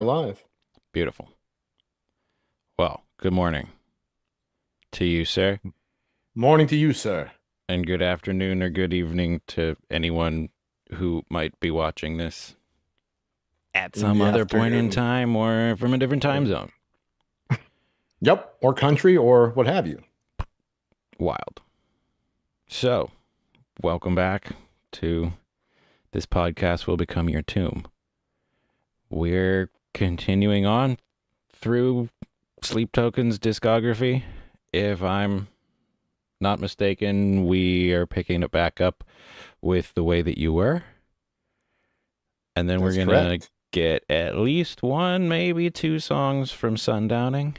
Live. Beautiful. Well, good morning to you, sir, Morning to you, sir. and good afternoon or good evening to anyone who might be watching this at In some the other point in afternoon. time or from a different time zone. Yep, or country or what have you. Wild. So, welcome back to This Podcast Will Become Your Tomb. We're continuing on through Sleep Token's discography. If I'm not mistaken, we are picking it back up with The Way That You Were. And then we're That's going to correct. get at least one, maybe two songs from Sundowning.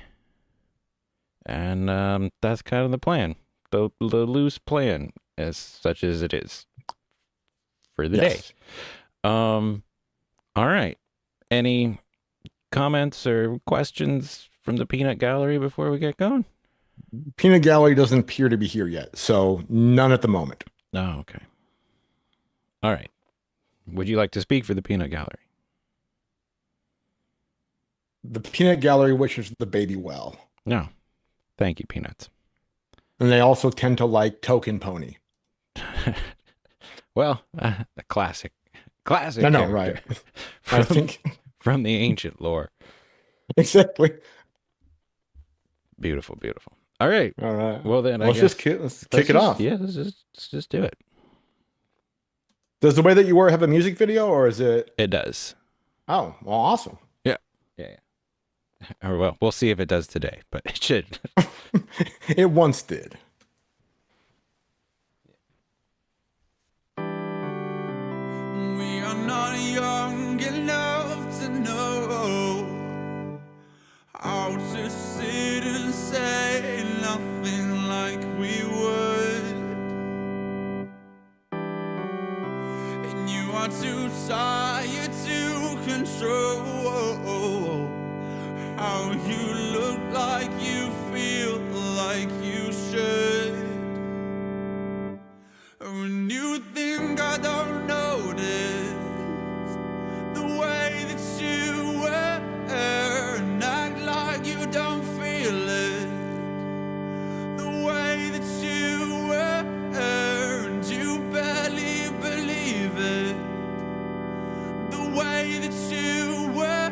And that's kind of the plan, the loose plan, as such as it is for the day. Yes. Um, all right. Any comments or questions from the peanut gallery before we get going? Peanut Gallery doesn't appear to be here yet, so none at the moment. Oh, okay. All right. Would you like to speak for the peanut gallery? The Peanut Gallery wishes the baby well. No. Thank you, Peanuts. And they also tend to like Token Pony. Well, a I classic know, right? character I from think from the ancient lore. exactly. Beautiful, beautiful. All right. All right. Well then, I Let's just guess kick, let's kick it off. let's just do it. Does The Way That You Were have a music video or is it? It does. Oh, well, awesome. Yeah. Yeah. Yeah. Or well, we'll see if it does today, but it should. It once did. We are not young enough to know how to sit and say nothing like we would. And you are too tired to control how you look like you feel like you should. When you think I don't notice the way that you wear and act like you don't feel it, the way that you wear and you barely believe it, the way that you wear.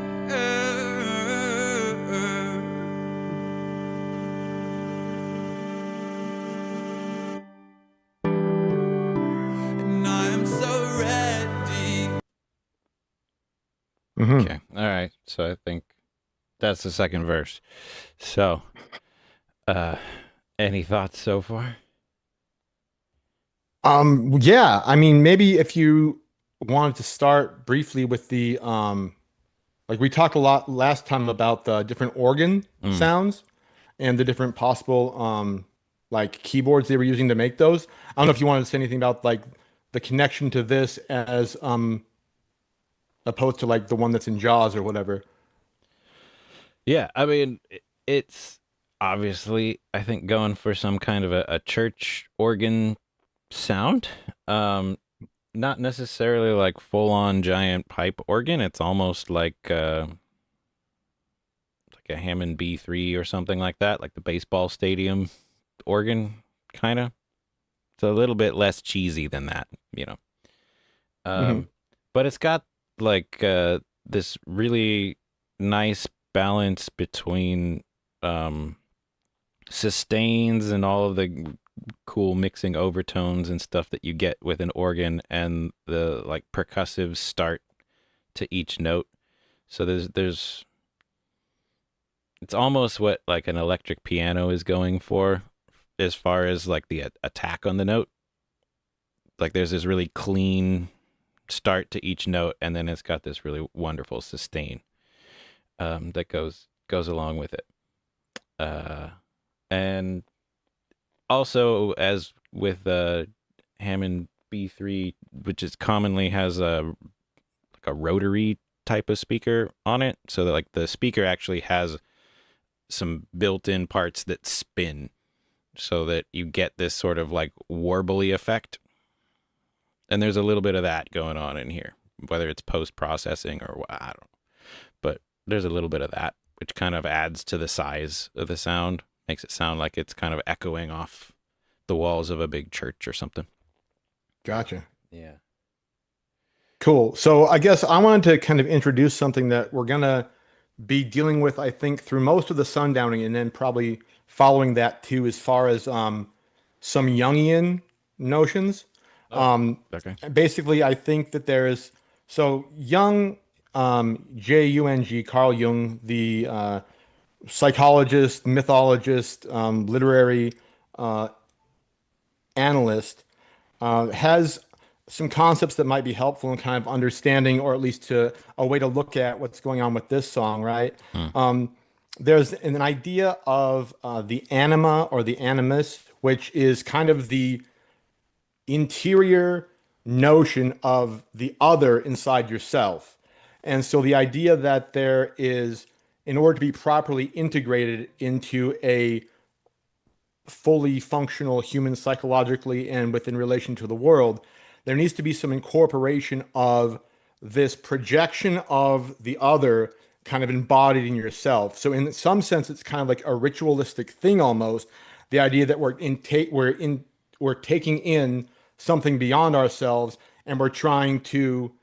And I am so ready. Hmm. Okay. All right. So I think that's the second verse. So, uh, any thoughts so far? Yeah, I mean, maybe if you wanted to start briefly with the like we talked a lot last time about the different organ Mm. sounds and the different possible like keyboards they were using to make those. I don't know if you wanted to say anything about like the connection to this as opposed to like the one that's in Jaws or whatever. Yeah. I mean, it's obviously, I think, going for some kind of a church organ sound. Um, Not necessarily like full on giant pipe organ. It's almost like a Hammond B3 or something like that, like the baseball stadium organ, kind of. It's a little bit less cheesy than that, you know. Hmm. Um, but it's got like this really nice balance between um, sustains and all of the cool mixing overtones and stuff that you get with an organ and the like percussive start to each note. So there's it's almost what like an electric piano is going for as far as like the attack on the note. Like there's this really clean start to each note, and then it's got this really wonderful sustain that goes along with it. Uh, and also, as with Hammond B3, which is commonly has a rotary type of speaker on it, so that like the speaker actually has some built-in parts that spin, so that you get this sort of like warbly effect. And there's a little bit of that going on in here, whether it's post processing or what, I don't know. But there's a little bit of that, which kind of adds to the size of the sound, makes it sound like it's kind of echoing off the walls of a big church or something. Gotcha. Yeah. Cool. So I guess I wanted to kind of introduce something that we're gonna be dealing with, I think, through most of the Sundowning, and then probably following that too, as far as some Jungian notions. Oh, okay. Basically, I think that there is so Jung, Jung, Carl Jung, the psychologist, mythologist, literary uh, analyst, has some concepts that might be helpful in kind of understanding, or at least to a way to look at what's going on with this song, right? Hmm. There's an idea of the anima or the animus, which is kind of the interior notion of the other inside yourself. And so the idea that there is, in order to be properly integrated into a fully functional human psychologically and within relation to the world, there needs to be some incorporation of this projection of the other kind of embodied in yourself. So in some sense, it's kind of like a ritualistic thing almost. The idea that we're taking in something beyond ourselves and we're trying to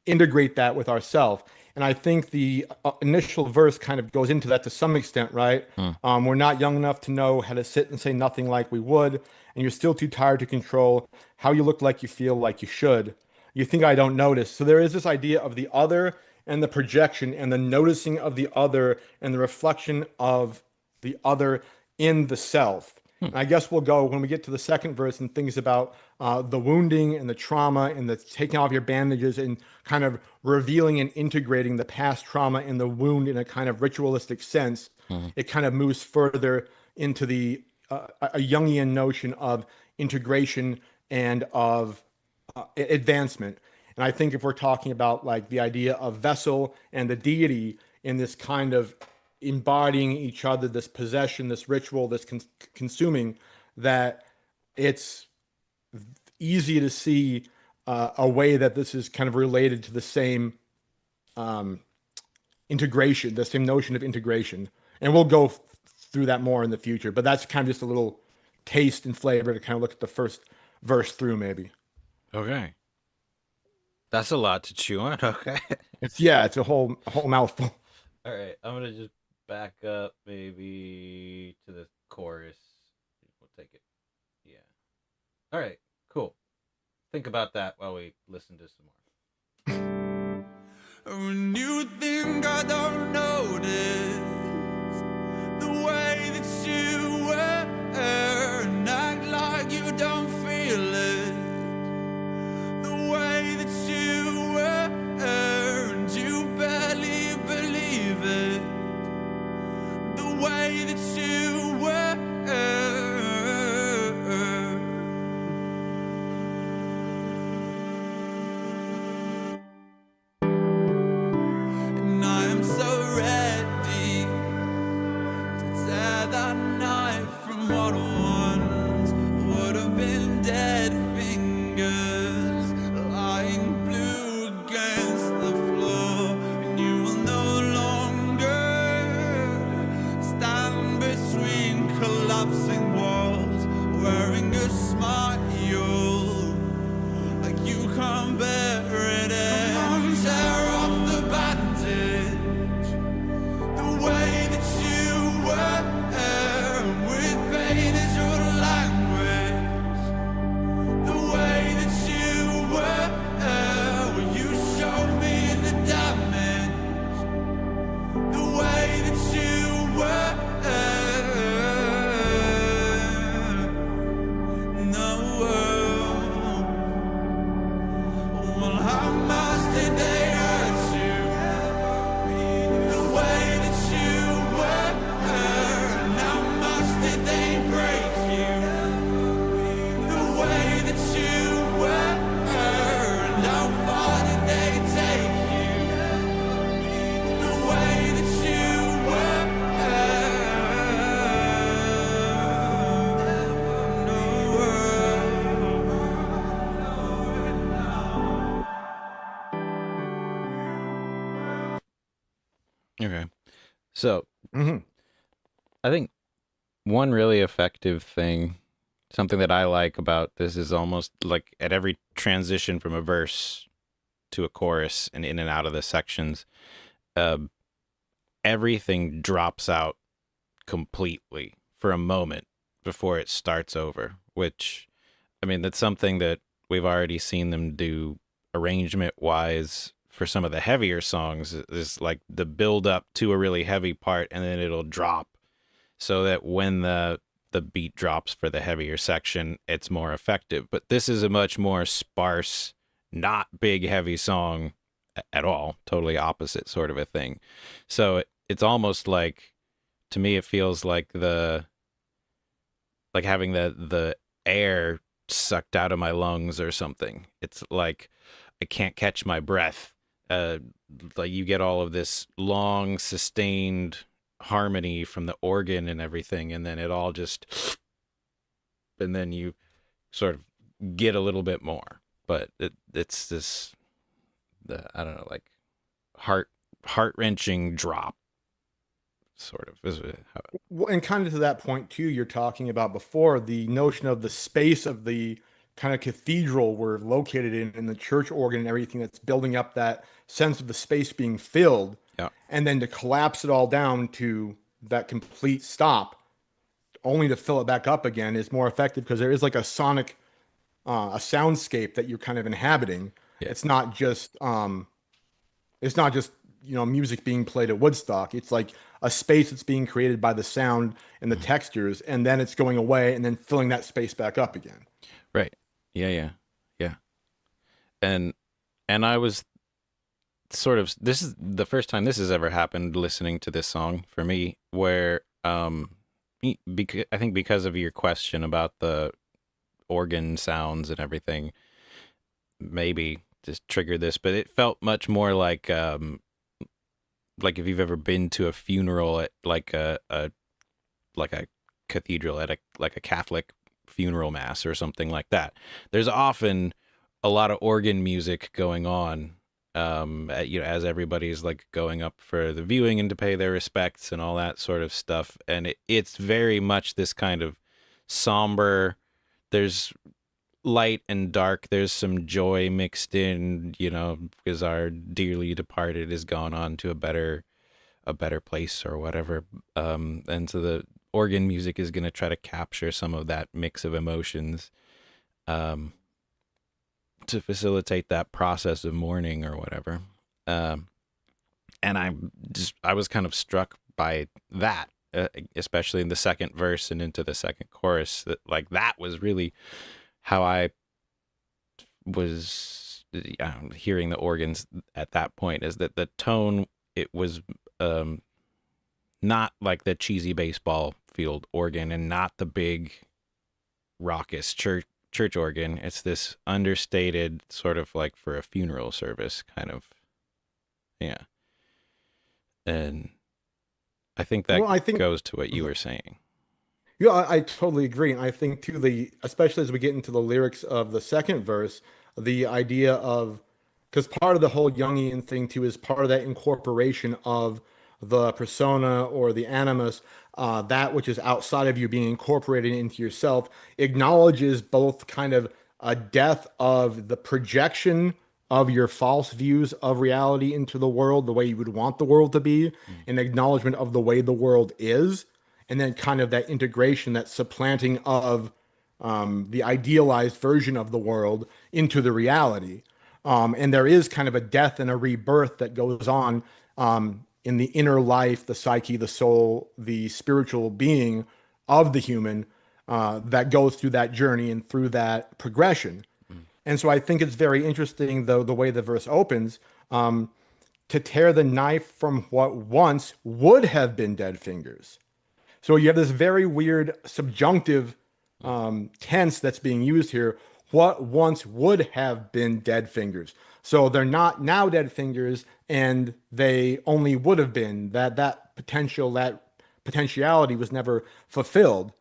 integrate that with ourselves. And I think the initial verse kind of goes into that to some extent, right? Hmm. We're not young enough to know how to sit and say nothing like we would, and you're still too tired to control how you look like you feel like you should. You think I don't notice. So there is this idea of the other and the projection and the noticing of the other and the reflection of the other in the self. And I guess we'll go when we get to the second verse and things about the wounding and the trauma and the taking off your bandages and kind of revealing and integrating the past trauma and the wound in a kind of ritualistic sense. It kind of moves further into the a Jungian notion of integration and of advancement. And I think if we're talking about like the idea of vessel and the deity in this kind of embodying each other, this possession, this ritual, this consuming, that it's easy to see a way that this is kind of related to the same integration, the same notion of integration. And we'll go through that more in the future, but that's kind of just a little taste and flavor to kind of look at the first verse through, maybe. Okay. That's a lot to chew on. Okay. It's a whole mouthful. All right. I'm going to just back up maybe to the chorus. We'll take it. Yeah. All right. Cool. Think about that while we listen to some more. When you think I don't notice the way that you wear and act like you don't feel it, the way that you wear and you barely believe it, the way that you wear. Okay. So Hmm. I think one really effective thing, something that I like about this is almost like at every transition from a verse to a chorus and in and out of the sections, uh, everything drops out completely for a moment before it starts over, which, I mean, that's something that we've already seen them do arrangement wise for some of the heavier songs is like the build up to a really heavy part and then it'll drop so that when the beat drops for the heavier section, it's more effective. But this is a much more sparse, not big heavy song at all, totally opposite sort of a thing. So it's almost like, to me it feels like the like having the air sucked out of my lungs or something. It's like I can't catch my breath. Uh, like you get all of this long sustained harmony from the organ and everything, and then it all just, and then you sort of get a little bit more. But it's this, the I don't know, like heart heart wrenching drop, sort of. Well, and kind of to that point too, you're talking about before the notion of the space of the kind of cathedral we're located in, and the church organ and everything that's building up that sense of the space being filled, Yeah, and then to collapse it all down to that complete stop, only to fill it back up again is more effective because there is like a sonic, a soundscape that you're kind of inhabiting. yeah, It's not just, it's not just, music being played at Woodstock. It's like a space that's being created by the sound and the mhm. textures, and then it's going away and then filling that space back up again. Right. Yeah, yeah, yeah. And I was sort of, this is the first time this has ever happened listening to this song for me, where because I think because of your question about the organ sounds and everything, maybe just triggered this, but it felt much more like if you've ever been to a funeral at like a cathedral, at a like a Catholic funeral mass or something like that. There's often a lot of organ music going on, as everybody's like going up for the viewing and to pay their respects and all that sort of stuff. And it's very much this kind of somber. There's light and dark. There's some joy mixed in, because our dearly departed has gone on to a better place or whatever. And so the organ music is going to try to capture some of that mix of emotions, um, to facilitate that process of mourning or whatever. Um, and I was kind of struck by that, especially in the second verse and into the second chorus. That like that was really how I was hearing the organs at that point. Is that the tone? It was not like the cheesy baseball field organ and not the big raucous church organ. It's this understated sort of like for a funeral service kind of, yeah. And I think that Well, I think, goes to what you were saying. yeah, I totally agree. And I think too, especially as we get into the lyrics of the second verse, the idea of, because part of the whole Jungian thing too is part of that incorporation of the persona or the animus, that which is outside of you being incorporated into yourself, acknowledges both kind of a death of the projection of your false views of reality into the world, the way you would want the world to be, Mm. an acknowledgement of the way the world is, and then kind of that integration, that supplanting of, the idealized version of the world into the reality. And there is kind of a death and a rebirth that goes on, in the inner life, the psyche, the soul, the spiritual being of the human, that goes through that journey and through that progression. Mm. And so I think it's very interesting, though, the way the verse opens, to tear the knife from what once would have been dead fingers. So you have this very weird subjunctive, tense that's being used here. What once would have been dead fingers. So they're not now dead fingers, and they only would have been that potentiality was never fulfilled.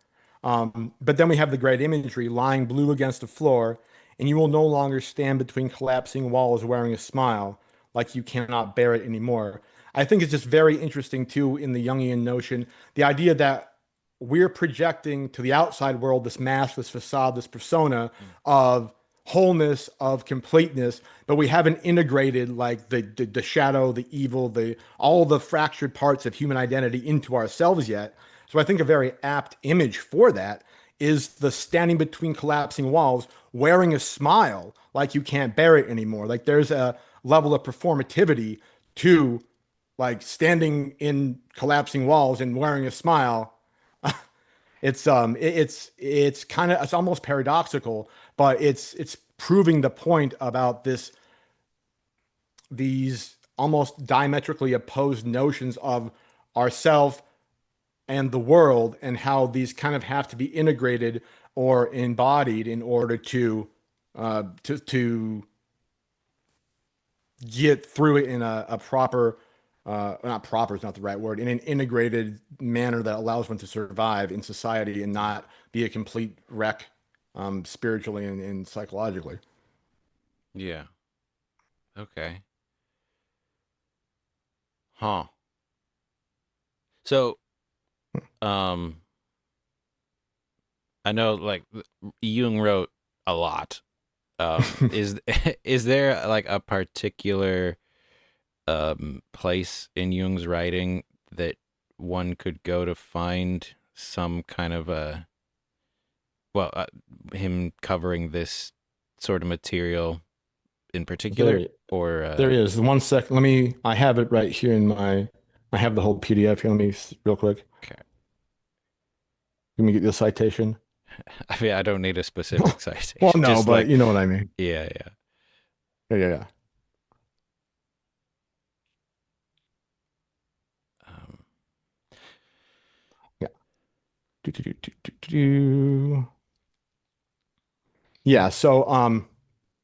But then we have the great imagery, lying blue against the floor, and you will no longer stand between collapsing walls wearing a smile, like you cannot bear it anymore. I think it's just very interesting too in the Jungian notion, the idea that we're projecting to the outside world this mask, this facade, this persona of wholeness, of completeness, but we haven't integrated like the shadow, the evil, the all the fractured parts of human identity into ourselves yet. So I think a very apt image for that is the standing between collapsing walls, wearing a smile like you can't bear it anymore. Like there's a level of performativity to like standing in collapsing walls and wearing a smile. It's kind of, it's almost paradoxical, but it's proving the point about these almost diametrically opposed notions of ourself and the world, and how these kind of have to be integrated or embodied in order to get through it in a proper, not proper is not the right word, in an integrated manner that allows one to survive in society and not be a complete wreck, spiritually and psychologically. Yeah. Okay. Huh. So, um, I know like Jung wrote a lot. Is is there like a particular place in Jung's writing that one could go to find some kind of a well, him covering this sort of material in particular, There, or there is. One sec. Let me. I have it right here in my. I have the whole PDF here. Let me real quick. okay. Let me get the citation. I mean, I don't need a specific Well, citation. no, Just but like, you know what I mean. yeah, yeah. Yeah, yeah, yeah. Um, Yeah. Do, do, do, do, do, do. Yeah. So,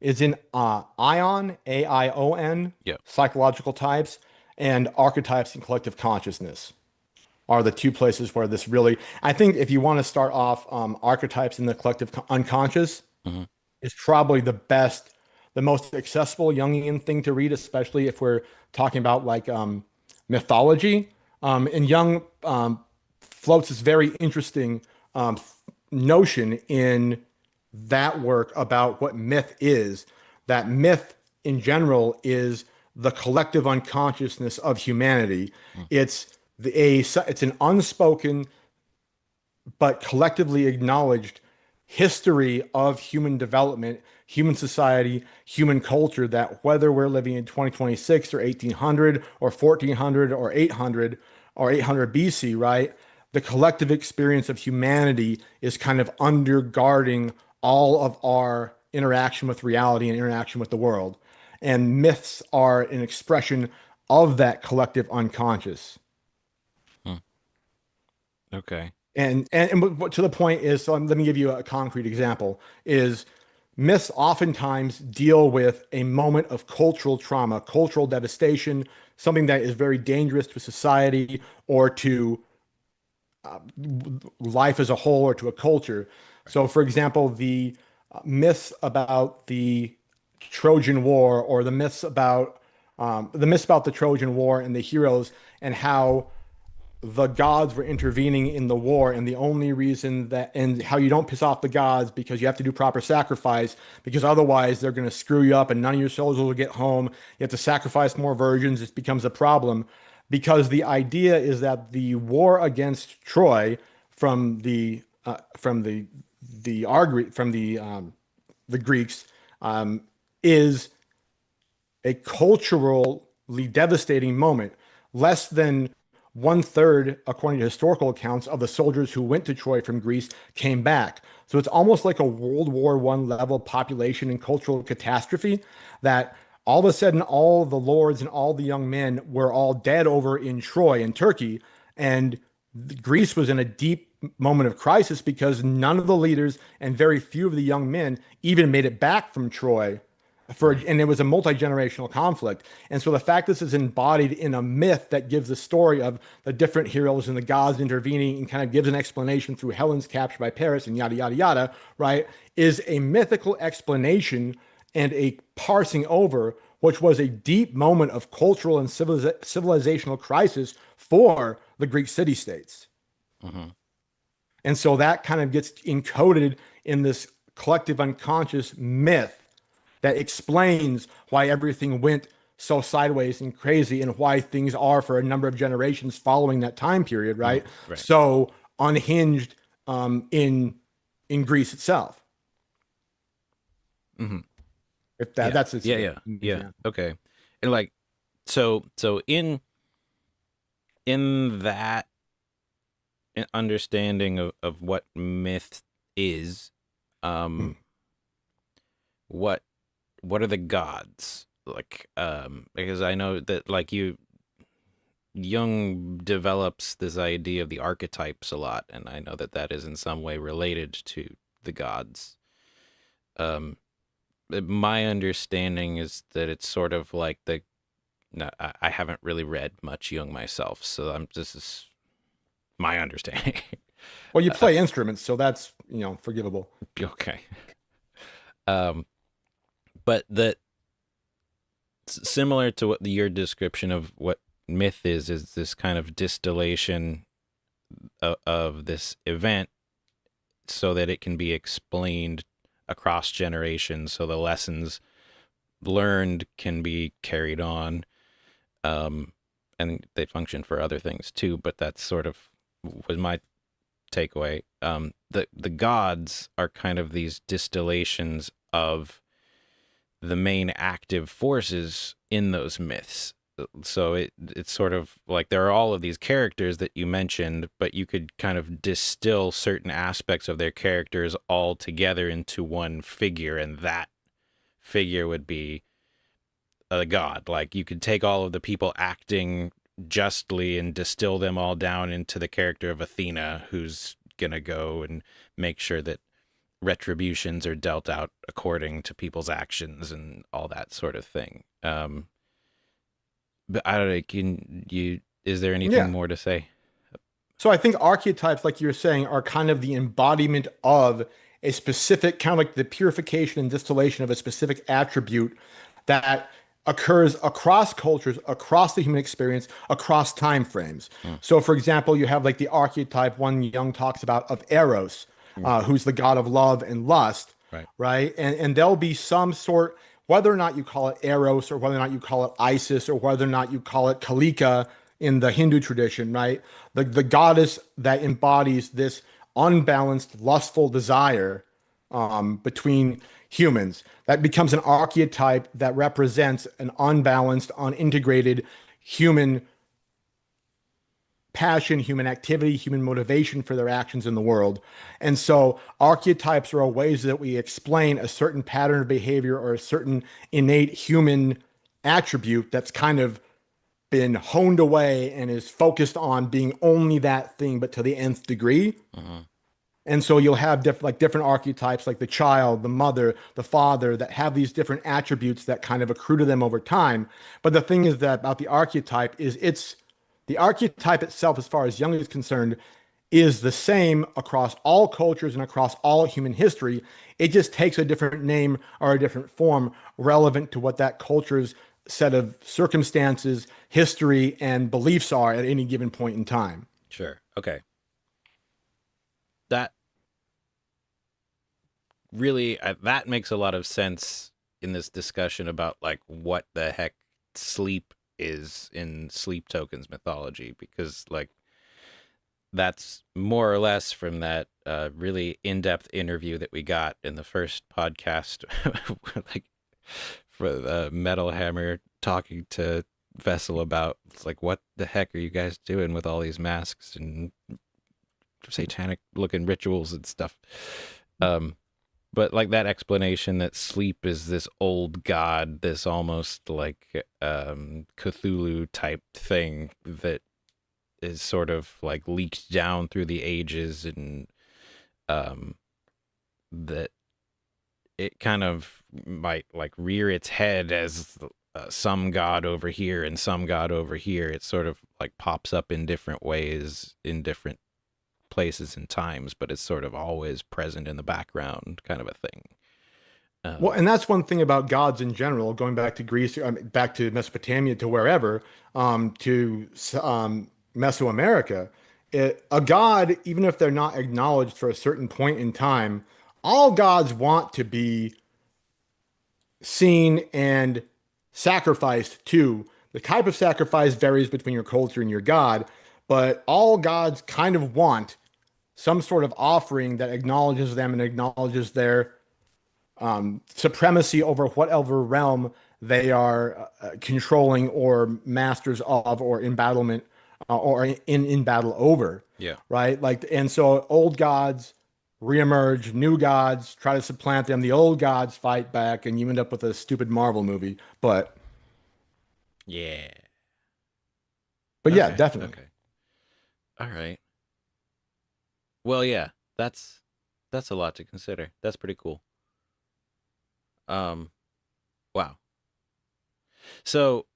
it's in Ion, Aion, yeah. psychological types, and archetypes and collective consciousness are the two places where this really. I think if you want to start off, archetypes in the collective unconscious Hmm. is probably the best, the most accessible Jungian thing to read, especially if we're talking about like mythology. And Jung floats this very interesting um, notion in that work about what myth is. That myth in general is the collective unconsciousness of humanity. It's it's an unspoken but collectively acknowledged history of human development, human society, human culture, that whether we're living in 2026 or 1800 or 1400 or 800 or 800 BC, right? The collective experience of humanity is kind of undergirding all of our interaction with reality and interaction with the world. And myths are an expression of that collective unconscious. Hmm. Okay. And to the point is, so let me give you a concrete example, is myths oftentimes deal with a moment of cultural trauma, cultural devastation, something that is very dangerous to society or to life as a whole or to a culture. So, for example, the myths about the Trojan War, or the myths about the Trojan War and the heroes, and how the gods were intervening in the war, and the only reason that, and how you don't piss off the gods because you have to do proper sacrifice, because otherwise they're going to screw you up and none of your soldiers will get home. You have to sacrifice more virgins. It becomes a problem, because the idea is that the war against Troy from the Greeks, is a culturally devastating moment. Less than one third, according to historical accounts, of the soldiers who went to Troy from Greece came back. So it's almost like a World War One level population and cultural catastrophe, that all of a sudden all the lords and all the young men were all dead over in Troy in Turkey. And Greece was in a deep moment of crisis because none of the leaders and very few of the young men even made it back from Troy, and it was a multi-generational conflict. And so the fact this is embodied in a myth that gives the story of the different heroes and the gods intervening and kind of gives an explanation through Helen's capture by Paris and yada yada yada, right, is a mythical explanation and a parsing over which was a deep moment of cultural and civilizational crisis for the Greek city-states. Mm-hmm. And so that kind of gets encoded in this collective unconscious myth that explains why everything went so sideways and crazy and why things are for a number of generations following that time period, right? Right. So unhinged in Greece itself. Mm-hmm. If Yeah. that's its Yeah. Okay. And like, so in that understanding of what myth is, Mm. what are the gods like? Because I know that like Jung develops this idea of the archetypes a lot, and I know that that is in some way related to the gods. Um, my understanding is that it's sort of like the. No, I haven't really read much Jung myself, so this is my understanding. Well, you play instruments, so that's, forgivable. Okay. Um, but that similar to what your description of what myth is this kind of distillation of this event so that it can be explained across generations, so the lessons learned can be carried on, and they function for other things too. But that's sort of was my takeaway. The gods are kind of these distillations of the main active forces in those myths. So it's sort of like there are all of these characters that you mentioned, but you could kind of distill certain aspects of their characters all together into one figure, and that figure would be a god. Like you could take all of the people acting justly and distill them all down into the character of Athena, who's gonna go and make sure that retributions are dealt out according to people's actions and all that sort of thing. But I don't know, is there anything Yeah. more to say? So I think archetypes, like you're saying, are kind of the embodiment of a specific, kind of like the purification and distillation of a specific attribute that occurs across cultures, across the human experience, across time frames. Mm, So, for example, you have like the archetype one Jung talks about of Eros, mm, who's the god of love and lust, right. right? And there'll be some sort, whether or not you call it Eros or whether or not you call it Isis or whether or not you call it Kalika in the Hindu tradition, right? The goddess that embodies this unbalanced, lustful desire between humans. That becomes an archetype that represents an unbalanced, unintegrated human passion, human activity, human motivation for their actions in the world. And so archetypes are ways that we explain a certain pattern of behavior or a certain innate human attribute that's kind of been honed away and is focused on being only that thing, but to the nth degree. Uh-huh. And so you'll have different archetypes like the child, the mother, the father that have these different attributes that kind of accrue to them over time. But the thing is that about the archetype is the archetype itself, as far as Jung is concerned, is the same across all cultures and across all human history. It just takes a different name or a different form relevant to what that culture's set of circumstances, history, and beliefs are at any given point in time. Sure. Okay. That really that makes a lot of sense in this discussion about like what the heck sleep is in Sleep Tokens mythology, because like that's more or less from that really in-depth interview that we got in the first podcast like for the Metal Hammer talking to Vessel about, it's like, what the heck are you guys doing with all these masks and satanic looking rituals and stuff. But like that explanation that sleep is this old god, this almost like Cthulhu type thing that is sort of like leaked down through the ages, and that it kind of might like rear its head as some god over here and some god over here. It sort of like pops up in different ways in different places and times, but it's sort of always present in the background kind of a thing. Well, Um, and that's one thing about gods in general, going back to Greece, back to Mesopotamia, to wherever, to Mesoamerica. A god, even if they're not acknowledged for a certain point in time, all gods want to be seen and sacrificed to. The type of sacrifice varies between your culture and your god, but all gods kind of want some sort of offering that acknowledges them and acknowledges their supremacy over whatever realm they are controlling or masters of or in battlement or in battle over, yeah. right? Like, and so old gods reemerge, new gods try to supplant them, the old gods fight back, and you end up with a stupid Marvel movie. Yeah. But yeah, Okay. definitely. Okay. All right. Well, yeah. That's a lot to consider. That's pretty cool. Um. Wow. So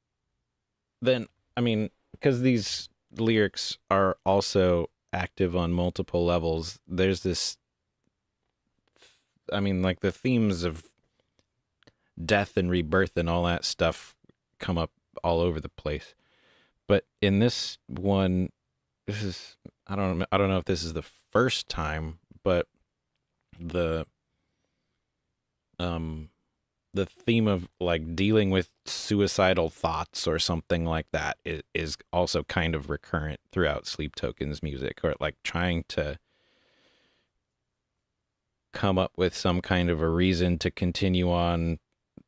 then, I mean, because these lyrics are also active on multiple levels, there's this, I mean, like the themes of death and rebirth and all that stuff come up all over the place. But in this one, this is, I don't know if this is the first time, but the um the theme of like dealing with suicidal thoughts or something like that is also kind of recurrent throughout Sleep Token's music, or like trying to come up with some kind of a reason to continue on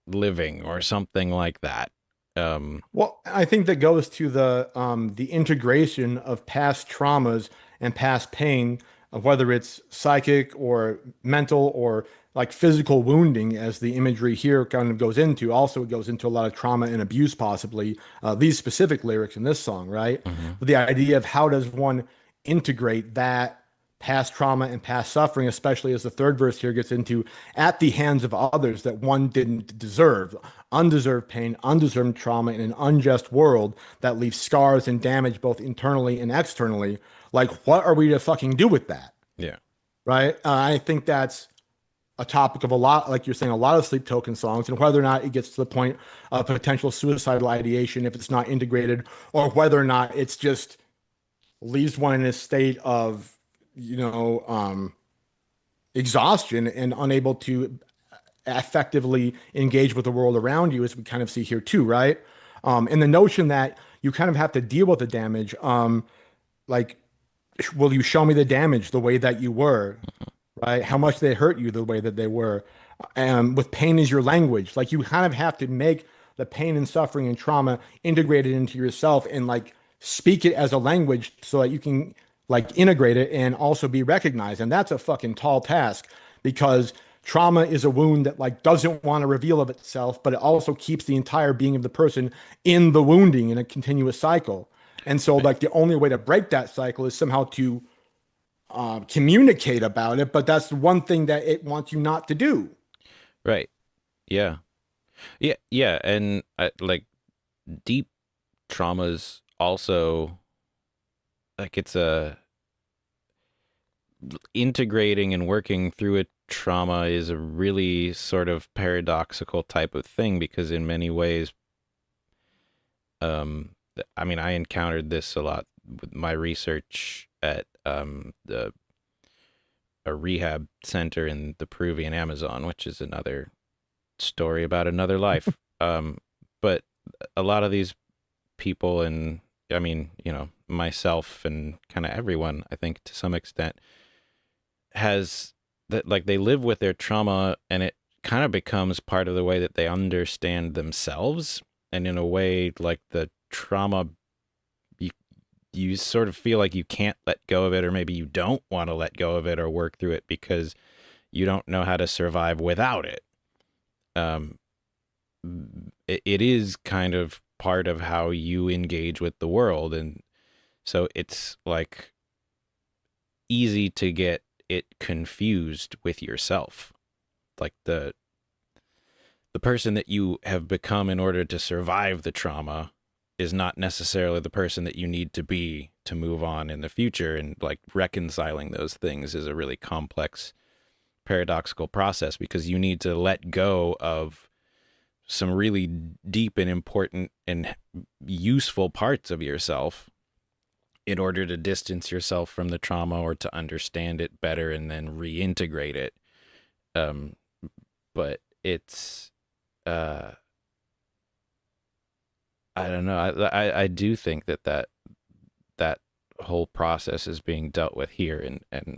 living or something like that. Um, Well, I think that goes to the integration of past traumas and past pain, whether it's psychic or mental or like physical wounding, as the imagery here kind of goes into. Also, it goes into a lot of trauma and abuse, possibly these specific lyrics in this song, right? mhm. But the idea of how does one integrate that past trauma and past suffering, especially as the third verse here gets into, at the hands of others that one didn't deserve, undeserved pain, undeserved trauma in an unjust world that leaves scars and damage both internally and externally. Like, what are we to fucking do with that? Yeah. Right? I think that's a topic of a lot, like you're saying, a lot of Sleep Token songs, and whether or not it gets to the point of potential suicidal ideation if it's not integrated, or whether or not it's just leaves one in a state of, you know, exhaustion and unable to effectively engage with the world around you, as we kind of see here too, right? And the notion that you kind of have to deal with the damage. Like, will you show me the damage the way that you were, right? How much they hurt you the way that they were. With pain as your language, like you kind of have to make the pain and suffering and trauma integrated into yourself and like speak it as a language so that you can like integrate it and also be recognized. And that's a fucking tall task because trauma is a wound that like doesn't want to reveal of itself, but it also keeps the entire being of the person in the wounding in a continuous cycle. And so Right. like the only way to break that cycle is somehow to communicate about it, but that's the one thing that it wants you not to do. Right. Yeah. Yeah. Yeah. And like deep traumas also, like it's a integrating and working through a trauma is a really sort of paradoxical type of thing, because in many ways, I mean, I encountered this a lot with my research at the a rehab center in the Peruvian Amazon, which is another story about another life. But a lot of these people, and I mean, you know, myself and kind of everyone, I think to some extent, has that, like they live with their trauma and it kind of becomes part of the way that they understand themselves. And in a way, like the trauma, you, you sort of feel like you can't let go of it, or maybe you don't want to let go of it or work through it because you don't know how to survive without it. Um, it is kind of part of how you engage with the world. And so it's like easy to get it confused with yourself. Like the person that you have become in order to survive the trauma is not necessarily the person that you need to be to move on in the future. And like reconciling those things is a really complex paradoxical process, because you need to let go of some really deep and important and useful parts of yourself in order to distance yourself from the trauma or to understand it better and then reintegrate it. But it's, I don't know. I do think that whole process is being dealt with here and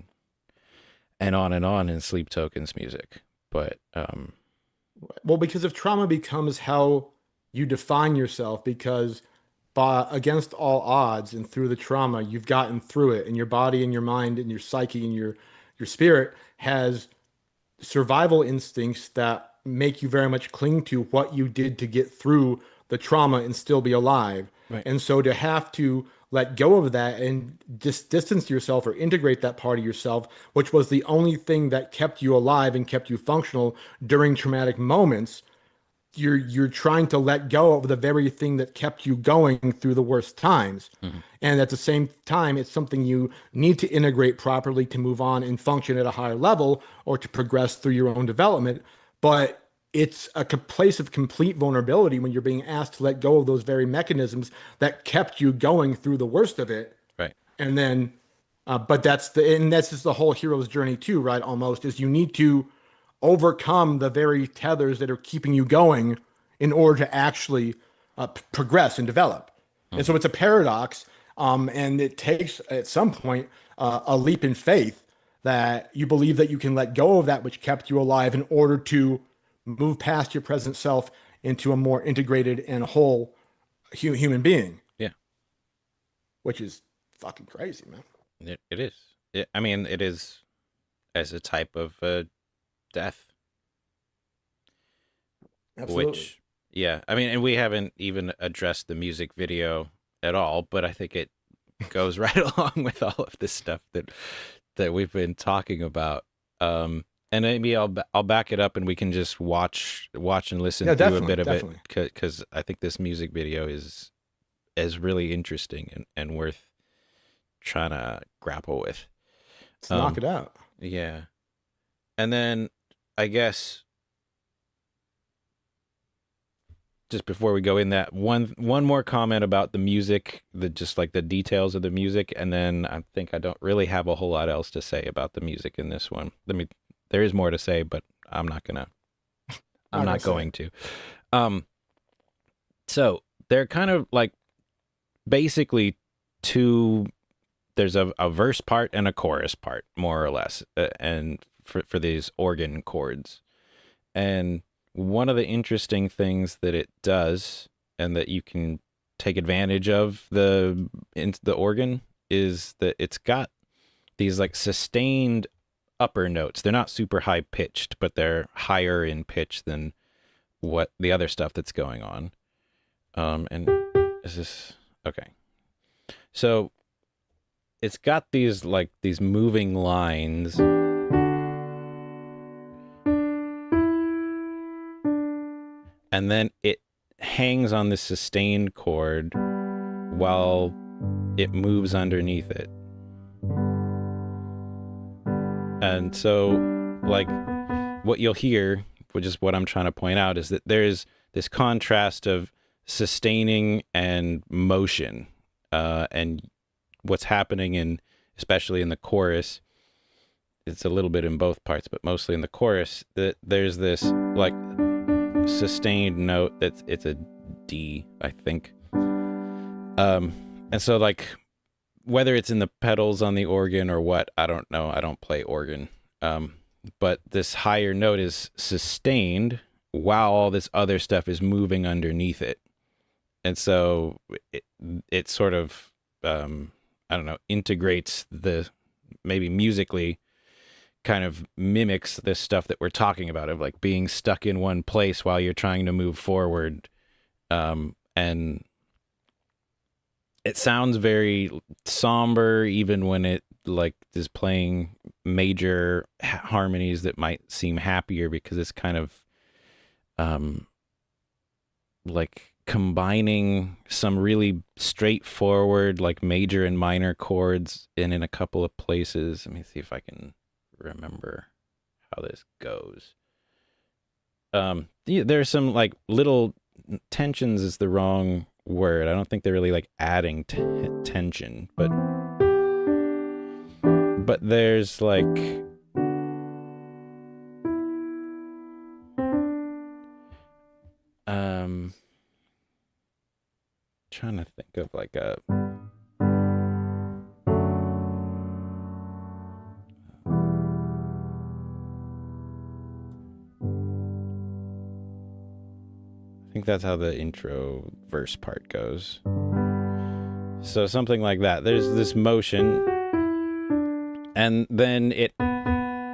on in Sleep Tokens music. But Well, because if trauma becomes how you define yourself, because against all odds and through the trauma, you've gotten through it, and your body and your mind and your psyche and your spirit has survival instincts that make you very much cling to what you did to get through the trauma and still be alive. right. And so to have to let go of that and just distance yourself or integrate that part of yourself, which was the only thing that kept you alive and kept you functional during traumatic moments, you're trying to let go of the very thing that kept you going through the worst times. Mm-hmm. And at the same time, it's something you need to integrate properly to move on and function at a higher level or to progress through your own development. But it's a place of complete vulnerability when you're being asked to let go of those very mechanisms that kept you going through the worst of it. Right. And then, but that's just the whole hero's journey too, right? Almost is you need to overcome the very tethers that are keeping you going in order to actually progress and develop. And so it's a paradox, and it takes at some point a leap in faith that you believe that you can let go of that which kept you alive in order to move past your present self into a more integrated and whole human being. Yeah. Which is fucking crazy, man. It is. I mean, it is as a type of death. Absolutely. Which, yeah, I mean, and we haven't even addressed the music video at all, but I think it goes right along with all of this stuff that we've been talking about. And maybe I'll back it up and we can just watch and listen through a bit of it, because I think this music video is really interesting and worth trying to grapple with. Let's knock it out. Yeah. And then I guess just before we go in, that one more comment about the music, just like the details of the music, and then I think I don't really have a whole lot else to say about the music in this one. There is more to say, but I'm not going to. So they're kind of like basically two. There's a verse part and a chorus part, more or less, and for these organ chords. And one of the interesting things that it does, and that you can take advantage of the organ, is that it's got these like sustained upper notes. They're not super high pitched, but they're higher in pitch than what the other stuff that's going on. And is this okay? So it's got these moving lines. And then it hangs on this sustained chord while it moves underneath it. And so, like, what you'll hear, which is what I'm trying to point out, is that there's this contrast of sustaining and motion. And what's happening especially in the chorus, it's a little bit in both parts, but mostly in the chorus, that there's this, like, sustained note it's a D, I think. And so, like, whether it's in the pedals on the organ or what, I don't know. I don't play organ. But this higher note is sustained while all this other stuff is moving underneath it. And so it sort of, I don't know, integrates maybe musically kind of mimics this stuff that we're talking about, of like being stuck in one place while you're trying to move forward. And it sounds very somber, even when it like is playing major harmonies that might seem happier, because it's kind of like combining some really straightforward like major and minor chords in a couple of places. Let me see if I can remember how this goes. Yeah, there's some like little tensions is the wrong word. I don't think they're really like adding tension, but there's like trying to think of like a I think that's how the intro verse part goes. So something like that. There's this motion, and then it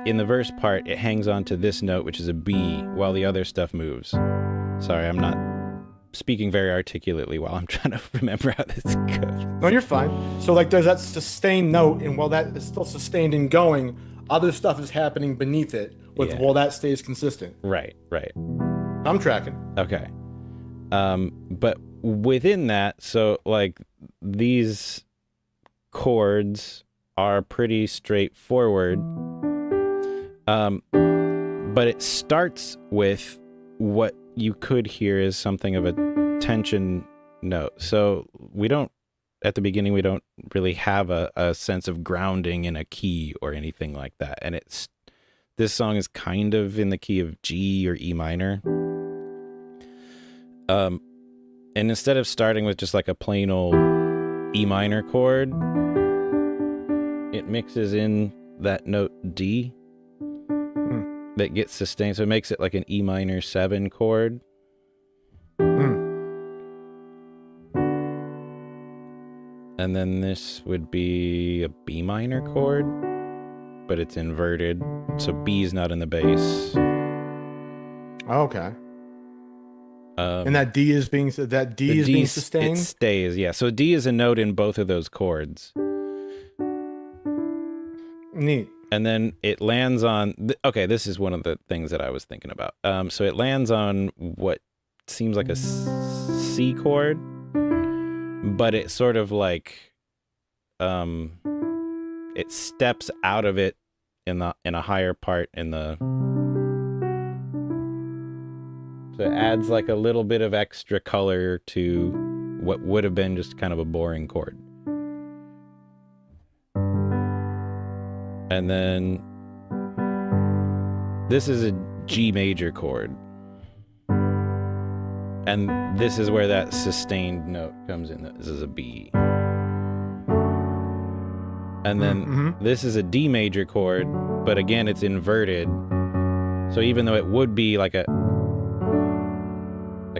in the verse part it hangs on to this note, which is a B, while the other stuff moves. Sorry, I'm not speaking very articulately while I'm trying to remember how this goes. No, you're fine. So like there's that sustained note, and while that is still sustained and going, other stuff is happening beneath it while that stays consistent. Right. I'm tracking. Okay. But within that, so like these chords are pretty straightforward. But it starts with what you could hear is something of a tension note. So at the beginning, we don't really have a sense of grounding in a key or anything like that. And this song is kind of in the key of G or E minor. And instead of starting with just like a plain old E minor chord, it mixes in that note D that gets sustained. So it makes it like an E minor 7 chord. And then this would be a B minor chord, but it's inverted. So B is not in the bass. Okay. And that D is being sustained? It stays, yeah. So D is a note in both of those chords. Neat. And then it lands on... okay, this is one of the things that I was thinking about. So it lands on what seems like a C chord, but it sort of like... it steps out of it in a higher part in the... So it adds like a little bit of extra color to what would have been just kind of a boring chord. And then this is a G major chord. And this is where that sustained note comes in. This is a B. And then this is a D major chord, but again, it's inverted. So even though it would be like a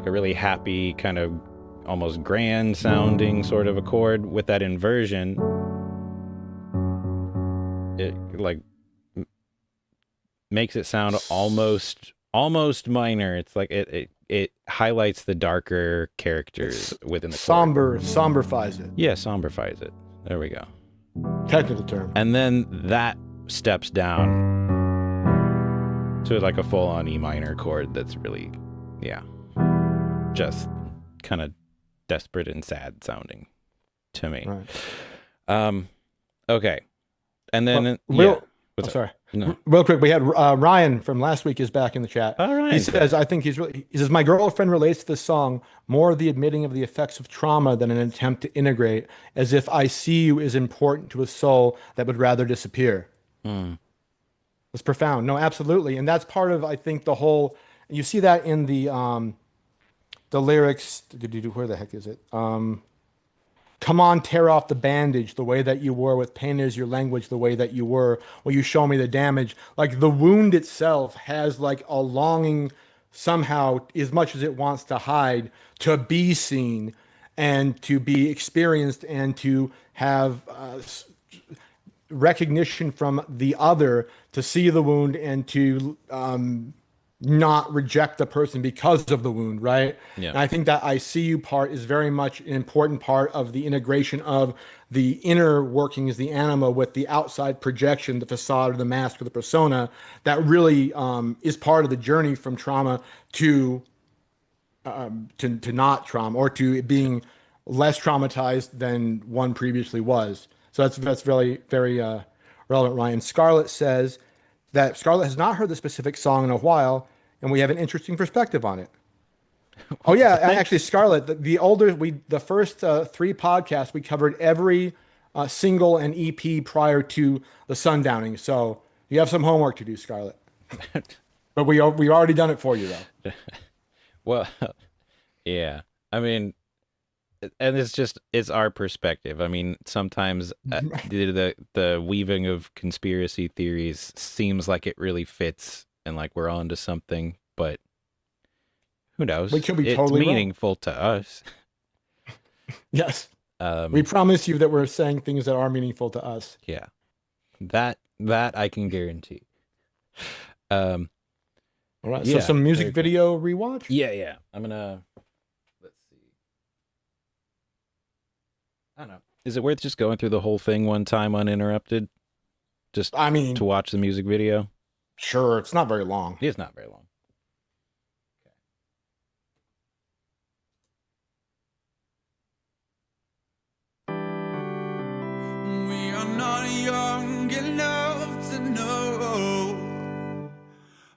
really happy, kind of almost grand sounding sort of a chord, with that inversion, it like makes it sound almost minor. It's like it highlights the darker characters within the chord. Sombrifies it. Yeah, sombrifies it. There we go. Technical term. And then that steps down to like a full-on E minor chord that's really, just kind of desperate and sad sounding to me. Right. Okay. And then sorry. No. Real quick, we had Ryan from last week is back in the chat. All right. He says, he says, my girlfriend relates to this song more the admitting of the effects of trauma than an attempt to integrate, as if I see you is important to a soul that would rather disappear. It's profound. No, absolutely. And that's part of, I think, the whole, you see that in the lyrics. Where the heck is it? Come on, tear off the bandage, the way that you were, with pain is your language, the way that you were, will you show me the damage? Like the wound itself has like a longing somehow, as much as it wants to hide, to be seen and to be experienced and to have recognition from the other, to see the wound and to not reject the person because of the wound, right? Yeah. And I think that I see you part is very much an important part of the integration of the inner workings, the anima, with the outside projection, the facade or the mask or the persona, that really is part of the journey from trauma to not trauma, or to being less traumatized than one previously was. So that's really very relevant. Ryan Scarlett says, that Scarlett has not heard the specific song in a while, and we have an interesting perspective on it. Oh Well, yeah, actually, thanks. Scarlett, the first three podcasts we covered every single and EP prior to the Sundowning. So you have some homework to do, Scarlett. But we already done it for you though. Well, yeah. I mean, and it's our perspective. I mean, sometimes the weaving of conspiracy theories seems like it really fits and like we're onto something, but who We knows? could be It's totally wrong. meaningful to us. Yes, we Um, promise you that we're saying things that are meaningful to us. yeah. That I can guarantee. Um, All right, so yeah, some music very cool. video rewatch. Yeah. Let's see. I don't know. Is it worth just going through the whole thing one time uninterrupted, just I to mean, watch the music video? sure, it's not very long. It's not very long. We are not young enough to know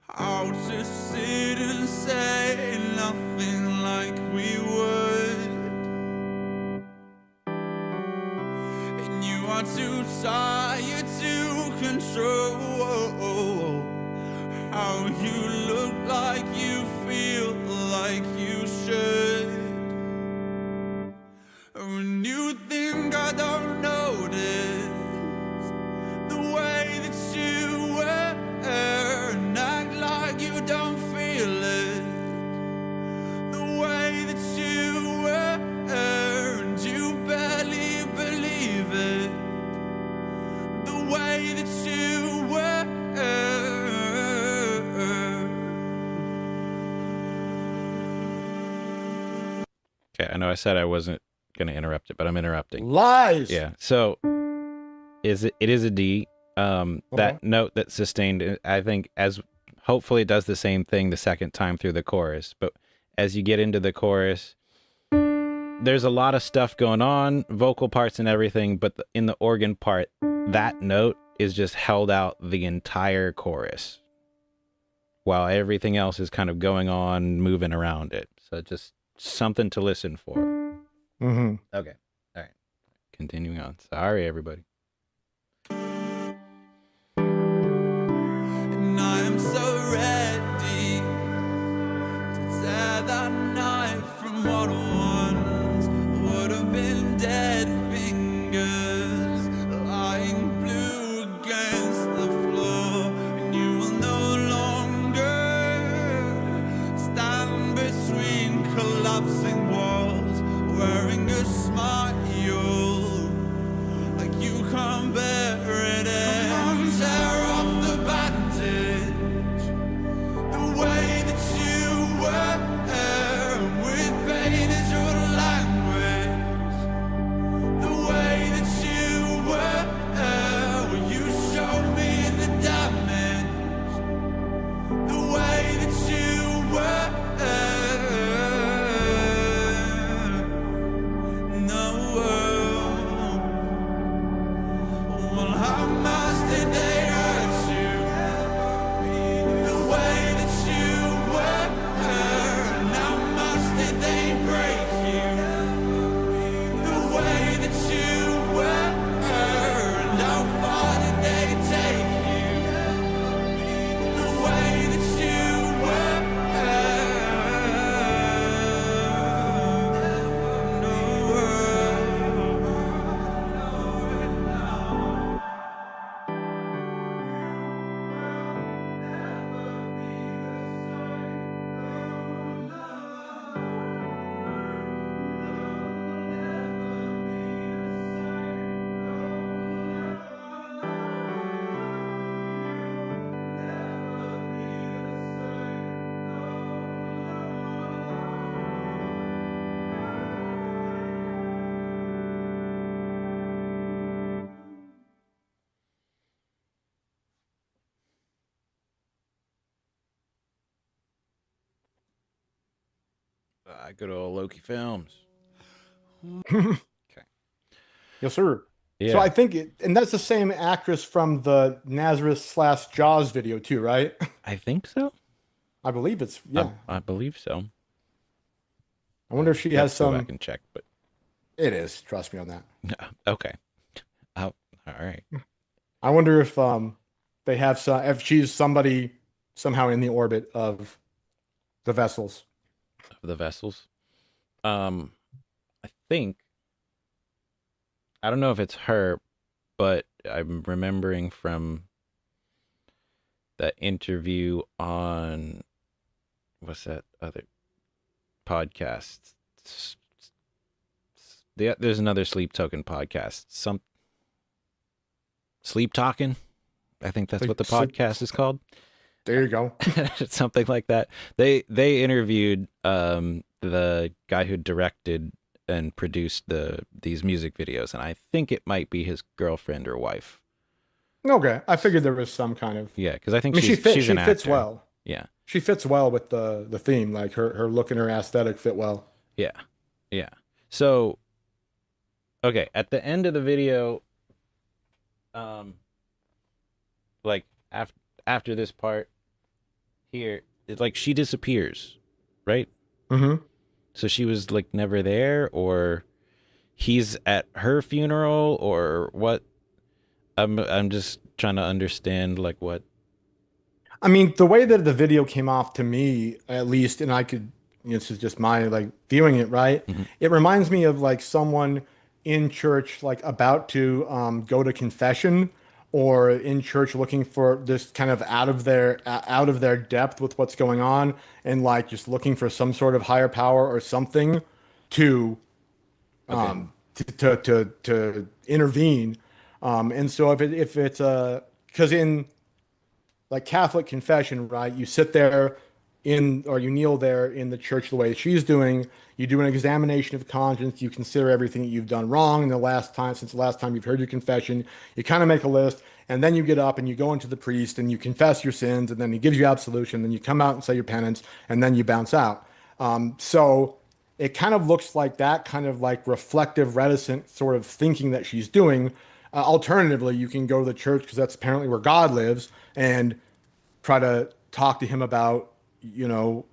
how to sit and say nothing like we would. And you are too tired to control how you look like you feel like you should. When you think I don't notice the way that you wear and act like you don't feel it, the way that you wear and you barely believe it, the way that you wear. Okay, I know I said I wasn't going to interrupt it, but I'm interrupting. Lies. Yeah. So it is a D. Okay. That note that's sustained, I think, as hopefully it does the same thing the second time through the chorus. But as you get into the chorus, there's a lot of stuff going on, vocal parts and everything. But in the organ part, that note is just held out the entire chorus, while everything else is kind of going on, moving around it. So just something to listen for. Mm-hmm. Okay. All right. Continuing on. Sorry, everybody. And I am so ready to tear that knife from what once would have been dead fingers lying blue against the floor. And you will no longer stand between collapsing walls, wearing a smile like you can't bear it. And tear off the bandage, the way that you were with pain as your language, the way that you were when you showed me the damage, the way that you were. No. Well, how much did they hurt you? The way that you were, and how much did they break you? The way that you were, and how far did they take you? The way that you were, no. Good old Loki Films. Yes, Okay. sir. So Yeah, I think and that's the same actress from the Nazareth slash Jaws video too, right? I think so. I believe it's, I yeah. I believe so. I wonder if she You have has to go back some, and check, but it is, trust me on that. okay. Oh, all right. I wonder if they have some, if she's somebody somehow in the orbit of the vessels. Of the vessels. Um, I think I don't know if it's her, but I'm remembering from that interview on what's that other podcast? There's another sleep token podcast. Some sleep talking. I think that's what the Sleep. podcast is called. There you go. Something like that. They interviewed the guy who directed and produced these music videos, and I think it might be his girlfriend or wife. Okay, I figured there was some kind of. Yeah, because I think I mean, she's She an fits actor. well. Yeah, She fits well with the theme. Like her look and her aesthetic fit well. yeah, yeah. So okay, at the end of the video, um, like after this part here, it's like she disappears, right? Hmm. So she was like never there, or he's at her funeral, or what? I'm just trying to understand like what. I mean, the way that the video came off to me, at least, and I could, this is just my like viewing it, right? Mhm. It reminds me of like someone in church, like about to go to confession, or in church looking for this kind of out of their depth with what's going on, and like just looking for some sort of higher power or something to Okay. to intervene. And so if it's a, because in like Catholic confession, right? You sit there in, or you kneel there in the church the way she's doing. You do an examination of conscience. You consider everything that you've done wrong in the last time, since the last time you've heard your confession. You kind of make a list, and then you get up and you go into the priest and you confess your sins, and then he gives you absolution. Then you come out and say your penance, and then you bounce out. So it kind of looks like that kind of like reflective, reticent sort of thinking that she's doing. Alternatively, you can go to the church because that's apparently where God lives, and try to talk to him about, you know,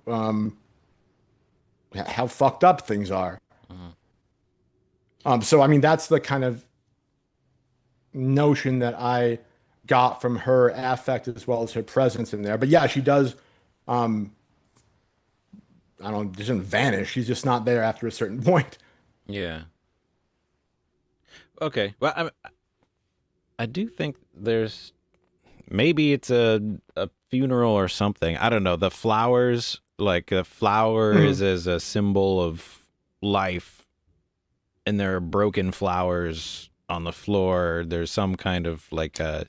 how fucked up things are. Mhm. So I mean, that's the kind of notion that I got from her affect as well as her presence in there. But yeah, she does. Um, I don't. Doesn't vanish. She's just not there after a certain point. Yeah. Okay. Well, I do think there's maybe it's a funeral or something. I don't know. The flowers, like a flower is Mhm. as a symbol of life, and there are broken flowers on the floor. There's some kind of like a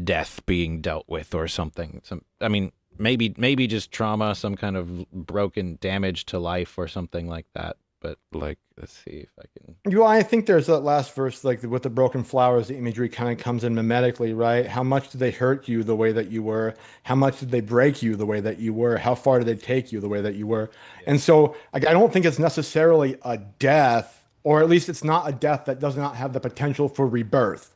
death being dealt with or something. Some, I mean, maybe just trauma, some kind of broken damage to life or something like that. But like, let's see if I can. You, I think there's that last verse, like with the broken flowers, the imagery kind of comes in mimetically, right? How much did they hurt you the way that you were? How much did they break you the way that you were? How far did they take you the way that you were? Yeah. And so, like, I don't think it's necessarily a death, or at least it's not a death that does not have the potential for rebirth,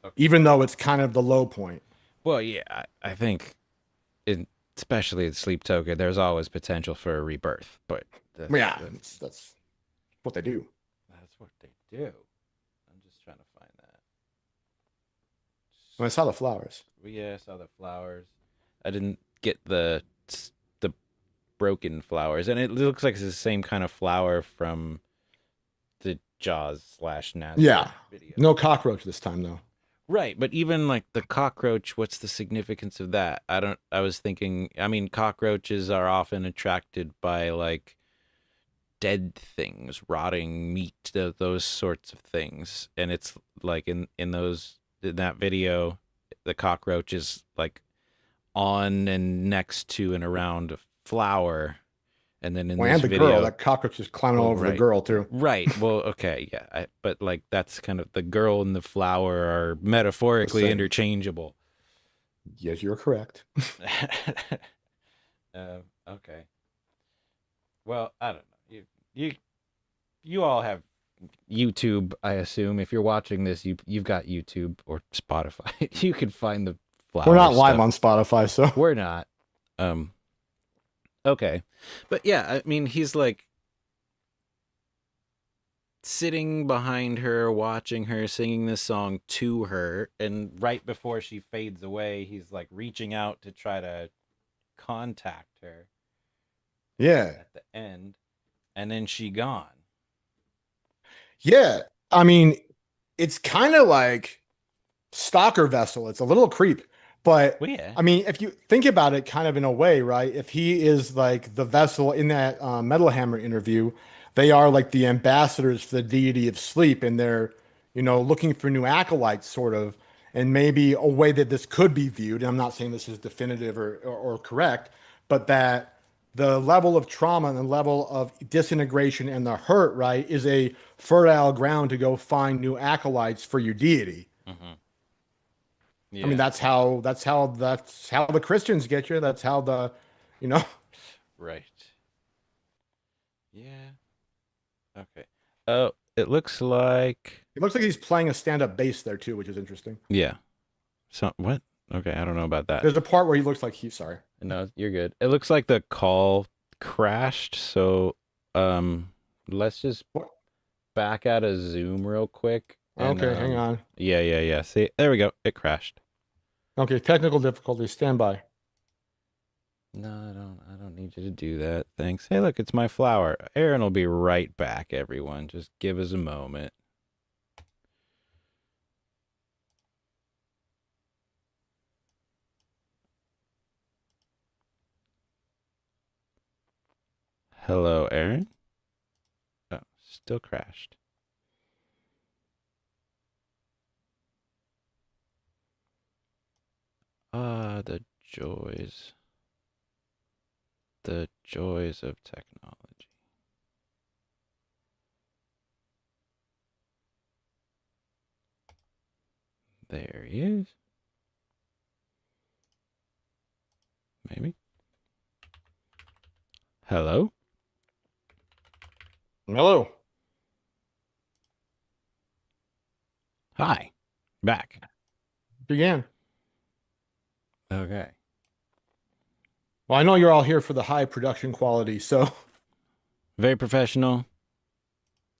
Okay. even though it's kind of the low point. Well, yeah, I think, in, especially in Sleep Token, there's always potential for a rebirth, but Yeah, that's what they do. that's what they do. I'm just trying to find that. When I saw the flowers. Yeah, I saw the flowers. I didn't get the broken flowers, and it looks like it's the same kind of flower from the Jaws slash Nazareth Yeah, video. no cockroach this time though. Right, but even like the cockroach, what's the significance of that? I don't. I was thinking. I mean, cockroaches are often attracted by like dead things, rotting meat, those sorts of things, and it's like in that video, the cockroach is like on and next to and around a flower, and then in Well, this and the girl, video, that cockroach is climbing all well, over the right, girl too. right, well, okay, yeah, but like that's kind of the girl and the flower are The metaphorically same. interchangeable. Yes, you're correct. Okay. Well, I don't know. You all have YouTube, I assume. If you're watching this, you've got YouTube or Spotify. You can find the We're flower not live stuff. on Spotify, so We're not. Um, okay. But yeah, I mean, he's like sitting behind her, watching her, singing this song to her, and right before she fades away, he's like reaching out to try to contact her yeah. at the end, and then she gone. Yeah. I mean, it's kind of like stalker vessel. It's a little creep. But Well, yeah. I mean, if you think about it kind of in a way, right? If he is like the vessel in that Metal Hammer interview, they are like the ambassadors for the deity of sleep, and they're, looking for new acolytes, sort of. And maybe a way that this could be viewed, and I'm not saying this is definitive or correct, but that the level of trauma and the level of disintegration and the hurt, right, is a fertile ground to go find new acolytes for your deity. Mm-hmm. I mean, Yeah. that's how the Christians get you. That's how you know, Right. Yeah. Okay. Oh, it looks like. it looks like he's playing a stand-up bass there too, which is interesting. Yeah. So what? Okay, I don't know about that. There's a part where he looks like he's sorry. No, you're good. It looks like the call crashed, so let's just What? back out of Zoom real quick and Okay, hang on. yeah. See, there we go. It crashed. Okay, technical difficulties. Stand by. No, I don't need you to do that. Thanks. Hey, look, it's my flower. Aaron will be right back, everyone. Just give us a moment. Hello, Aaron? Oh, still crashed. Ah, joys. The joys of technology. There he is. Maybe. Hello? Hello. Hi. Back. Began. Okay. Well, I know you're all here for the high production quality, so Very professional.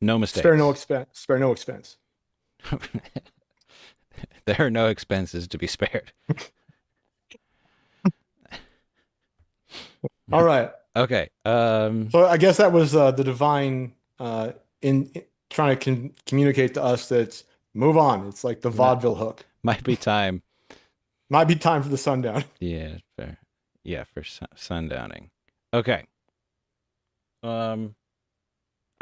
No spare no mistakes. expense. Spare no expense. There are no expenses to be spared. All right. Okay. So I guess that was the divine in trying to communicate to us that move on. It's like the vaudeville hook. Might be time. Might be time for the sundown. Yeah, fair. Yeah, for sundowning. Okay. All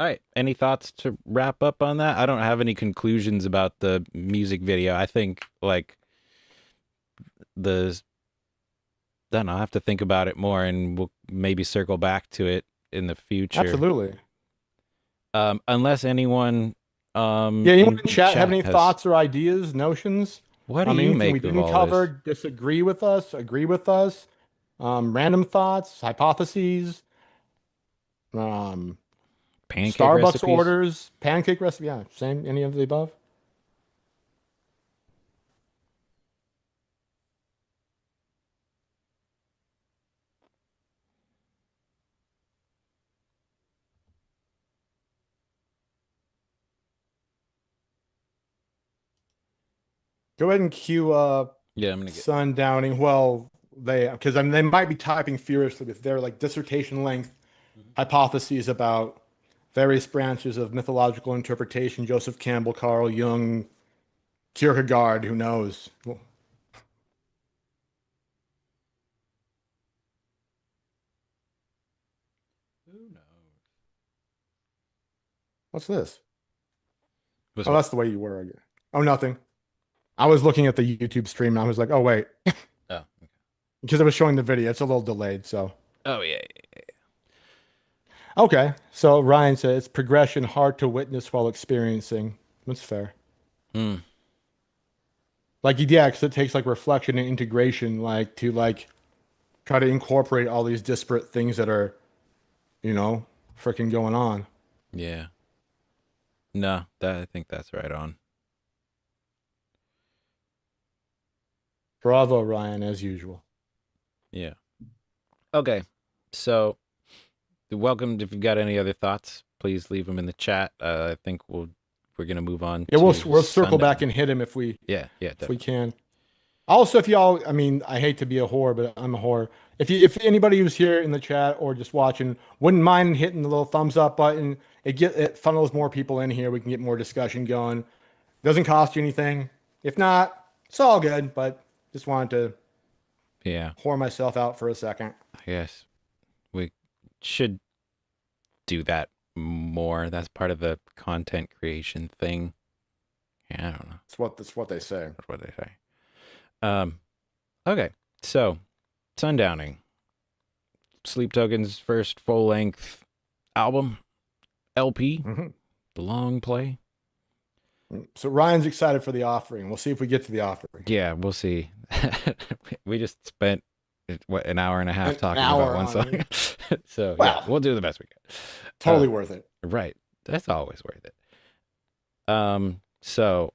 right. Any thoughts to wrap up on that? I don't have any conclusions about the music video. I think like the I don't know, I have to think about it more and we'll maybe circle back to it in the future. Absolutely. Unless anyone Yeah, anyone in chat have any has, thoughts or ideas, notions? what do you Anything we make of didn't all cover, this? disagree with us, agree with us, random thoughts, hypotheses, um, Pancake Starbucks recipes? orders, pancake recipe, yeah, same, any of the above. Go ahead and cue Yeah, I'm gonna get sundowning. Well, because I mean they might be typing furiously with their like dissertation length hypotheses about various branches of mythological interpretation, Joseph Campbell, Carl Jung, Kierkegaard, who knows? Well, who knows? what's this? Was Oh, what? that's the way you were again. Oh, nothing. I was looking at the YouTube stream and I was like, oh wait, Oh, okay. because it was showing the video. It's a little delayed, so Oh yeah. okay. So Ryan said it's progression hard to witness while experiencing. That's fair. Hmm. Like yeah, because it takes like reflection and integration, like to like try to incorporate all these disparate things that are, you know, freaking going on. Yeah. No, I think that's right on. Bravo, Ryan, as usual. Yeah. Okay. So, you're welcome. If you've got any other thoughts, please leave them in the chat. I think we're gonna move on Yeah, to we'll circle back Sundowning. and hit him if we Yeah, yeah, if we definitely. can. Also, if y'all, I mean, I hate to be a whore, but I'm a whore. If anybody who's here in the chat or just watching wouldn't mind hitting the little thumbs up button, it funnels more people in here. We can get more discussion going. Doesn't cost you anything. If not, it's all good. But just wanted to Yeah, whore myself out for a second. I guess we should do that more. That's part of the content creation thing. Yeah, I don't know. That's what they say. That's what they say. Um, okay, so Sundowning, Sleep Token's first full length album, LP, Hmm. the long play. So Ryan's excited for the offering. We'll see if we get to the offering. Yeah, we'll see. We just spent what an hour and a half An talking about hour one on song. it. So yeah, Wow, we'll do the best we can. totally worth it. Right. That's always worth it. So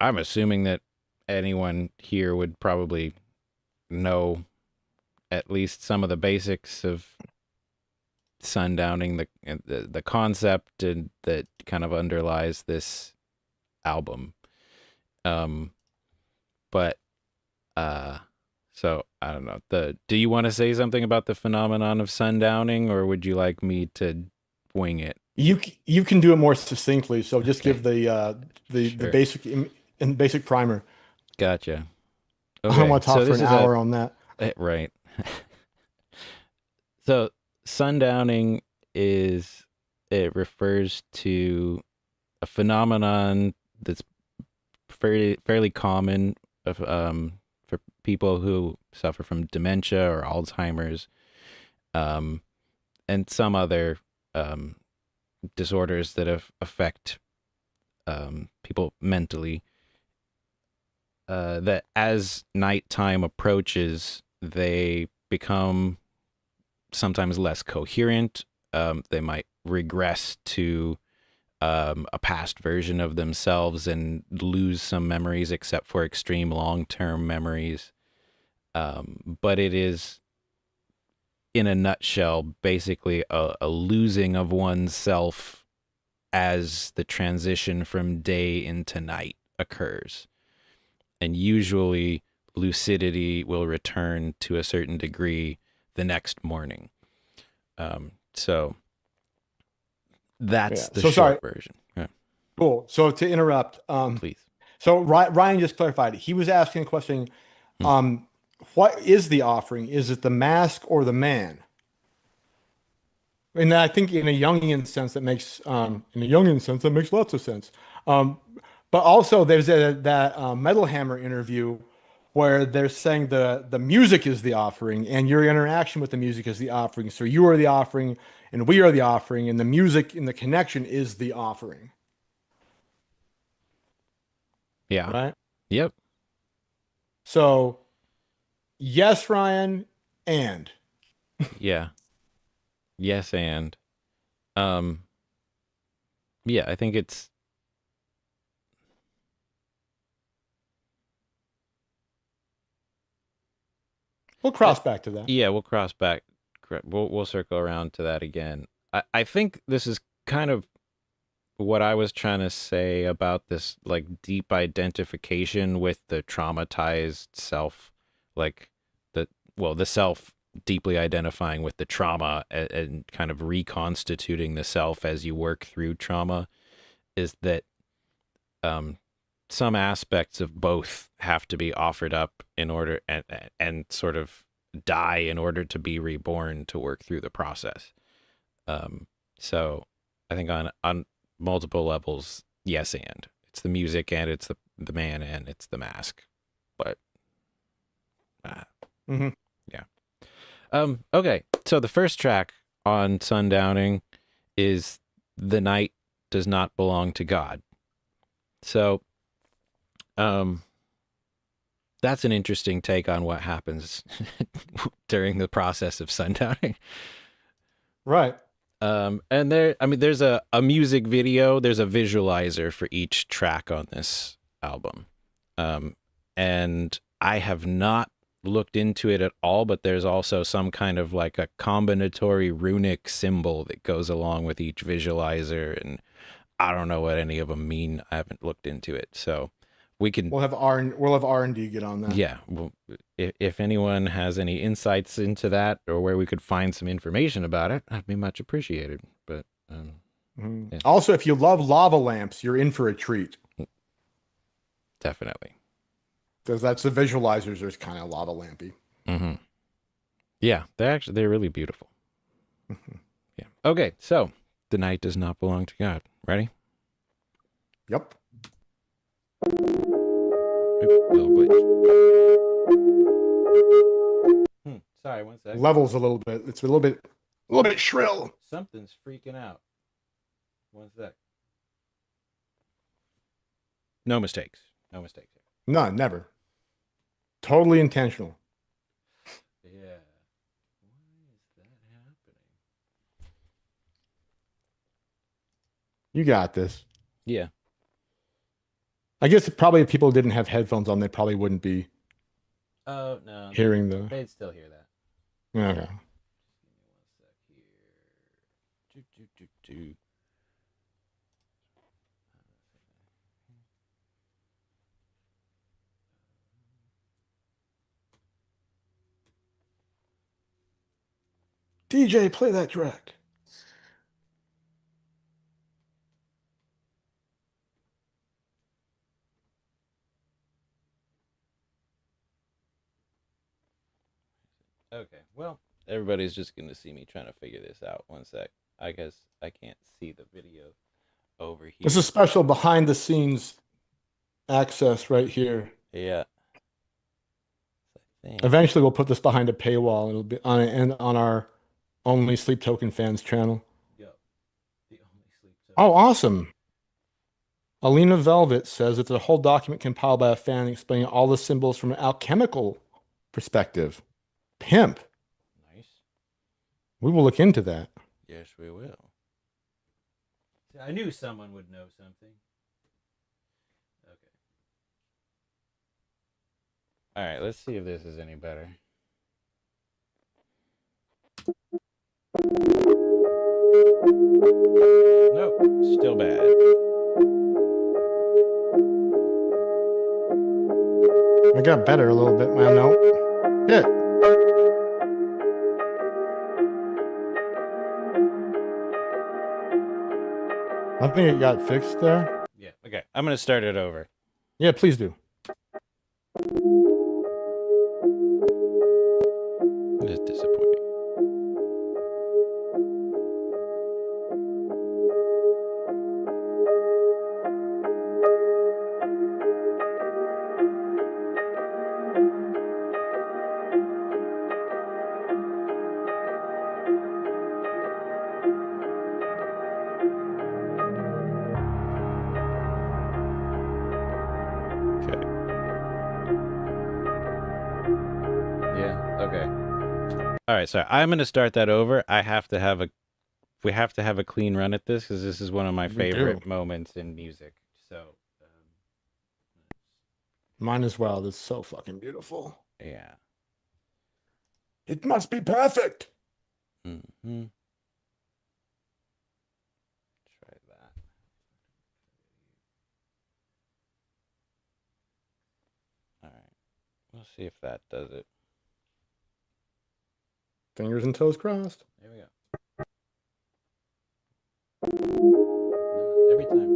I'm assuming that anyone here would probably know at least some of the basics of Sundowning, the concept and that kind of underlies this album. Um, but so I don't know. Do you want to say something about the phenomenon of sundowning, or would you like me to wing it? You can do it more succinctly. So just Okay, give the sure, basic in basic primer. gotcha. I don't Okay, want to talk so for this an is a hour on that. right. So sundowning is it refers to a phenomenon that's fairly common of for people who suffer from dementia or Alzheimer's, um, and some other um, disorders that affect people mentally. That as nighttime approaches, they become sometimes less coherent. They might regress to a past version of themselves and lose some memories, except for extreme long term memories. But it is, in a nutshell, basically a losing of oneself as the transition from day into night occurs. And usually, lucidity will return to a certain degree the next morning. So that's Yeah. the So short sorry. version. Yeah, Cool. So to interrupt, please. so Ryan just clarified. He was asking a question. Hmm. Um, what is the offering? Is it the mask or the man? And I think in a Jungian sense, that makes lots of sense. Um, but also there's that Metal Hammer interview where they're saying the music is the offering and your interaction with the music is the offering. So you are the offering and we are the offering and the music and the connection is the offering, Yeah. right? Yep. So yes, Ryan, and Yeah. Yes, and um, yeah, I think it's we'll uh, cross back to that. yeah. We'll cross back. We'll circle around to that again. I think this is kind of what I was trying to say about this like deep identification with the traumatized self, like the self deeply identifying with the trauma and kind of reconstituting the self as you work through trauma is that um some aspects of both have to be offered up in order and sort of die in order to be reborn to work through the process. So I think on multiple levels, yes, and it's the music and it's the man and it's the mask, but uh, Hmm. yeah. Okay, so the first track on Sundowning is "The Night Does Not Belong to God." So, um, that's an interesting take on what happens during the process of sundowning. Right. And there's a music video, there's a visualizer for each track on this album. And I have not looked into it at all, but there's also some kind of like a combinatory runic symbol that goes along with each visualizer, and I don't know what any of them mean. I haven't looked into it, so we can. We'll have R&D get on that. Yeah, well, if anyone has any insights into that or where we could find some information about it, that'd be much appreciated. But yeah. Also, if you love lava lamps, you're in for a treat. Definitely. Because that's the visualizers are kind of lava lampy. Mm-hmm. Yeah, they're really beautiful. Yeah. Okay, so the night does not belong to God. Ready? Yep. Oops, little glitch. Sorry, one sec. Levels a little bit. It's a little bit shrill. Something's freaking out. One sec. No mistakes. No mistakes here. None, never. Totally intentional. Yeah. Why is that happening? You got this. Yeah. I guess probably if people didn't have headphones on, they probably wouldn't be Oh, no. hearing the. They'd still hear that. Okay. Give me one sec here. DJ, play that track. Okay, well, everybody's just going to see me trying to figure this out. One sec. I guess I can't see the video over here. This is special behind the scenes access right here. Yeah. Eventually, we'll put this behind a paywall. It'll be on our Only Sleep Token fans channel. Yep. The Only Sleep Token. Oh, awesome. Alina Velvet says it's a whole document compiled by a fan explaining all the symbols from an alchemical perspective. Pimp. Nice. We will look into that. Yes, we will. I knew someone would know something. Okay. All right, let's see if this is any better. Nope, still bad. I got better a little bit, man. No. Hit. I think it got fixed there. Yeah, okay. I'm going to start it over. Yeah, please do. It is disappointing. All right, so I'm going to start that over. We have to have a clean run at this because this is one of my favorite moments in music. So, mine as well. This is so fucking beautiful. Yeah. It must be perfect. Mm-hmm. Try that. All right. We'll see if that does it. Fingers and toes crossed. There we go. No, every time.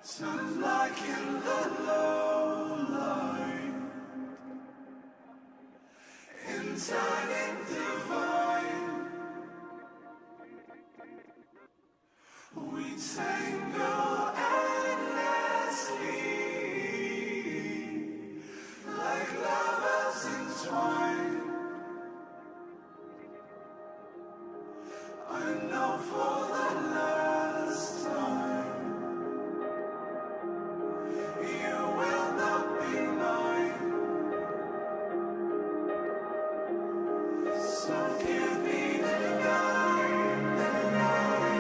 Sounds like in the low light, in turning divine, we tangle endlessly, like lovers entwined. I know for the last time, you will not be mine. So give me the night, the night.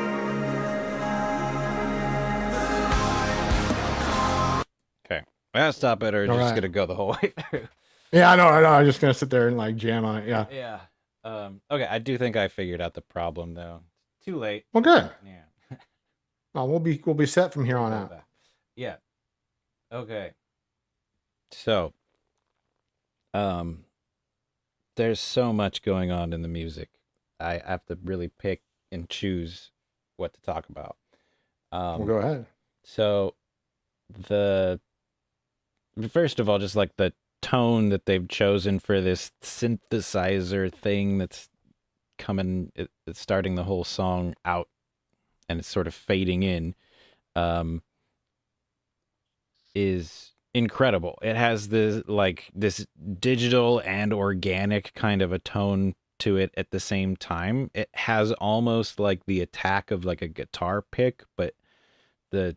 Okay. I gotta stop it or All just right. gonna go the whole way through. Yeah, I know. I'm just gonna sit there and like jam on it. Yeah. Yeah. Okay, I do think I figured out the problem though. Too late. Well, good. Yeah. Well, we'll be set from here on Go out. back. Yeah. Okay. So, there's so much going on in the music. I have to really pick and choose what to talk about. We'll go ahead. So the first of all, just like the tone that they've chosen for this synthesizer thing that's it's starting the whole song out and it's sort of fading in, um, is incredible. It has this digital and organic kind of a tone to it at the same time. It has almost like the attack of like a guitar pick, but the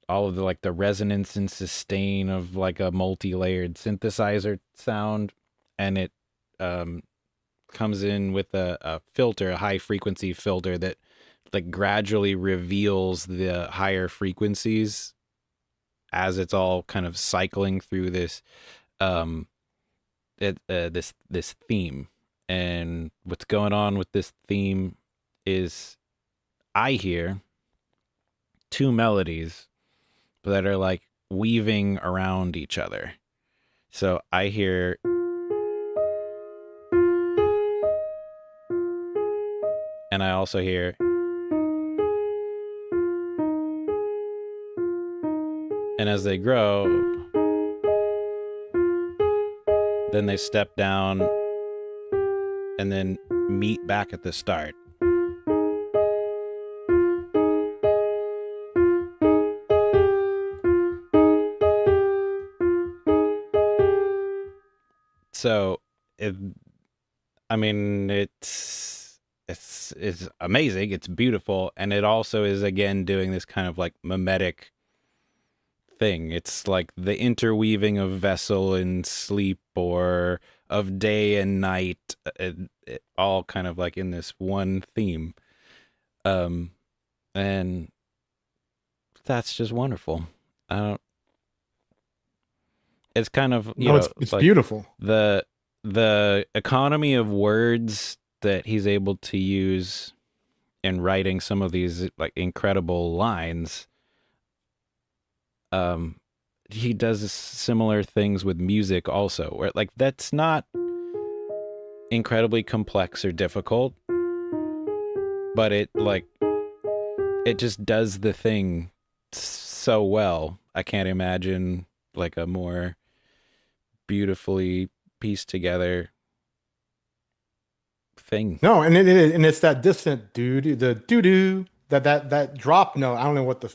all of the like the resonance and sustain of like a multi-layered synthesizer sound, and it comes in with a filter, a high frequency filter that like gradually reveals the higher frequencies as it's all kind of cycling through this this theme. And what's going on with this theme is I hear two melodies that are like weaving around each other. So I hear and I also hear and as they grow, then they step down and then meet back at the start. So, I mean, it's amazing. It's beautiful, and it also is again doing this kind of like mimetic thing. It's like the interweaving of vessel and sleep, or of day and night, it all kind of like in this one theme, and that's just wonderful. I don't. It's kind of No, it's like beautiful. the economy of words that he's able to use in writing some of these like incredible lines. He does similar things with music also, where like that's not incredibly complex or difficult, but it just does the thing so well. I can't imagine like a more beautifully pieced together thing. No, and it's that distant doo doo that drop note. I don't know what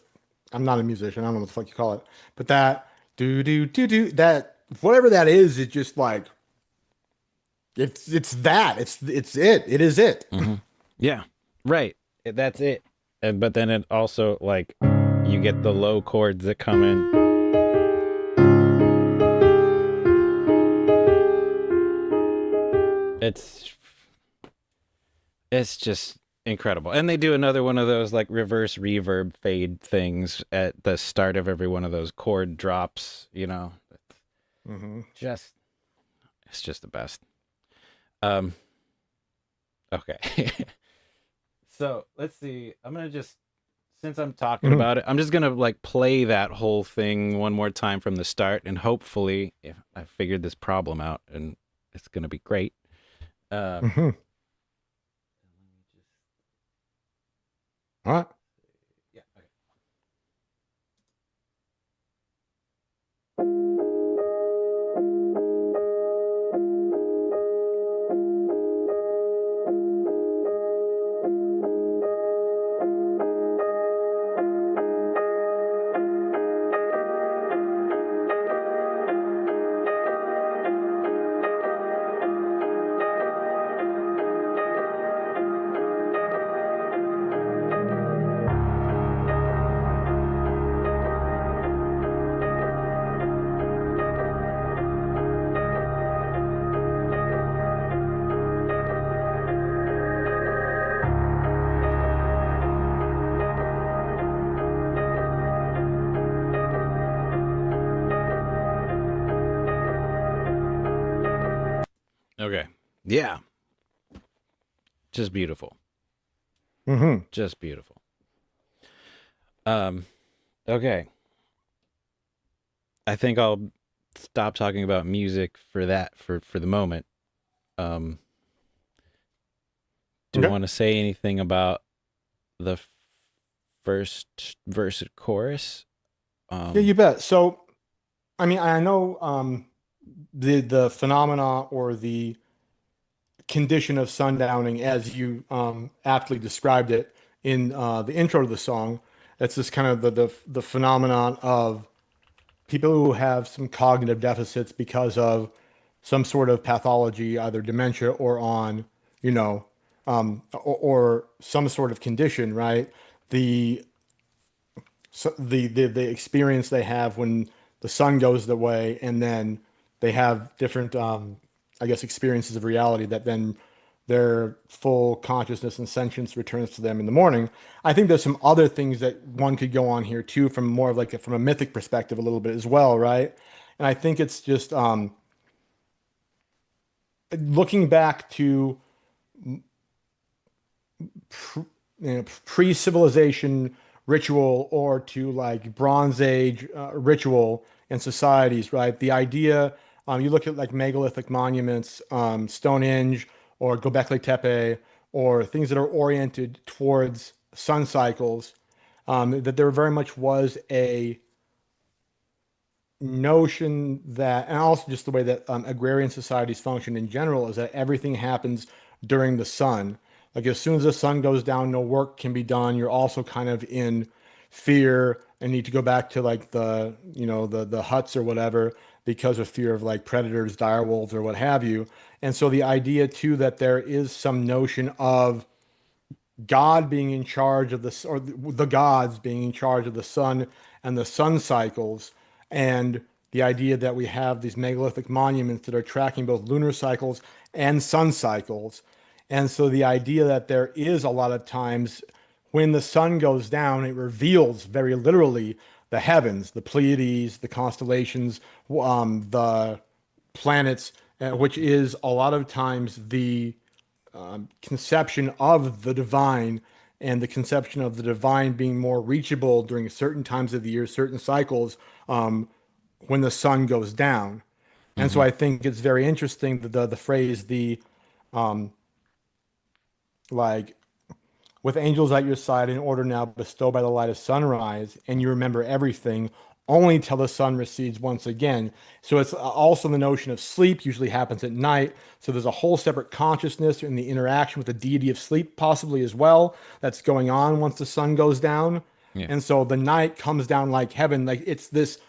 I'm not a musician. I don't know what the fuck you call it, but that doo doo doo doo that whatever that is just like it's that it is it. Mm-hmm. Yeah, right. That's it. But then it also like you get the low chords that come in. It's just incredible. And they do another one of those like reverse reverb fade things at the start of every one of those chord drops, Mm-hmm. It's just the best. Okay. So let's see. I'm gonna just, since I'm talking about it, I'm just gonna like play that whole thing one more time from the start, and hopefully, if I figured this problem out, and it's gonna be great. Mm-hmm. All right. Yeah. Okay. Yeah, just beautiful. Hmm. Just beautiful. Um, okay. I think I'll stop talking about music for that for the moment. Um, do you Okay. want to say anything about the first verse and chorus? Yeah, Um, you bet. So, I mean, I know the phenomena or the condition of sundowning, as you aptly described it in the intro to the song. It's this kind of the phenomenon of people who have some cognitive deficits because of some sort of pathology, either dementia or on, you know, or some sort of condition, right? The the experience they have when the sun goes away, and then they have different, I guess, experiences of reality that then their full consciousness and sentience returns to them in the morning. I think there's some other things that one could go on here too, from more of like from a mythic perspective, a little bit as well, right? And I think it's just looking back to pr- pre-civilization ritual, or to like Bronze Age ritual in societies, right? The idea, you look at like megalithic monuments, Stonehenge or Göbekli Tepe, or things that are oriented towards sun cycles, that there very much was a notion that, and also just the way that agrarian societies function in general, is that everything happens during the sun. Like as soon as the sun goes down, no work can be done. You're also kind of in fear and need to go back to like the, the huts or whatever, because of fear of like predators, dire wolves, or what have you. And so the idea too that there is some notion of God being in charge of this, or the gods being in charge of the sun and the sun cycles, and the idea that we have these megalithic monuments that are tracking both lunar cycles and sun cycles. And so the idea that there is a lot of times when the sun goes down, it reveals very literally the heavens, the Pleiades, the constellations, the planets, which is a lot of times the conception of the divine, and the conception of the divine being more reachable during certain times of the year, certain cycles, um, when the sun goes down. And so mhm. I think it's very interesting that the phrase, the like, with angels at your side, in order now bestow by the light of sunrise, and you remember everything only till the sun recedes once again. So it's also the notion of sleep usually happens at night. So there's a whole separate consciousness in the interaction with the deity of sleep, possibly as well, that's going on once the sun goes down. Yeah. And so the night comes down like heaven. Like it's this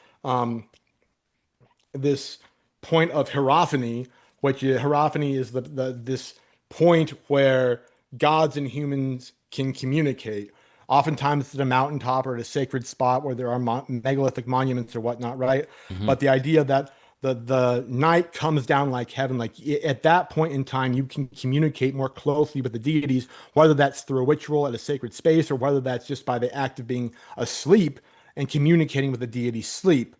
point of hierophany, which hierophany is this point where gods and humans can communicate. Oftentimes it's at a mountaintop or at a sacred spot where there are megalithic monuments or whatnot, right? Mhm. But the idea that the night comes down like heaven, like at that point in time, you can communicate more closely with the deities, whether that's through a ritual at a sacred space, or whether that's just by the act of being asleep and communicating with the deity's sleep.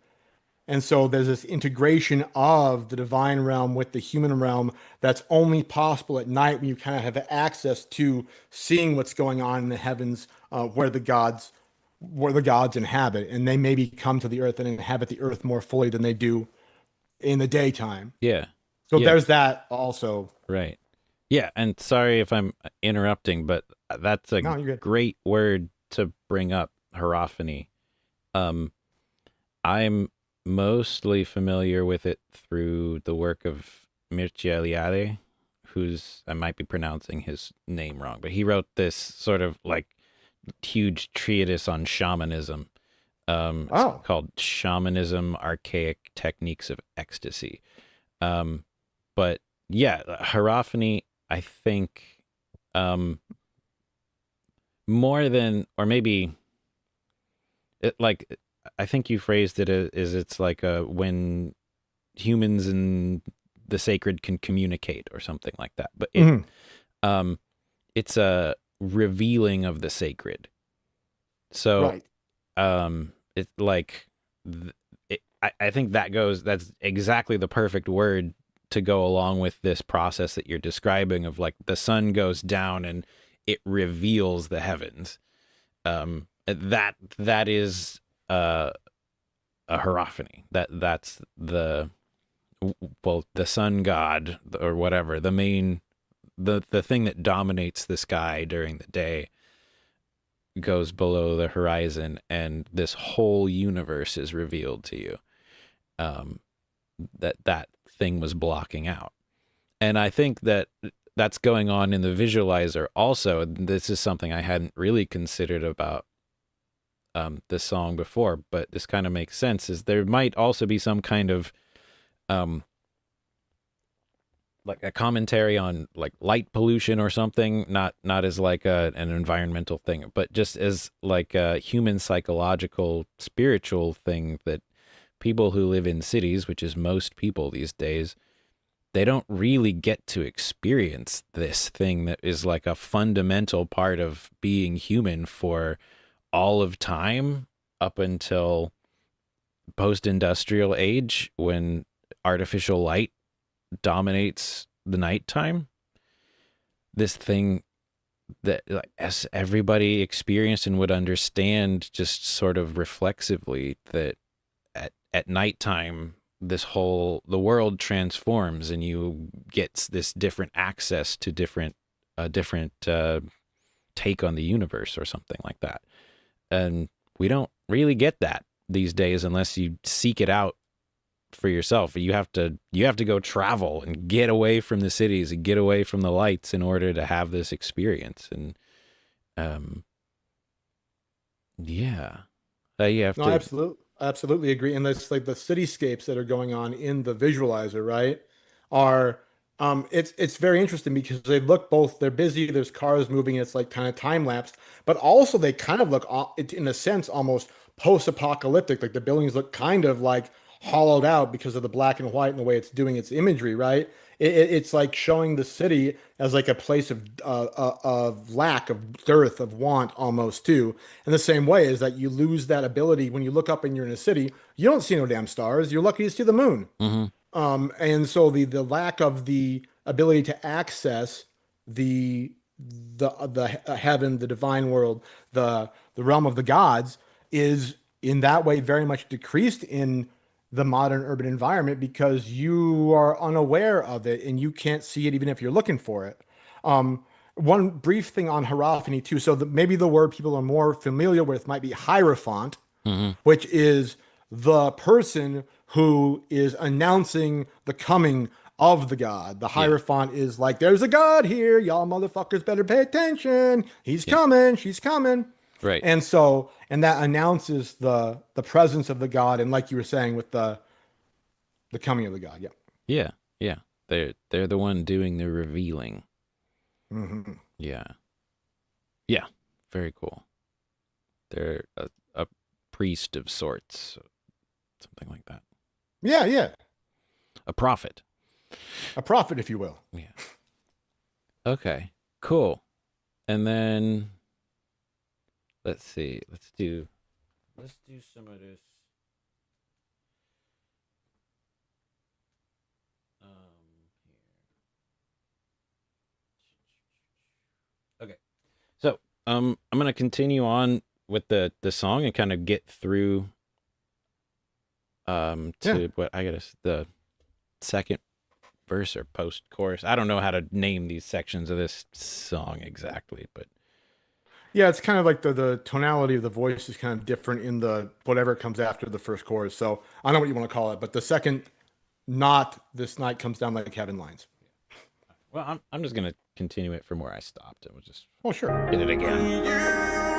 And so there's this integration of the divine realm with the human realm that's only possible at night, when you kind of have access to seeing what's going on in the heavens, where the gods inhabit, and they maybe come to the earth and inhabit the earth more fully than they do in the daytime. Yeah. So Yeah. there's that also. Right. Yeah, and sorry if I'm interrupting, but that's a No, you're good. great word to bring up, hierophany. Um, I'm mostly familiar with it through the work of Mircea Eliade, who's, I might be pronouncing his name wrong, but he wrote this sort of like huge treatise on shamanism. It's Oh, called Shamanism: Archaic Techniques of Ecstasy. Um, but yeah, hierophany, I think, um, more than, or maybe it like, I think you phrased it as it's like when humans and the sacred can communicate or something like that. But mhm, um, it's a revealing of the sacred. So right. it's like, I think that's exactly the perfect word to go along with this process that you're describing of like the sun goes down and it reveals the heavens. That is a hierophany. That's the sun god or whatever, the main the thing that dominates the sky during the day goes below the horizon, and this whole universe is revealed to you. That thing was blocking out. And I think that's going on in the visualizer also. This is something I hadn't really considered about this song before, but this kind of makes sense, is there might also be some kind of like a commentary on like light pollution or something, not as like an environmental thing, but just as like a human psychological spiritual thing, that people who live in cities, which is most people these days, they don't really get to experience this thing that is like a fundamental part of being human for all of time up until post-industrial age, when artificial light dominates the nighttime. This thing that, like, as everybody experienced and would understand just sort of reflexively, that at nighttime the world transforms and you get this different access to different take on the universe or something like that. And we don't really get that these days unless you seek it out for yourself. You have to go travel and get away from the cities and get away from the lights in order to have this experience. And you have No, to. absolutely agree. And that's like the cityscapes that are going on in the visualizer, right? Are it's very interesting because they're busy, there's cars moving, it's like kind of time lapsed, but also they kind of look in a sense almost post-apocalyptic. Like the buildings look kind of like hollowed out because of the black and white and the way it's doing its imagery, right? It's like showing the city as like a place of lack, of dearth, of want almost too. In the same way is that you lose that ability when you look up and you're in a city, you don't see no damn stars. You're lucky to see the moon. Mm-hmm. And so the lack of the ability to access the heaven, the divine world, the realm of the gods is in that way very much decreased in the modern urban environment because you are unaware of it and you can't see it even if you're looking for it. One brief thing on hierophany too. So maybe the word people are more familiar with might be hierophant, Mm-hmm. which is the person who is announcing the coming of the god. The hierophant is like, there's a god here. Y'all motherfuckers better pay attention. He's coming. She's coming. Right. And that announces the presence of the god. And like you were saying with the coming of the god. Yeah. Yeah. Yeah. They're the one doing the revealing. Mm-hmm. Yeah. Yeah. Very cool. They're a priest of sorts. Something like that. Yeah. Yeah. A prophet. A prophet, if you will. Yeah. Okay. Cool. And then let's see. Let's do some of this. Here. Okay. So, I'm gonna continue on with the song and kind of get through what I guess the second verse or post chorus. I don't know how to name these sections of this song exactly, but Yeah, it's kind of like the tonality of the voice is kind of different in the whatever comes after the first chorus. So I don't know what you want to call it, but the second "not this night" comes down like heaven lines. well, I'm just gonna continue it from where I stopped, and we'll just Oh, sure. hit it again.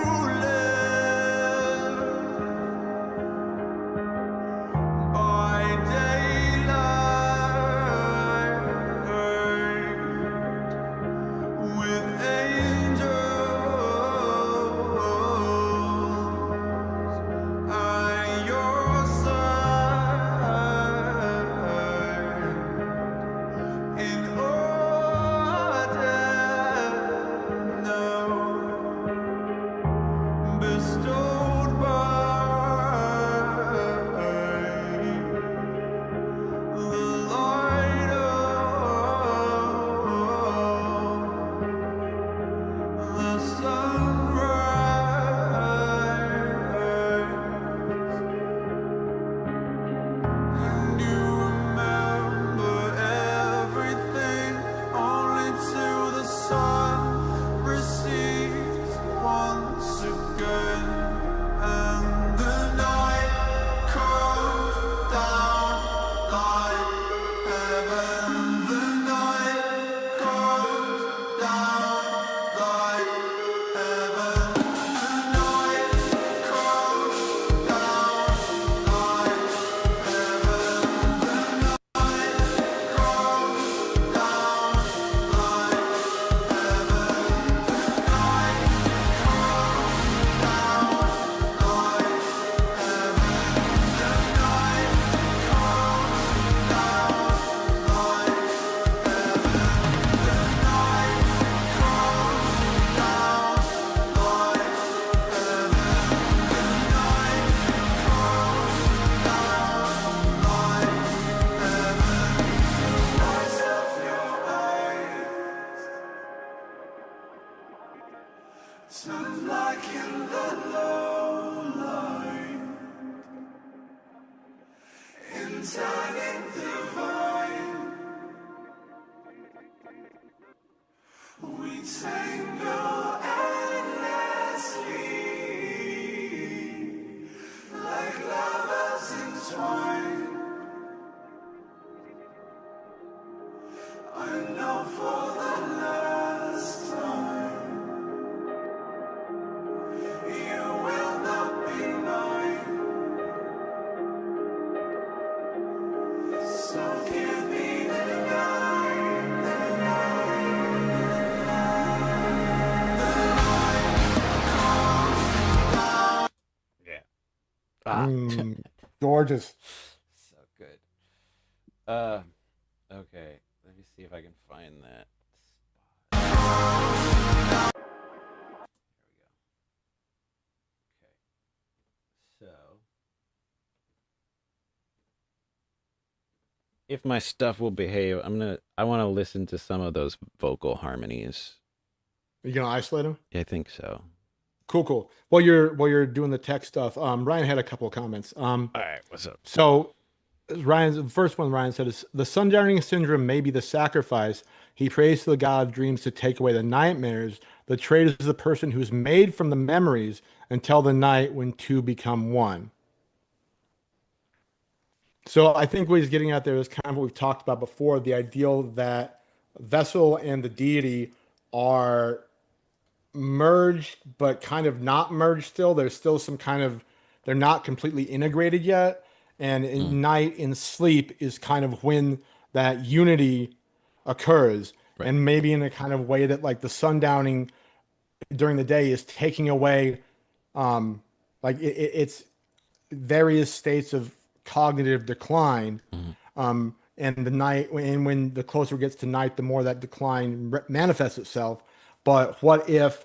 turning divine. We tangle endlessly, like lovers entwined. I know for the last time, you will not be mine. So give me the line, the Yeah. Ah. Gorgeous. So good. Okay. Let me see if I can find that spot. There we go. Okay. So, if my stuff will behave, I want to listen to some of those vocal harmonies. Are you gonna isolate them? I think so. Cool. While you're doing the tech stuff, Ryan had a couple of comments. All right, what's up? So the first one Ryan said is the Sundowning syndrome may be the sacrifice. He prays to the god of dreams to take away the nightmares. The traitor is the person who's made from the memories until the night when two become one. So I think what he's getting at there is kind of what we've talked about before, the ideal that vessel and the deity are merged, but kind of not merged still. There's still some kind of, they're not completely integrated yet. And in night, in sleep, is kind of when that unity occurs. Right. And maybe in a kind of way that like the sundowning during the day is taking away, it's various states of cognitive decline. And the night, and when the closer it gets to night, the more that decline manifests itself. But what if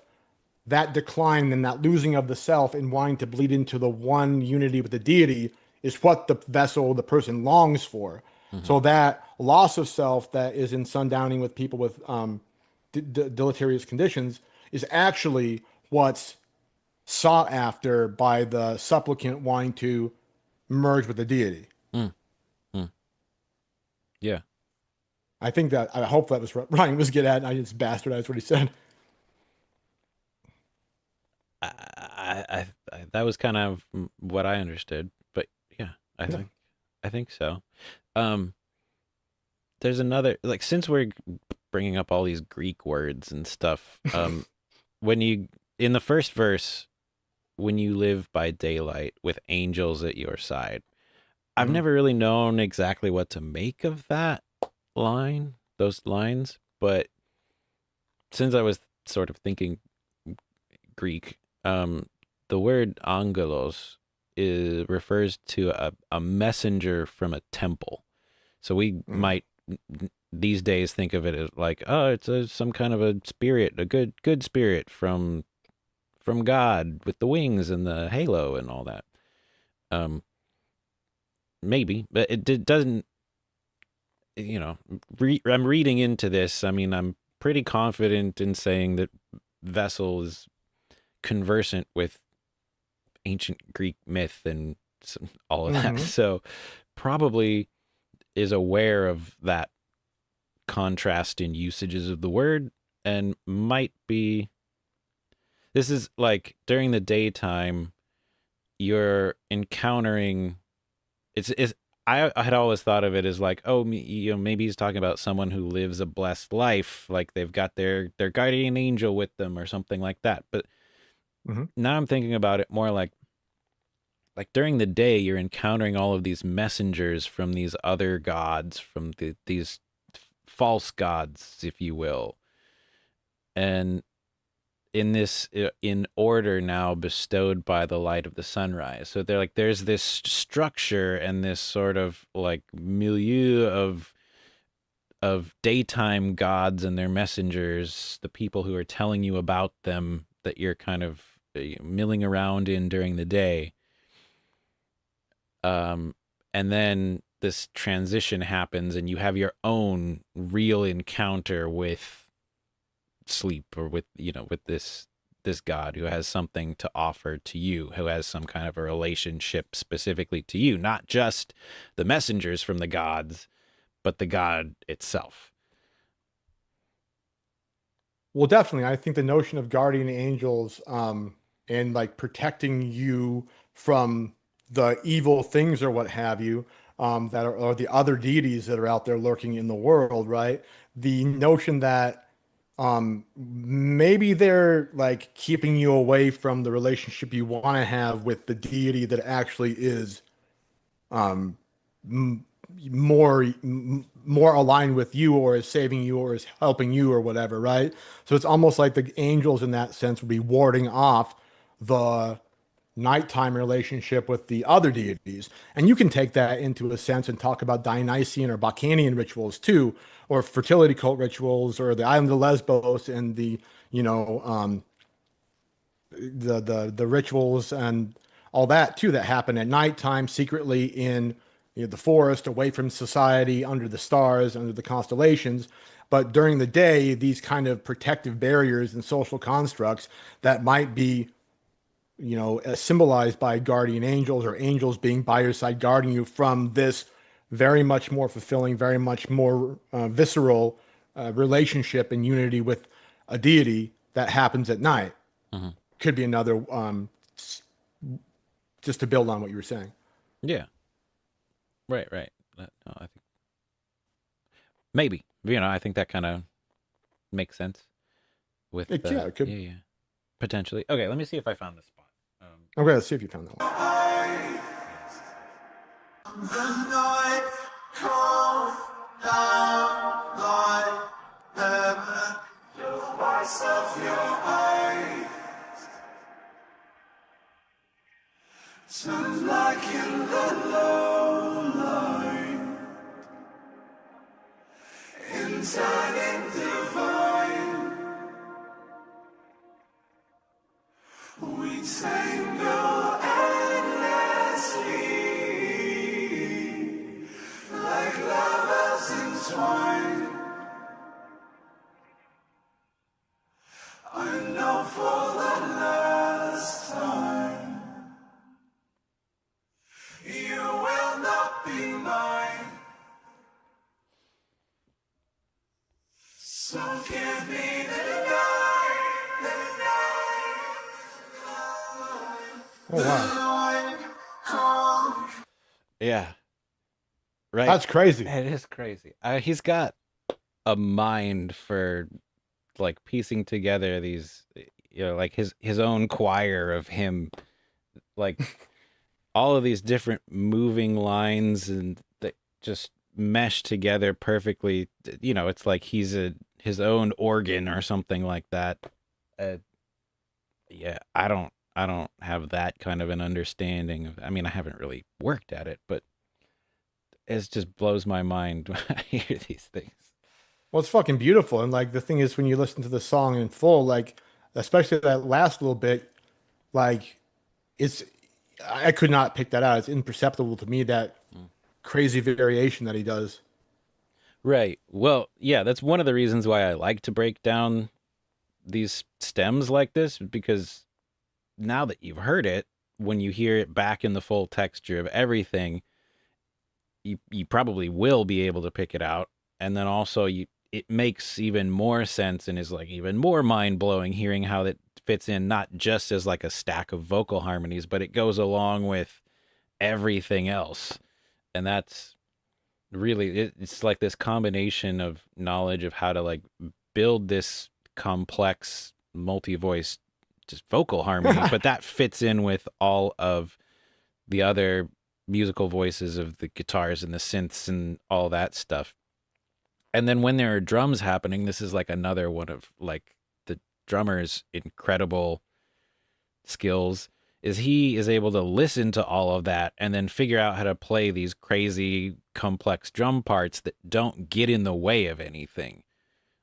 that decline and that losing of the self and wanting to bleed into the one unity with the deity is what the vessel, the person longs for? So that loss of self that is in sundowning with people with deleterious conditions is actually what's sought after by the supplicant wanting to merge with the deity. Yeah. I think that, I hope that was what Ryan was getting at, and I just bastardized what he said. I that was kind of what I understood, but yeah, I think so. There's another, like, since we're bringing up all these Greek words and stuff, when you, in the first verse, when you live by daylight with angels at your side, I've never really known exactly what to make of that line, those lines, but since I was sort of thinking Greek, the word angelos refers to a messenger from a temple. So we might these days think of it as like, oh, it's some kind of a spirit, a good spirit from God with the wings and the halo and all that. Maybe, but it doesn't. I'm reading into this. I mean, I'm pretty confident in saying that Vessel is conversant with ancient Greek myth and all of that. So probably is aware of that contrast in usages of the word, and might be, this is like during the daytime you're encountering, it's I had always thought of it as like, oh, maybe he's talking about someone who lives a blessed life, like they've got their guardian angel with them or something like that. But now I'm thinking about it more like during the day, you're encountering all of these messengers from these other gods, from these false gods, if you will. And in order now bestowed by the light of the sunrise. So they're like, there's this structure and this sort of like milieu of daytime gods and their messengers, the people who are telling you about them that you're kind of milling around in during the day. And then this transition happens and you have your own real encounter with sleep, or with, with this this God who has something to offer to you, who has some kind of a relationship specifically to you, not just the messengers from the gods, but the God itself. Well, definitely. I think the notion of guardian angels, and like protecting you from the evil things or what have you, that are or the other deities that are out there lurking in the world, right? The notion that maybe they're like keeping you away from the relationship you want to have with the deity that actually is um m more aligned with you, or is saving you, or is helping you, or whatever, right? So it's almost like the angels in that sense would be warding off the nighttime relationship with the other deities. And you can take that into a sense and talk about Dionysian or Bacchanian rituals too, or fertility cult rituals, or the island of Lesbos and the, you know, the rituals and all that too that happen at nighttime secretly in, you know, the forest, away from society, under the stars, under the constellations. But during the day, these kind of protective barriers and social constructs that might be, you know, symbolized by guardian angels, or angels being by your side guarding you from this very much more fulfilling, very much more visceral relationship and unity with a deity that happens at night. Mm-hmm. Could be another, just to build on what you were saying. Yeah. Right, right. No, I think maybe. I think that kind of makes sense with Yeah, it could. yeah, yeah. Potentially. Okay, let me see if I found this spot. Okay, let's see if you found that one. The night comes down like heaven, the whites of your eyes turn like in the low light, in divine. We tangle endlessly, like lovers entwined. I know for the last time, you will not be mine. So give me the night, the night. Oh wow, Yeah. Right. that's crazy. It is crazy. He's got a mind for like piecing together these, like his own choir of him, like all of these different moving lines and that just mesh together perfectly. It's like he's his own organ or something like that. Yeah, I don't have that kind of an understanding of. I mean, I haven't really worked at it, but it just blows my mind when I hear these things. Well, it's fucking beautiful. And like the thing is, when you listen to the song in full, like especially that last little bit, like it's I could not pick that out. It's imperceptible to me, that crazy variation that he does. Right. Well, yeah, that's one of the reasons why I like to break down these stems like this, because now that you've heard it, when you hear it back in the full texture of everything, you probably will be able to pick it out. And then also it makes even more sense and is like even more mind-blowing hearing how that fits in, not just as like a stack of vocal harmonies, but it goes along with everything else. And that's really, it's like this combination of knowledge of how to like build this complex multi-voice just vocal harmony, but that fits in with all of the other musical voices of the guitars and the synths and all that stuff. And then when there are drums happening, this is like another one of like the drummer's incredible skills, is he is able to listen to all of that and then figure out how to play these crazy complex drum parts that don't get in the way of anything.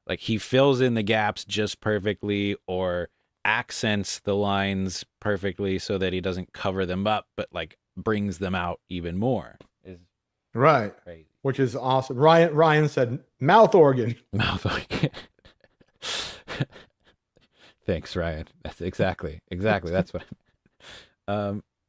Like he fills in the gaps just perfectly, or accents the lines perfectly so that he doesn't cover them up, but like brings them out even more. Is Right. crazy. Which is awesome. Ryan said mouth organ. Mouth organ. Thanks, Ryan. That's exactly. That's what.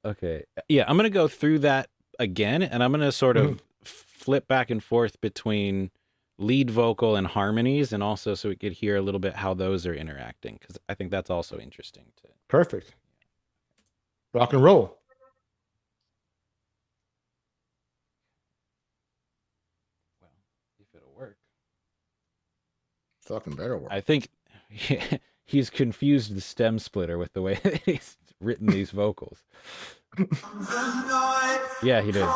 Okay. Yeah, I'm gonna go through that again, and I'm gonna sort Mhm. of flip back and forth between lead vocal and harmonies, and also so we could hear a little bit how those are interacting, because I think that's also interesting to. Perfect. Rock and roll. Well, if it'll work. Fucking better I work. think he's confused the stem splitter with the way that he's written these vocals. Yeah, he did.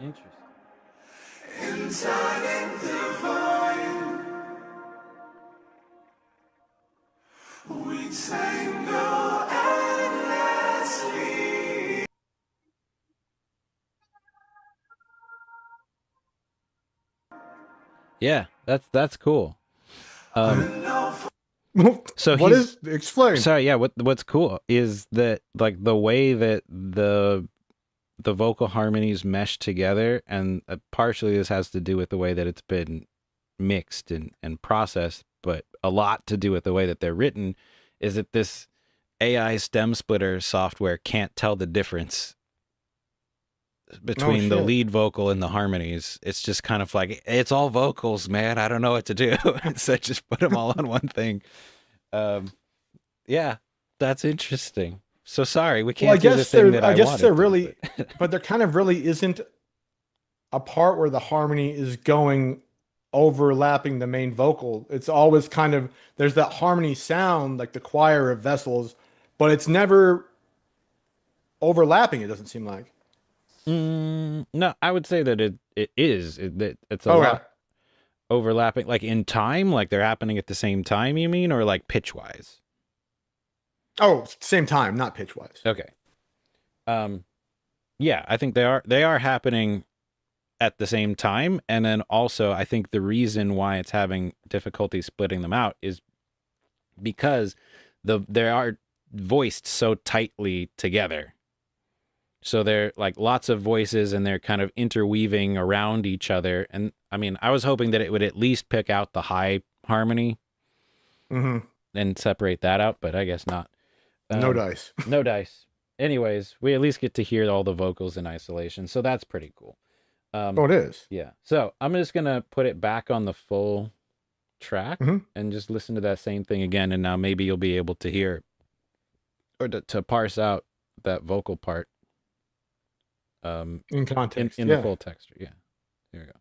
Interesting. Yeah, that's cool. So What he's is explain? sorry. Yeah, what's cool is that like the way that the vocal harmonies mesh together, and partially this has to do with the way that it's been mixed and processed, but a lot to do with the way that they're written, is that this AI stem splitter software can't tell the difference Oh between the shit. lead vocal and the harmonies. It's just kind of like, it's all vocals, man. I don't know what to do. So just put them all on one thing. Um, yeah, that's interesting. So sorry, we Well, can't do the thing that I I guess there wanted to. really, but there kind of really isn't a part where the harmony is going overlapping the main vocal. It's always kind of there's that harmony sound like the choir of vessels, but it's never overlapping. It doesn't seem like. No, I would say that it is. That it's a Oh yeah. lot overlapping, like in time, like they're happening at the same time. You mean, or like pitch wise? Oh, same time, not pitch wise. Okay. Um, yeah, I think they are happening at the same time, and then also I think the reason why it's having difficulty splitting them out is because they are voiced so tightly together. So they're like lots of voices and they're kind of interweaving around each other. And I mean, I was hoping that it would at least pick out the high harmony Hmm. and separate that out, but I guess not. No dice. No dice. Anyways, we at least get to hear all the vocals in isolation. So that's pretty cool. Oh, it is. Yeah. So I'm just going to put it back on the full track Hmm. and just listen to that same thing again. And now maybe you'll be able to hear or to parse out that vocal part In context. in the Yeah. full texture. Yeah. Here we go.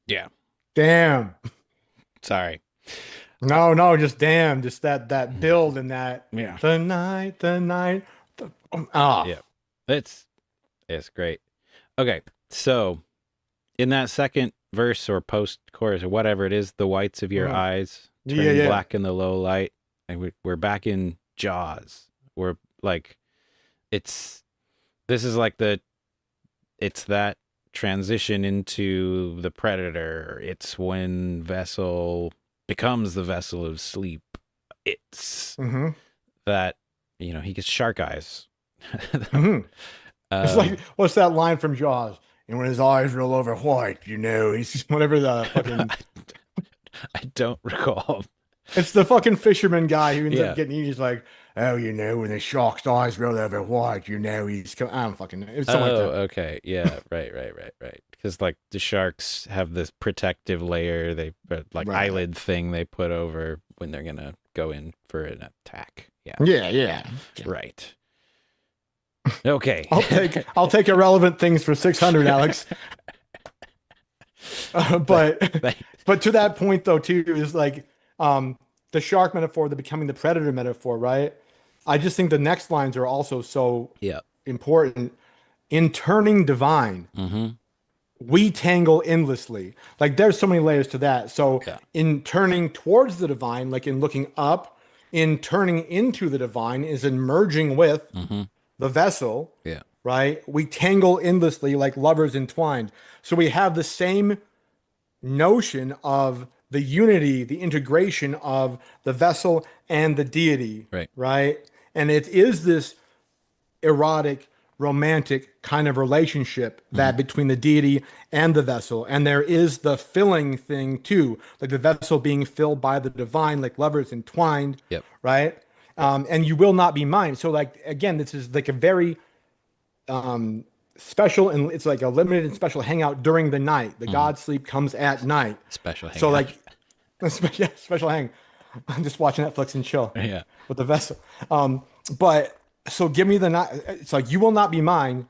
Yeah. Damn. Sorry. No, no, just damn. Just that build and that Yeah. the night, the night. Ah. Yeah. It's great. Okay. So in that second verse or post chorus or whatever it is, the whites of your Mhm. eyes Yeah, turning yeah. black in the low light, and we're back in Jaws. We're like, this is like it's that transition into the Predator. It's when Vessel becomes the vessel of sleep. It's Hmm. that, he gets shark eyes. Hmm. It's Um, like what's that line from Jaws? And when his eyes roll over white, he's whatever the fucking. I don't recall. It's the fucking fisherman guy who ends up Yeah. getting eaten. He's like, oh, when the shark's eyes roll over wide, he's coming. I don't fucking know. It's something like Oh, that. okay. Yeah, right. Because like the sharks have this protective layer, like Right. eyelid thing they put over when they're gonna go in for an attack. Yeah, Yeah, yeah. right. Okay. I'll take irrelevant things for 600, Alex. But Thank- but to that point though too is like the shark metaphor, the becoming the predator metaphor, right? I just think the next lines are also so yeah. important. In turning divine, Mm-hmm. we tangle endlessly. Like there's so many layers to that. So Yeah. in turning towards the divine, like in looking up, in turning into the divine is in merging with Mm-hmm. the vessel, Yeah. right? We tangle endlessly like lovers entwined. So we have the same notion of the unity, the integration of the vessel and the deity, Right. right? And it is this erotic, romantic kind of relationship Mm-hmm. that between the deity and the vessel. And there is the filling thing too, like the vessel being filled by the divine, like lovers entwined, Yep. right? And you will not be mine. So, like, again, this is like a very special, and it's like a limited and special hangout during the night. The Mm-hmm. God sleep comes at night. Special So, hangout. like, yeah, special hang. I'm just watching Netflix and chill Yeah. with the vessel. But so give me the night. It's like you will not be mine.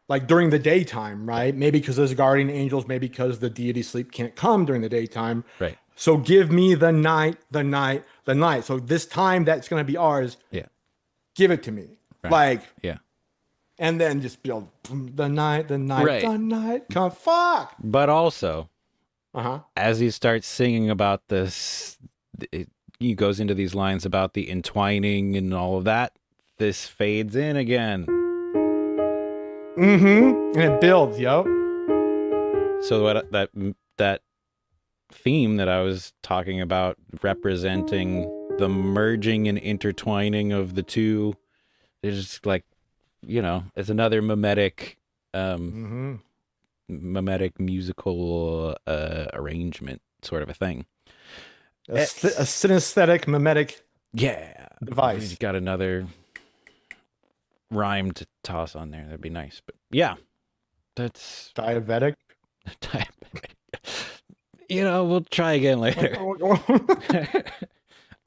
Like during the daytime, right? Maybe because there's guardian angels, maybe because the deity sleep can't come during the daytime. Right. So give me the night, the night, the night. So this time that's going to be ours, Yeah. give it to me. Right. Like, Yeah. and then just build the night, the night, Right. the night. Come fuck. But also, Uh-huh. as he starts singing about this, he goes into these lines about the entwining and all of that. This fades in again. Mm-hmm. And it builds, yo. So that theme that I was talking about, representing the merging and intertwining of the two, is like, it's another Mm-hmm. mimetic musical arrangement sort of a thing. A synesthetic mimetic Yeah, device. we got another rhyme to toss on there. That'd be nice. But yeah, that's Diabetic. type. We'll try again later.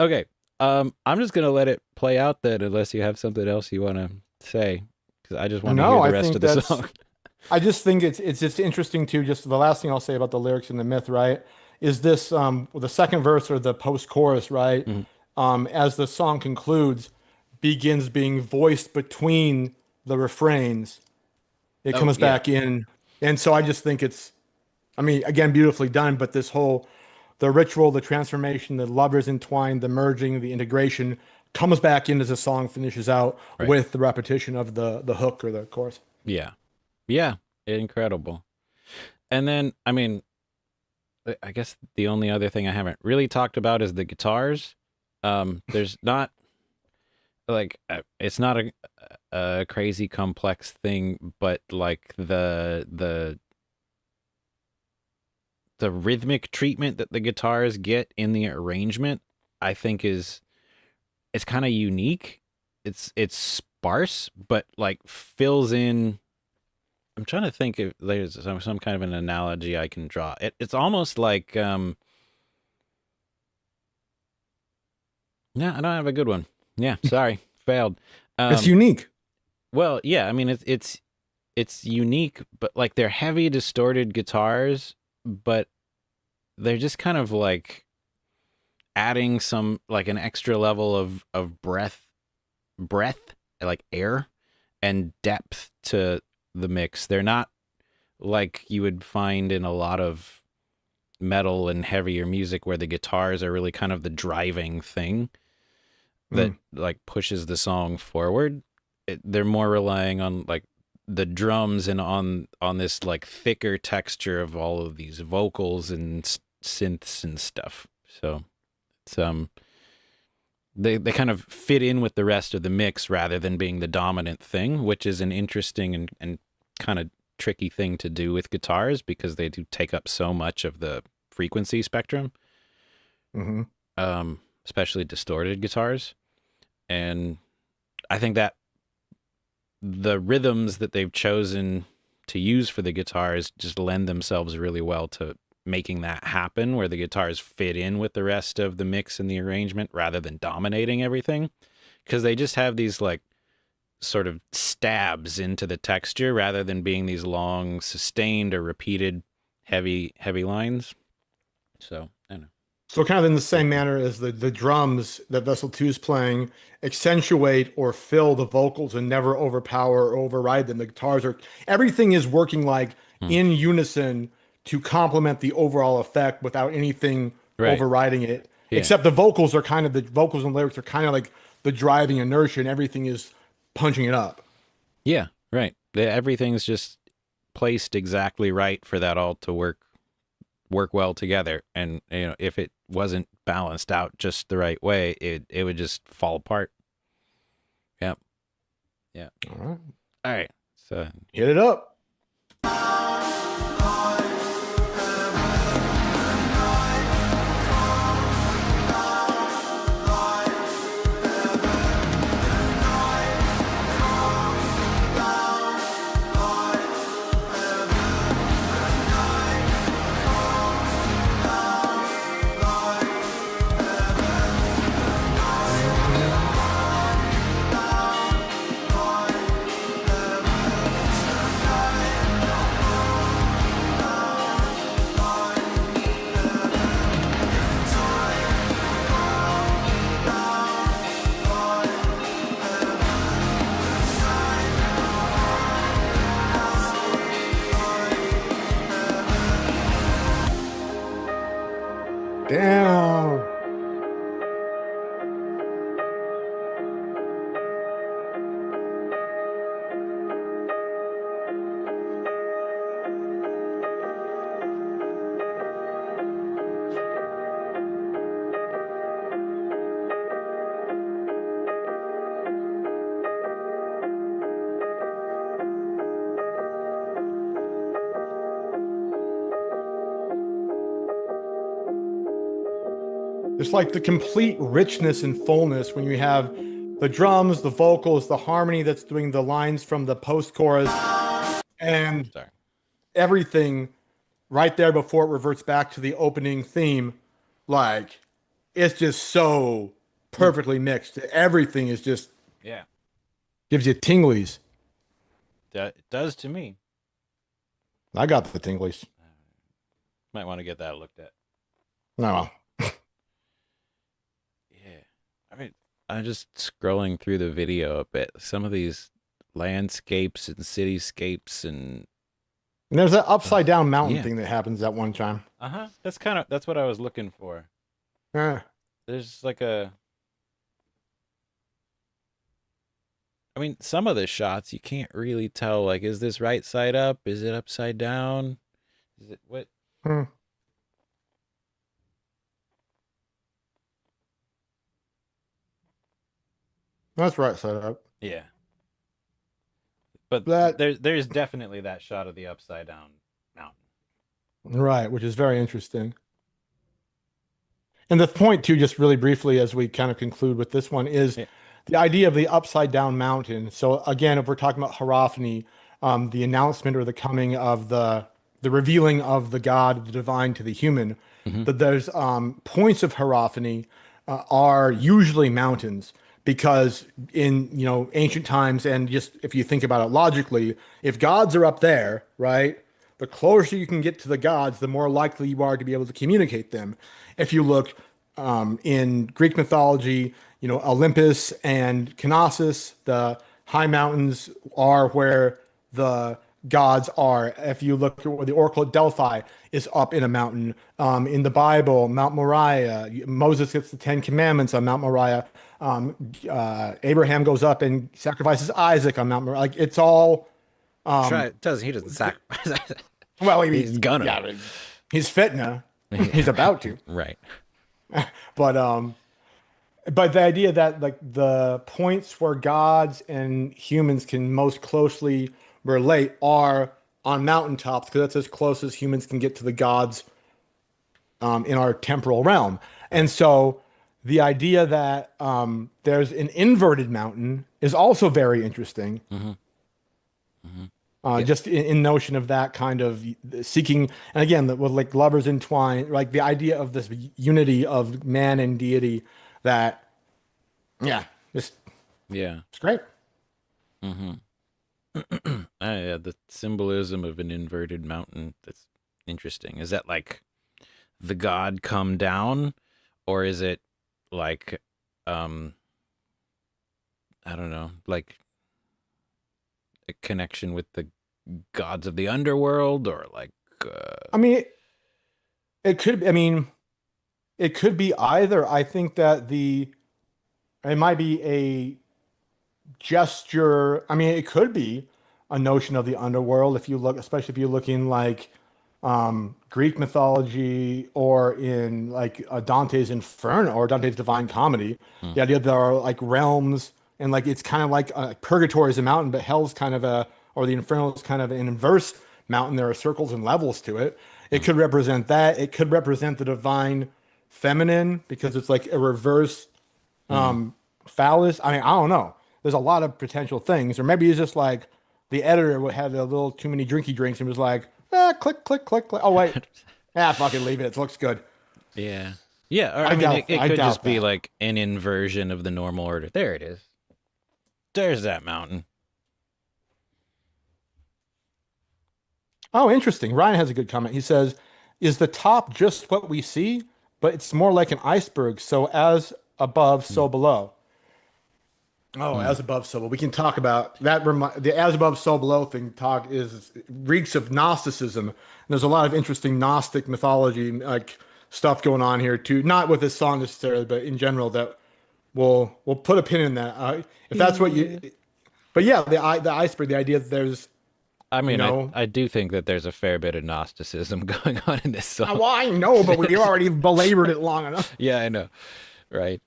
Okay. I'm just gonna let it play out then, unless you have something else you want to say, because I just want to No, hear I the rest think of the that's. song. I just think it's just interesting too. Just the last thing I'll say about the lyrics and the myth, right? Is this the second verse or the post chorus, right? Mhm. As the song concludes, begins being voiced between the refrains. It Oh comes yeah, back in, and so I just think it's. I mean, again, beautifully done. But this whole, the ritual, the transformation, the lovers entwined, the merging, the integration comes back in as the song finishes out right. with the repetition of the hook or the chorus. Yeah, yeah, incredible. And then, I mean, I guess the only other thing I haven't really talked about is the guitars. There's not like it's not a crazy complex thing, but like the rhythmic treatment that the guitars get in the arrangement, I think it's kind of unique. It's sparse, but like fills in. I'm trying to think if there's some kind of an analogy I can draw. It's almost like yeah, I don't have a good one. Yeah, sorry, failed. It's unique. Well, yeah, I mean it's unique, but like they're heavy, distorted guitars, but they're just kind of like adding some like an extra level of breath, like air and depth to the mix. They're not like you would find in a lot of metal and heavier music where the guitars are really kind of the driving thing that like pushes the song forward. They're more relying on like the drums and on this like thicker texture of all of these vocals and synths and stuff. So it's they kind of fit in with the rest of the mix rather than being the dominant thing, which is an interesting and kind of tricky thing to do with guitars because they do take up so much of the frequency spectrum. Mm-hmm. especially distorted guitars. And I think that the rhythms that they've chosen to use for the guitars just lend themselves really well to making that happen, where the guitars fit in with the rest of the mix and the arrangement rather than dominating everything. Because they just have these like sort of stabs into the texture rather than being these long, sustained or repeated heavy lines. So I don't know. So kind of in the same manner as the drums that Vessel 2 is playing accentuate or fill the vocals and never overpower or override them. The guitars are everything is working like Hmm. in unison to complement the overall effect without anything Right. overriding it. Yeah. Except the vocals and lyrics are kind of like the driving inertia and everything is punching it up. Yeah. Right. Everything's just placed exactly right for that all to work well together. And if it wasn't balanced out just the right way, it would just fall apart. Yep. Yeah. All right. All right. So Hit it up. Damn. It's like the complete richness and fullness when you have the drums, the vocals, the harmony that's doing the lines from the post chorus, and sorry. everything right there before it reverts back to the opening theme. Like, it's just so perfectly mixed. Everything is just Yeah. gives you tinglies. That it does to me. I got the tinglies. Might want to get that looked at. No. Yeah. I mean, I'm just scrolling through the video a bit. Some of these landscapes and cityscapes and And there's that upside down mountain Yeah. thing that happens at one time. that's what I was looking for. Yeah. There's like I mean, some of the shots you can't really tell. Like, is this right side up? Is it upside down? Is it what? Hmm. That's right side up. Yeah. But That there's definitely that shot of the upside down mountain. right, which is very interesting. And the point too, just really briefly as we kind of conclude with this one, is Yeah. the idea of the upside down mountain. So again, if we're talking about hierophany, the announcement or the coming of the revealing of the God, the divine to the human, Mhm. that there's points of hierophany are usually mountains because in ancient times and just if you think about it logically, if gods are up there, right, the closer you can get to the gods, the more likely you are to be able to communicate them. If you look in Greek mythology, Olympus and Knossos, the high mountains are where the gods are. If you look at where the Oracle at Delphi is up in a mountain, in the Bible, Mount Moriah, Moses gets the Ten Commandments on Mount Moriah. Abraham goes up and sacrifices Isaac on Mount Moriah. Like it's all, He doesn't sacrifice. well, He's gonna. yeah, he's fitna. He's about to. Right. But the idea that like the points where gods and humans can most closely relate are on mountaintops because that's as close as humans can get to the gods in our temporal realm. And so the idea that there's an inverted mountain is also very interesting. Hmm. Hmm. Yeah. Just in notion of that kind of seeking, and again, with like lovers entwined, like the idea of this unity of man and deity. That, yeah, it's Yeah. it's great. Hmm. Yeah, the symbolism of an inverted mountain. That's interesting. Is that like the god come down, or is it like, um, I don't know, like a connection with the gods of the underworld, or like, I mean, it could. I mean, it could be either. I think that it might be a gesture. I mean, it could be a notion of the underworld if you look, especially if you're looking like Greek mythology or in like Dante's Inferno or Dante's Divine Comedy. hmm, The idea there are like realms and like it's kind of like purgatory is a mountain, but hell's kind of or the Inferno is kind of an inverse mountain. There are circles and levels to it. It hmm, could represent that. It could represent the divine feminine because it's like a reverse hmm. phallus. I mean, I don't know. There's a lot of potential things, or maybe it's just like the editor had a little too many drinky drinks and was like, click, click, click, click. Oh wait, fucking leave it. It looks good. Yeah. Yeah, or I mean, it I could just doubt be that. like an inversion of the normal order. There it is. There's that mountain. Oh, interesting. Ryan has a good comment. He says, "Is the top just what we see, but it's more like an iceberg? So as above, Hmm, so below." Oh, hmm, as above, so below. We can talk about that. The as above, so below thing talk is reeks of Gnosticism. And there's a lot of interesting Gnostic mythology, like stuff going on here too. Not with this song necessarily, but in general. That we'll put a pin in that. If that's what you. yeah. But yeah, the iceberg, the idea that there's, I you mean, know, I do think that there's a fair bit of Gnosticism going on in this song. well, I know, but we already belabored it long enough. Yeah, I know. Right.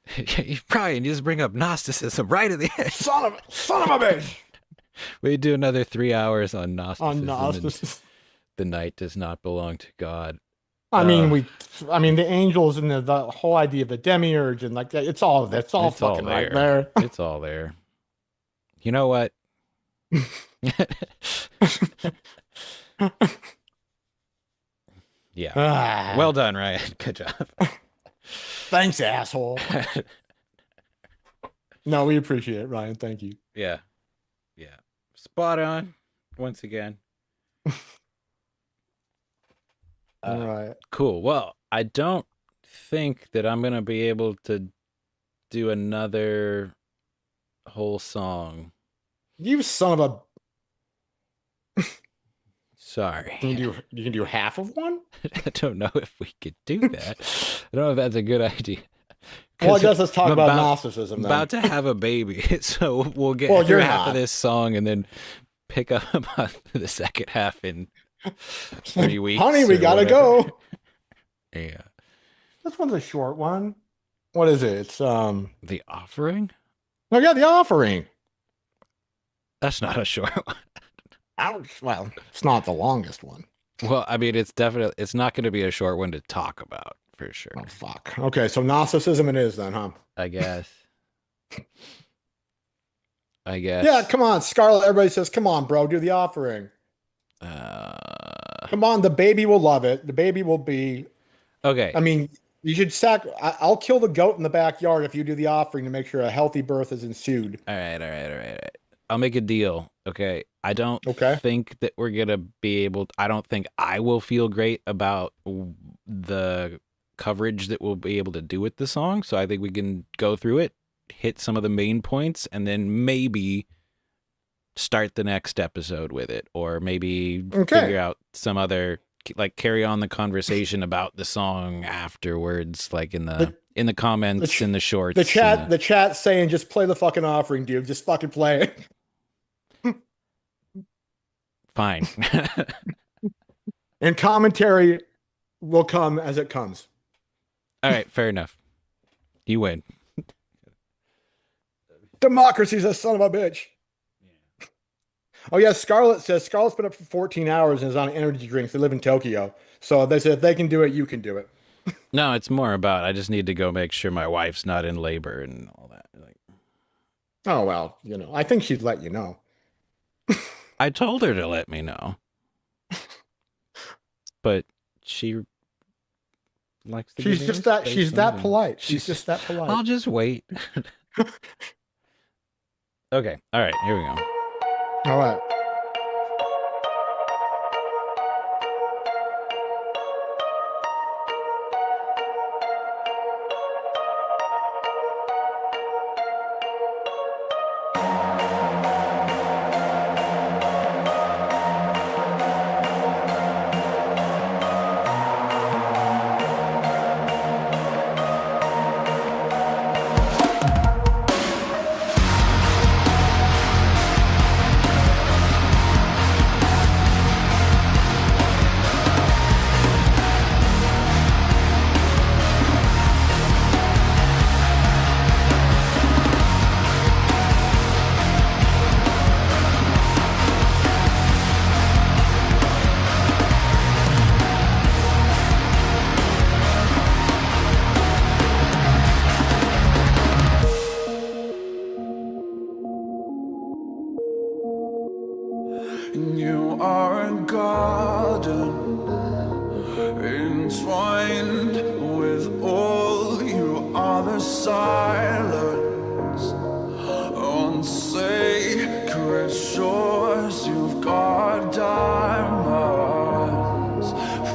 Brian, you just bring up Gnosticism right at the end. Son of a bitch. We do another 3 hours on On Gnosticism, and Gnosticism. the night does not belong to God. I mean, Uh, the angels and the whole idea of the demiurge and like that. It's all it's all fucking right there. there. It's all there. You know what? Yeah. Ah, Well done, Ryan. Good job. thanks, asshole. No, we appreciate it, Ryan. Thank you. Yeah. Yeah. Spot on once again. All Uh, right. cool. Well, I don't think that I'm going to be able to do another whole song. You son of a. Sorry. You can do half of one? I don't know if we could do that. I don't know if that's a good idea. Well, I Because guess let's talk I'm about Gnosticism then. about to have a baby, so we'll get Well, through you're half of not. this song and then pick up about the second half in three Honey, weeks we or gotta whatever. go. Yeah, This one's a short one. What is it? It's the offering. oh yeah, the offering. That's not a short one. Ouch. Well, it's not the longest one. Well, I mean, it's not going to be a short one to talk about for sure. Oh fuck. Okay, so Gnosticism it is then, huh? I guess. I Yeah, guess. come on, Scarlet. Everybody says, come on, bro, do the offering. Uh, Come on, the baby will love it. The baby will be. okay. I mean, you should I'll kill the goat in the backyard if you do the offering to make sure a healthy birth is ensued. All right, all right, all right, all right. I'll make a deal. Okay. I don't Okay. think that we're gonna be able. I don't think I will feel great about the coverage that we'll be able to do with the song. So I think we can go through it, hit some of the main points, and then maybe start the next episode with it, or maybe Okay. figure out some other, like, carry on the conversation about the song afterwards, like The in the the, comments, ch- in the shorts, the chat saying just play the fucking offering, dude. Just fucking play it. fine. And commentary will come as it comes. All right, fair enough. You win. Democracy's a son of a bitch. Oh yeah, Scarlett says Scarlett's been up for 14 hours and is on energy drinks. They live in Tokyo. So they said if they can do it, you can do it. No, it's more about I just need to go make sure my wife's not in labor and all that. Like, Oh, well, I think she'd let you know. I told her to let me know, but she likes to give me her space She's that and polite. She's just that polite. I'll just wait. Okay. All right. Here we go. All right. You are a garden entwined with all you are the silence on sacred shores. You've got diamonds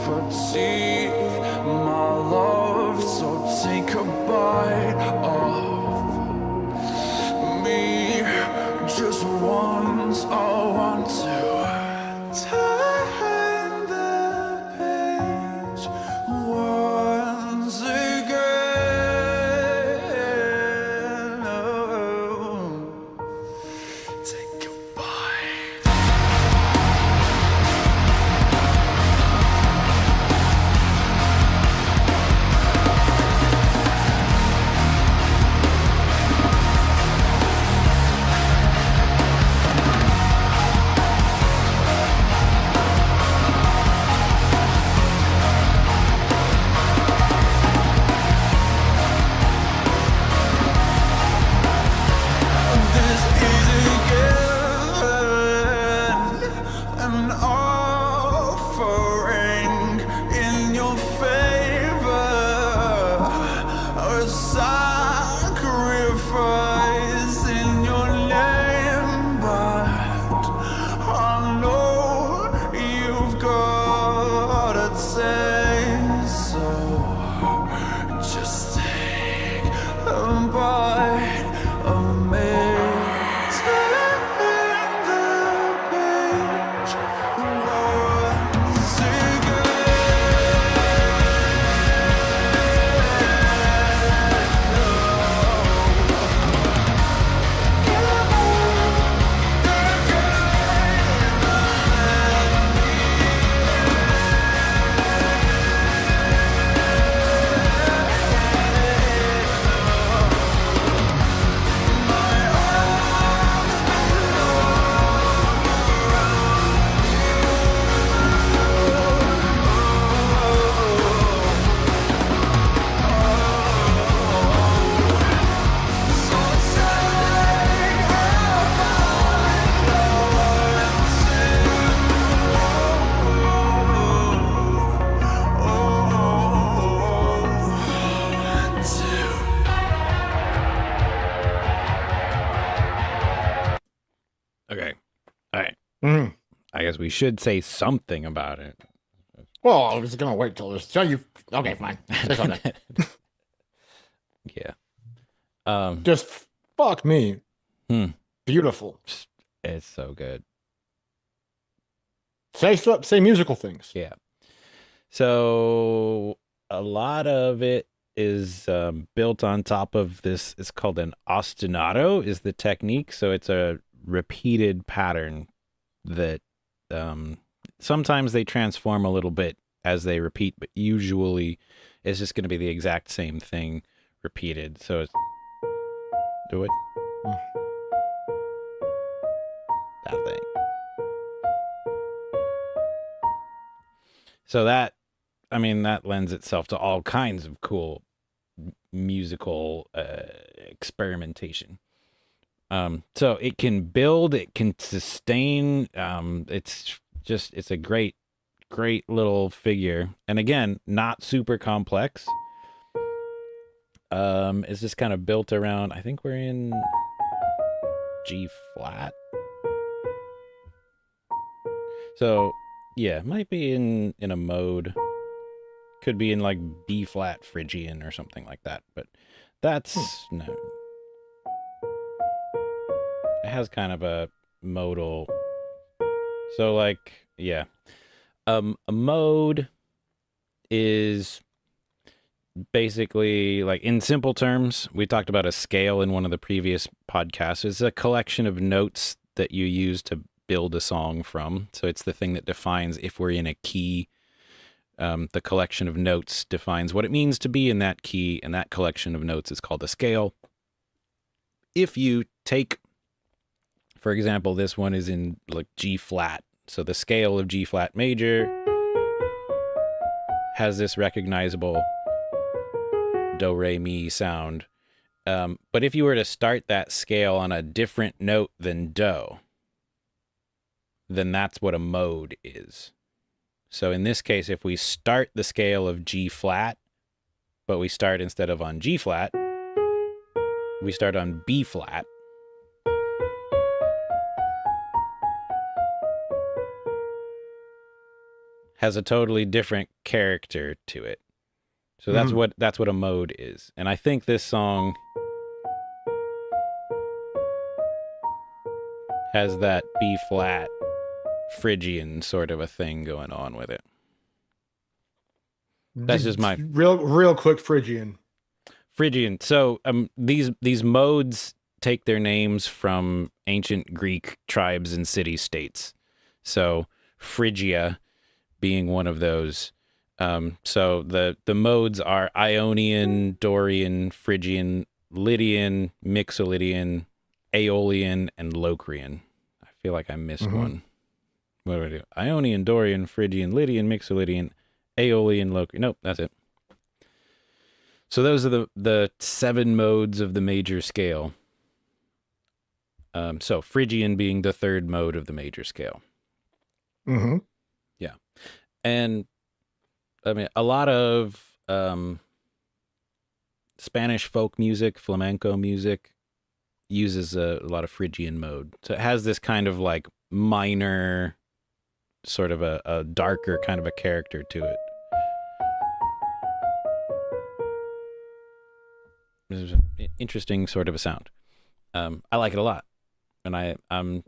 for teeth, my love. So take a bite of me just once. I want to turn the page once again. Oh, take a bite. This is again an offering in your favor, a sacrifice in your name. But I know you've got a taste, so just take a bite of me. Turn the page once Okay. All right. Mhm. I guess we should say something about it. Well, I was gonna wait till this. So you. Okay, fine. Say something. Yeah. Just fuck me. Hmm. Beautiful. It's so good. Say musical things. Yeah. So a lot of it is built on top of this. It's called an ostinato is the technique. So it's a repeated pattern that sometimes they transform a little bit as they repeat, but usually it's just going to be the exact same thing repeated. So it's do it. That thing. So that I mean, that lends itself to all kinds of cool musical experimentation. So it can build, it can sustain. It's a great, great little figure. And again, not super complex. It's just kind of built around, I think we're in G flat. So yeah, might be in a mode. Could be in like B flat Phrygian or something like that. But that's no. It has kind of a modal. So like, yeah. A mode is basically, like, in simple terms, we talked about a scale in one of the previous podcasts. It's a collection of notes that you use to build a song from. So it's the thing that defines if we're in a key. The collection of notes defines what it means to be in that key, and that collection of notes is called a scale. If you take, for example, this one is in like G flat. So the scale of G flat major has this recognizable do, re, mi sound. But if you were to start that scale on a different note than do, then that's what a mode is. So in this case, if we start the scale of G flat, but we start instead of on G flat, we start on B flat. Has a totally different character to it. So that's what a mode is. And I think this song has that B flat Phrygian sort of a thing going on with it. That's just my real quick Phrygian. So these modes take their names from ancient Greek tribes and city states. So Phrygia being one of those. So the modes are Ionian, Dorian, Phrygian, Lydian, Mixolydian, Aeolian, and Locrian. I feel like I missed one. What do I do? Ionian, Dorian, Phrygian, Lydian, Mixolydian, Aeolian, Locrian. Nope, that's it. So those are the 7 modes of the major scale. So Phrygian being the 3rd mode of the major scale. Mm-hmm. Yeah. And I mean, a lot of Spanish folk music, flamenco music, uses a lot of Phrygian mode. So it has this kind of like minor, sort of a darker kind of a character to it. It's an interesting sort of a sound. I like it a lot. And I'm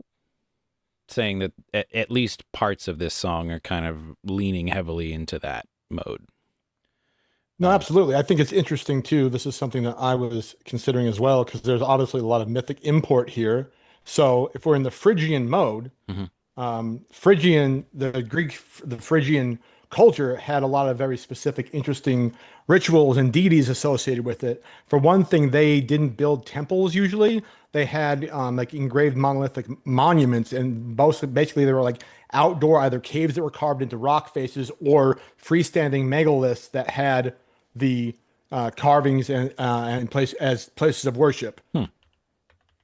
saying that at least parts of this song are kind of leaning heavily into that mode. No, absolutely. I think it's interesting too. This is something that I was considering as well, because there's obviously a lot of mythic import here. So if we're in the Phrygian mode, Phrygian, the Phrygian culture had a lot of very specific, interesting rituals and deities associated with it. For one thing, they didn't build temples usually. They had like engraved monolithic monuments, and basically they were like outdoor, either caves that were carved into rock faces or freestanding megaliths that had the carvings and places of worship.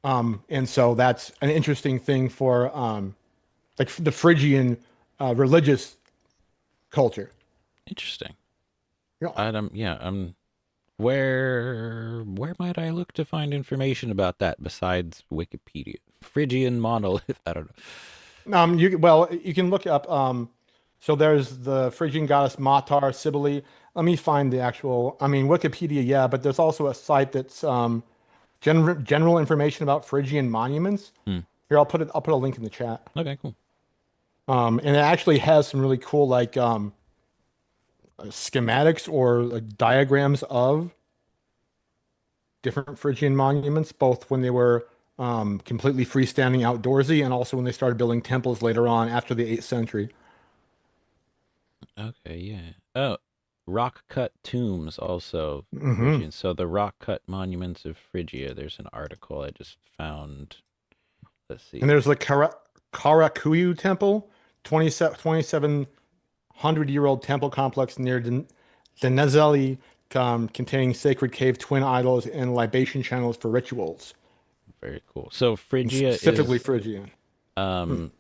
And so that's an interesting thing for like the Phrygian religious culture. Interesting. Yeah. Where might I look to find information about that besides Wikipedia? Phrygian monolith. I don't know. You can look up. So there's the Phrygian goddess Matar, Cybele. Let me find the actual. I mean, Wikipedia, yeah, but there's also a site that's general information about Phrygian monuments. Here, I'll put a link in the chat. Okay, cool. And it actually has some really cool like schematics or like diagrams of different Phrygian monuments, both when they were completely freestanding outdoorsy and also when they started building temples later on after the 8th century. Okay, yeah. Oh, rock cut tombs also Phrygian. So the rock cut monuments of Phrygia. There's an article I just found. Let's see. And there's the Karakuyu temple, 2700 100-year-old temple complex near Denezeli, containing sacred cave twin idols and libation channels for rituals, Very cool. So and Phrygia specifically is Phrygian. um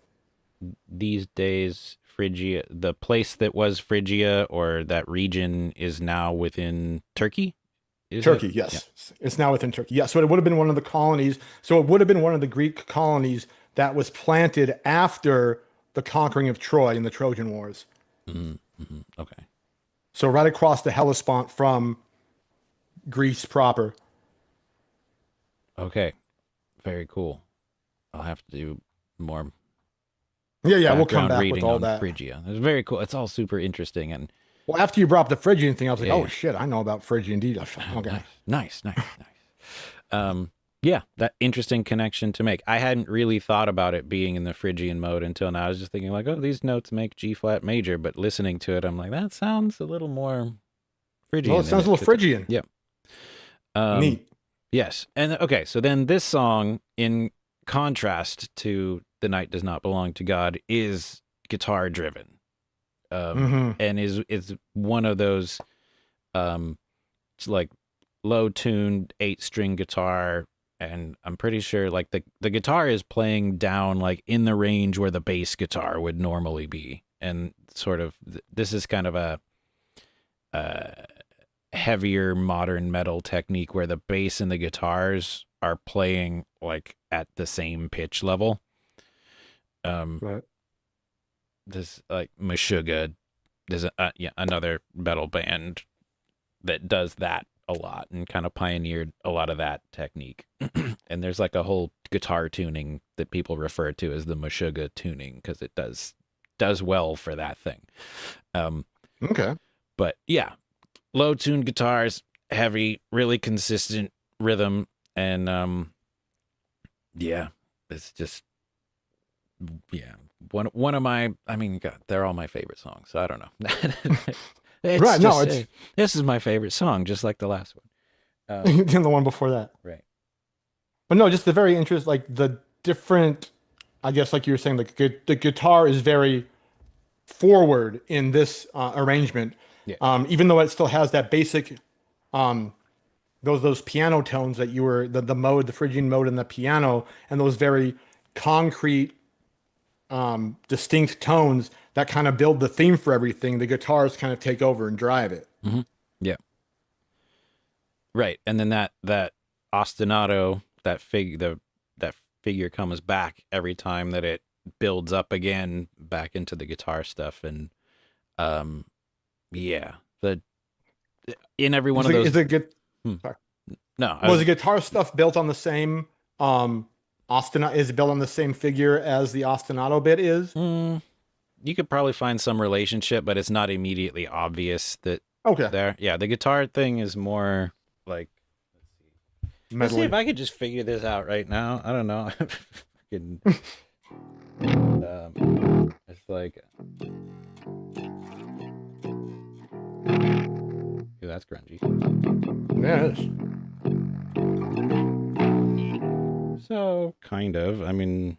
these days Phrygia, the place that was Phrygia or that region is now within Turkey, is it? Turkey, Yeah. yes. It's now within Turkey. Yeah, so it would have been one of the colonies. So it would have been one of the Greek colonies that was planted after the conquering of Troy in the Trojan Wars. Okay. So right across the Hellespont from Greece proper. Okay. Very cool. I'll have to do more Yeah, yeah, we'll come background back with reading all on that. Phrygia. It's very cool. It's all super interesting and Well, after you brought up the Phrygian thing, I was like, yeah, oh yeah. shit, I know about Phrygian indeed. Okay. Nice. Yeah, that interesting connection to make. I hadn't really thought about it being in the Phrygian mode until now. I was just thinking like, oh, these notes make G flat major, but listening to it, I'm like, that sounds a little more Phrygian Well, it than sounds a little could. Phrygian. Yep. Um, Neat. yes. And okay, so then this song, in contrast to The Night Does Not Belong to God, is guitar driven. Hmm. And is one of those it's like low tuned 8-string guitar, and I'm pretty sure like the guitar is playing down like in the range where the bass guitar would normally be, and sort of this is kind of a heavier modern metal technique where the bass and the guitars are playing like at the same pitch level. Right. This like Meshuggah, there's another metal band that does that a lot and kind of pioneered a lot of that technique. And there's like a whole guitar tuning that people refer to as the Meshuggah tuning because it does well for that thing. Okay. But yeah, low tuned guitars, heavy, really consistent rhythm, and yeah, it's just one of my, I mean, God, they're all my favorite songs, so I don't know. Right, no, it's this is my favorite song, just like the last one. and the one before that. Right. But no, just the very interest, like the different, I guess, like you were saying, the guitar is very forward in this arrangement, Yeah. even though it still has that basic, um, those piano tones that you were the mode, the Phrygian mode, and the piano, and those very concrete, distinct tones that kind of build the theme for everything. The guitars kind of take over and drive it. Mm-hmm. Yeah. Right, and then that ostinato, that figure comes back every time that it builds up again back into the guitar stuff, and yeah, in every one of those. Is it good? Hmm. Sorry. No, Was the guitar stuff built on the same ostinato? Is it built on the same figure as the ostinato bit is? You could probably find some relationship, but it's not immediately obvious that Okay. there. Yeah, the guitar thing is more like. Let's see if I could just figure this out right now. I don't know. It's like. Ooh, that's grungy. Yes. So, kind of. I mean.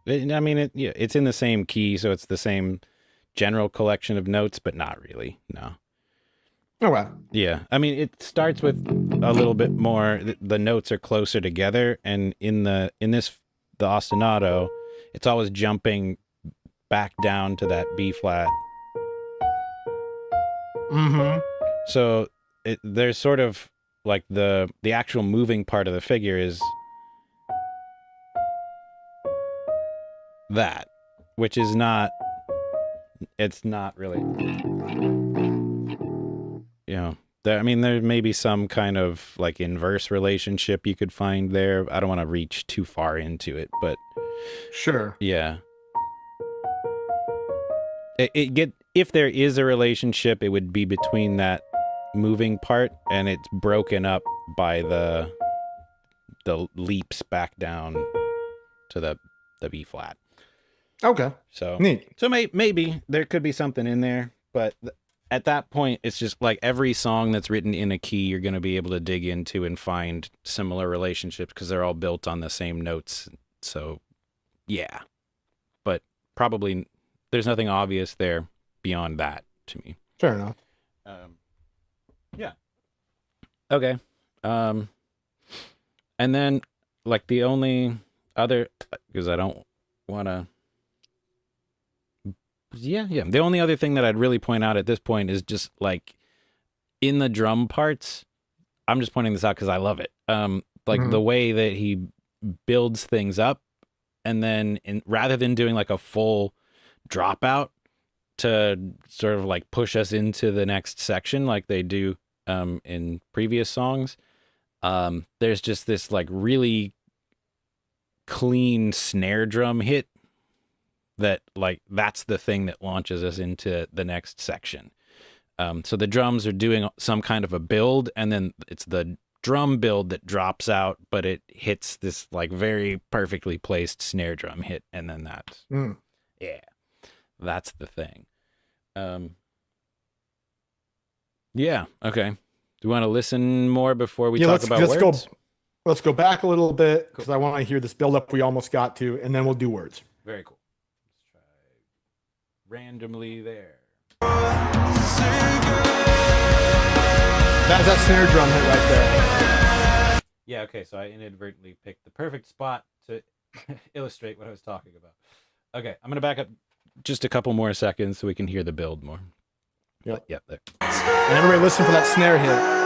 It's in the same key, so it's the same general collection of notes, but not really. No. Oh wow. Yeah, I mean, it starts with a little bit more. The notes are closer together, and the ostinato, it's always jumping back down to that B flat. Mm-hmm. So there's sort of like the actual moving part of the figure is that, which is not. It's not really. There may be some kind of like inverse relationship you could find there. I don't want to reach too far into it, but Sure. yeah. If there is a relationship, it would be between that moving part, and it's broken up by the leaps back down to the B flat. Okay. So Neat. So maybe there could be something in there, but at that point, it's just like every song that's written in a key, you're going to be able to dig into and find similar relationships because they're all built on the same notes. So, yeah. probably there's nothing obvious there beyond that to me. Fair enough. Yeah. Okay. And then like the only other, because I don't want to. Yeah. The only other thing that I'd really point out at this point is just like in the drum parts. I'm just pointing this out because I love it. Like the way that he builds things up, and then rather than doing like a full dropout to sort of like push us into the next section like they do in previous songs, there's just this like really clean snare drum hit that like that's the thing that launches us into the next section. So the drums are doing some kind of a build, and then it's the drum build that drops out, but it hits this like very perfectly placed snare drum hit, and then that's that's the thing. Yeah, okay. Do you want to listen more before we talk about words? Let's go back a little bit because I want to hear this build up we almost got to, and then we'll do words. Very cool. Let's try randomly there. That's that snare drum hit right there. Yeah, okay, so I inadvertently picked the perfect spot to illustrate what I was talking about. Okay, I'm going to back up just a couple more seconds so we can hear the build more. Yep. Yeah, there. And everybody listen for that snare hit.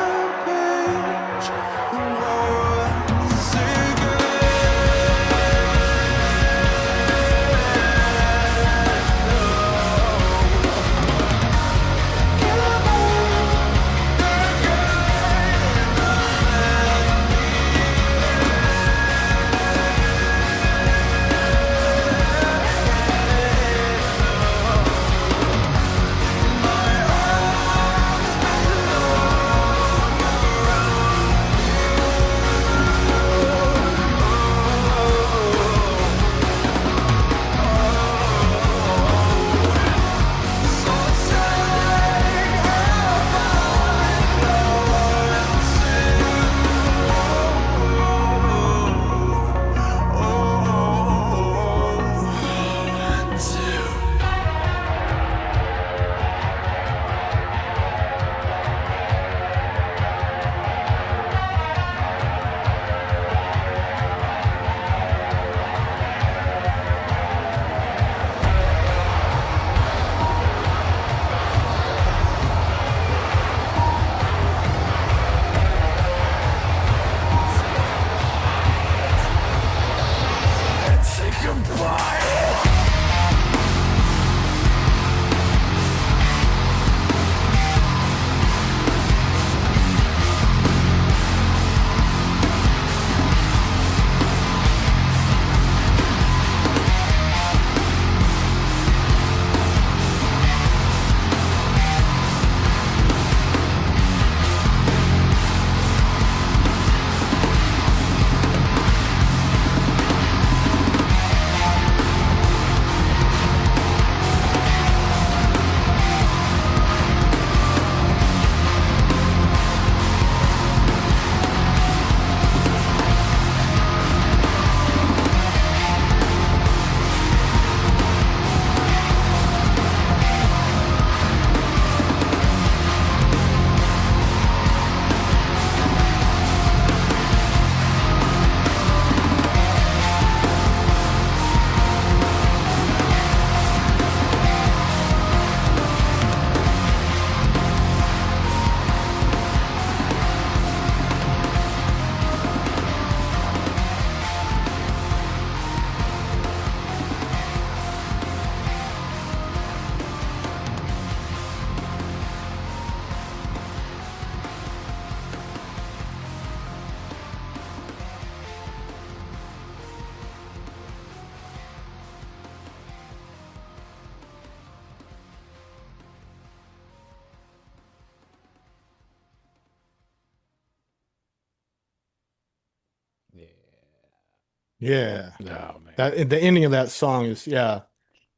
Yeah. Oh, man. That the ending of that song is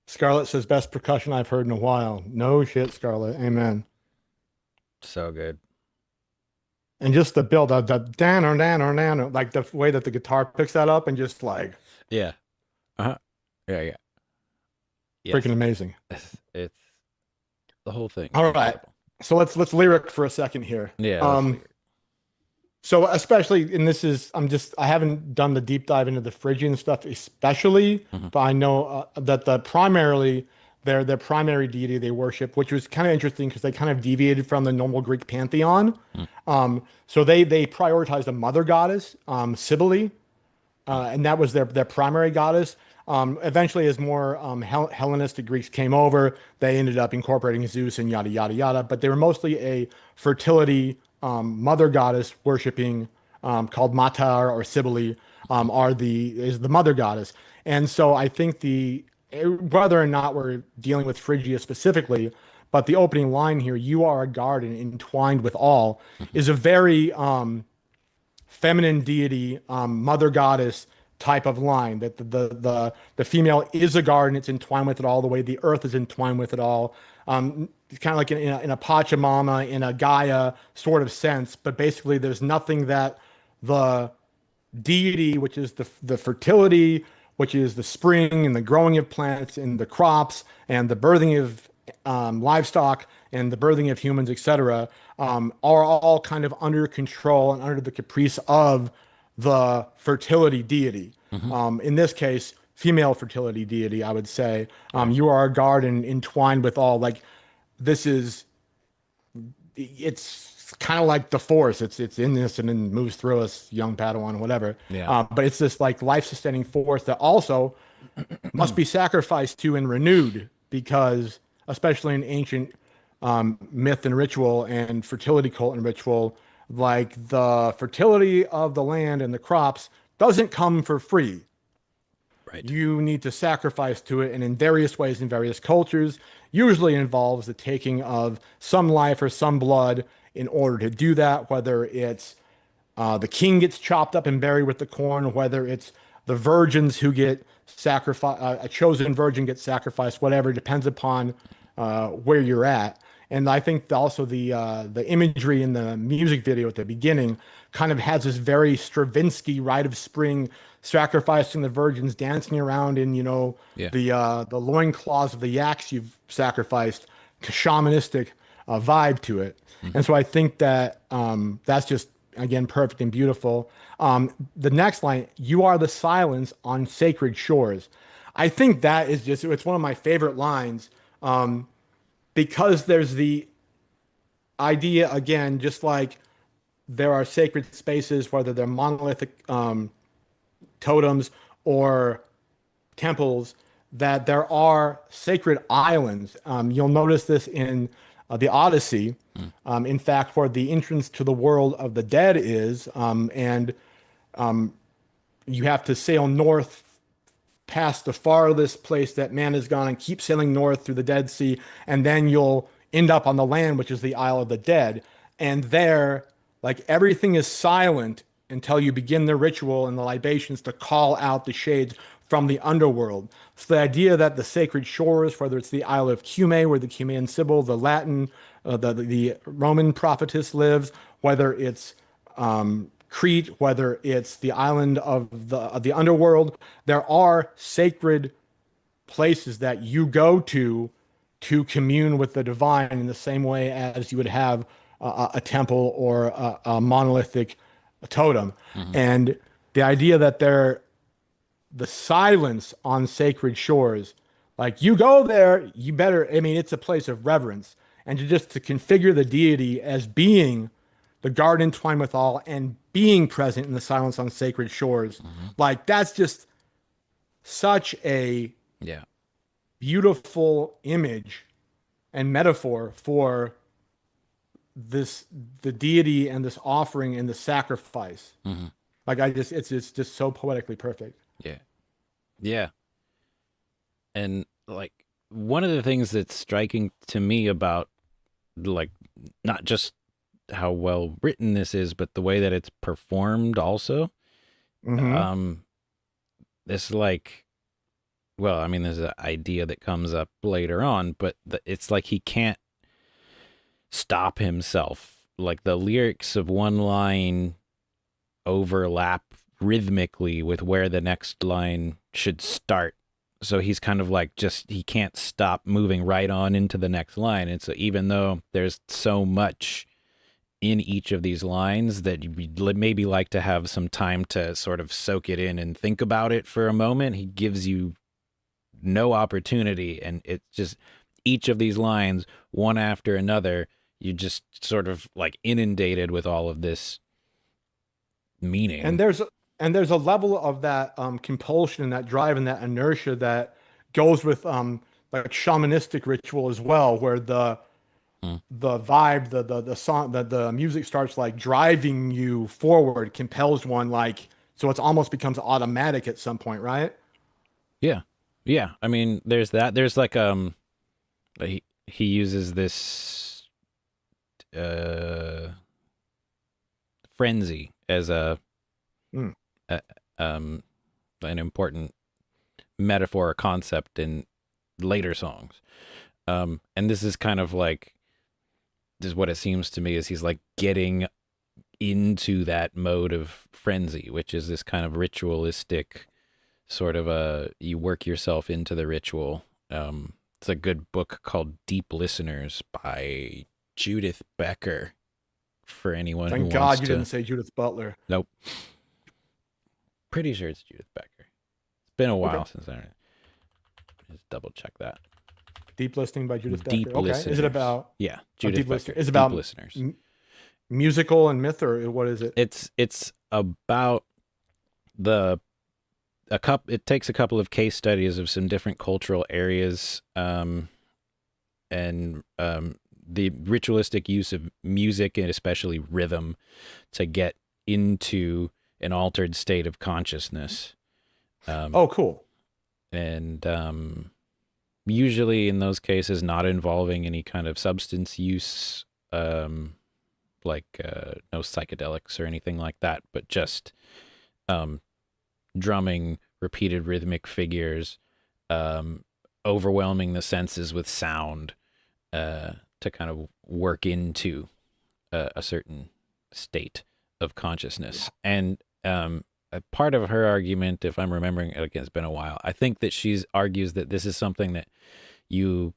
Scarlett says best percussion I've heard in a while. No shit, Scarlett. Amen. So good. And just the build of the dan or like the way that the guitar picks that up and just like Yeah. Uh-huh. Yeah. Yes. Freaking amazing. It's the whole thing is All right. incredible. So let's lyric for a second here. Yeah, that's So especially, and this is, I haven't done the deep dive into the Phrygian stuff, especially, weird. but I know that their primary deity they worship, which was kind of interesting because they kind of deviated from the normal Greek pantheon. So they prioritized a mother goddess, Cybele, and that was their primary goddess. Eventually, as more Hellenistic Greeks came over, they ended up incorporating Zeus and yada yada yada. But they were mostly a fertility mother goddess worshiping called Matar or Cybele is the mother goddess. And so I think whether or not we're dealing with Phrygia specifically, but the opening line here, "You are a garden entwined with all," is a very feminine deity, mother goddess type of line. That the female is a garden; it's entwined with it all. The way the earth is entwined with it all. It's kind of like in a Pachamama, in a Gaia sort of sense. But basically, there's nothing that the deity, which is the fertility, which is the spring and the growing of plants and the crops and the birthing of livestock and the birthing of humans, etc., are all kind of under control and under the caprice of the fertility deity. In this case, female fertility deity, I would say. You are a garden entwined with all. Like this is, it's kind of like the force. It's in this and then moves through us, young Padawan, whatever. Yeah. But it's this like life-sustaining force that also must be sacrificed to and renewed because, especially in ancient myth and ritual and fertility cult and ritual, like the fertility of the land and the crops doesn't come for free. Right. You need to sacrifice to it, and in various ways, in various cultures, usually involves the taking of some life or some blood in order to do that, whether it's the king gets chopped up and buried with the corn, whether it's the virgins who get sacrificed, a chosen virgin gets sacrificed, whatever, depends upon where you're at. And I think also the imagery in the music video at the beginning kind of has this very Stravinsky rite of spring, sacrificing the virgins, dancing around in Yeah. the loincloths of the yaks you've sacrificed, shamanistic vibe to it. And so I think that that's just again perfect and beautiful. The next line, "You are the silence on sacred shores." I think that is it's one of my favorite lines. Because there's the idea, again, just like there are sacred spaces, whether they're monolithic totems or temples, that there are sacred islands. You'll notice this in the Odyssey. In fact, where the entrance to the world of the dead is, and you have to sail north past the farthest place that man has gone and keep sailing north through the Dead Sea, and then you'll end up on the land, which is the Isle of the Dead. And there, like everything is silent until you begin the ritual and the libations to call out the shades from the underworld. So the idea that the sacred shores, whether it's the Isle of Cumae, where the Cumaean Sibyl, the Latin, the Roman prophetess lives, whether it's Crete, whether it's the island of the underworld, there are sacred places that you go to commune with the divine in the same way as you would have a temple or a monolithic totem. And the idea that the silence on sacred shores, like you go there, you better, I mean, it's a place of reverence. And to configure the deity as being the garden entwined with all and being present in the silence on sacred shores, like that's just such a beautiful image and metaphor for the deity and this offering and the sacrifice. Like it's just so poetically perfect. Yeah. And like one of the things that's striking to me about like not just how well written this is, but the way that it's performed also. This like, well, I mean, there's an idea that comes up later on, but it's like he can't stop himself. Like the lyrics of one line overlap rhythmically with where the next line should start. so he's kind of like he can't stop moving right on into the next line. And so even though there's so much in each of these lines that you'd maybe like to have some time to sort of soak it in and think about it for a moment, he gives you no opportunity. And it's just each of these lines, one after another, you just sort of like inundated with all of this And meaning. there's a level of that compulsion and that drive and that inertia that goes with like shamanistic ritual as well, where Hmm. the vibe, the song, the music starts like driving you forward, compels one like so it's almost becomes automatic at some point, right? Yeah. Yeah. I mean, there's that. There's like he uses this uh frenzy as Mm. a an important metaphor or concept in later songs. And this is kind of like this is what it seems to me is he's like getting into that mode of frenzy, which is this kind of ritualistic sort of you work yourself into the ritual. It's a good book called Deep Listeners by Judith Becker for anyone who Thank wants God you to. didn't say Judith Butler. Nope. Pretty sure it's Judith Becker. It's been a Okay. while since I just double check that. Deep Listening by Judith Becker. Deep Okay. Is it Listeners. about Yeah, a Judith Deep Listener? Becker. Is it Deep about Listeners. musical and myth or what is it? It's about the it takes a couple of case studies of some different cultural areas and the ritualistic use of music and especially rhythm to get into an altered state of consciousness. Oh, cool. And usually in those cases not involving any kind of substance use, like no psychedelics or anything like that, but just drumming, repeated rhythmic figures, overwhelming the senses with sound to kind of work into a certain state of consciousness. And a part of her argument, if I'm remembering, again, it's been a while, I think that she argues that this is something that you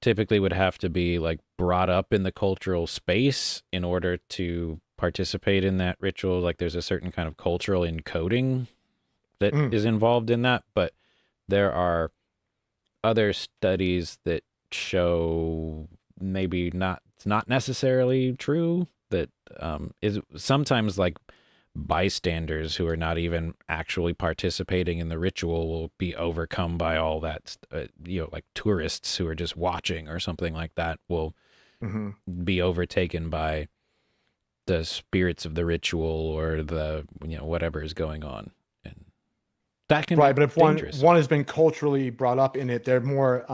typically would have to be like brought up in the cultural space in order to participate in that ritual. Like there's a certain kind of cultural encoding that is involved in that, but there are other studies that show maybe not it's not necessarily true, that is sometimes like bystanders who are not even actually participating in the ritual will be overcome by all that like tourists who are just watching or something like that will be overtaken by the spirits of the ritual or the whatever is going on, and that can Right, be but if dangerous. one has been culturally brought up in it, they're more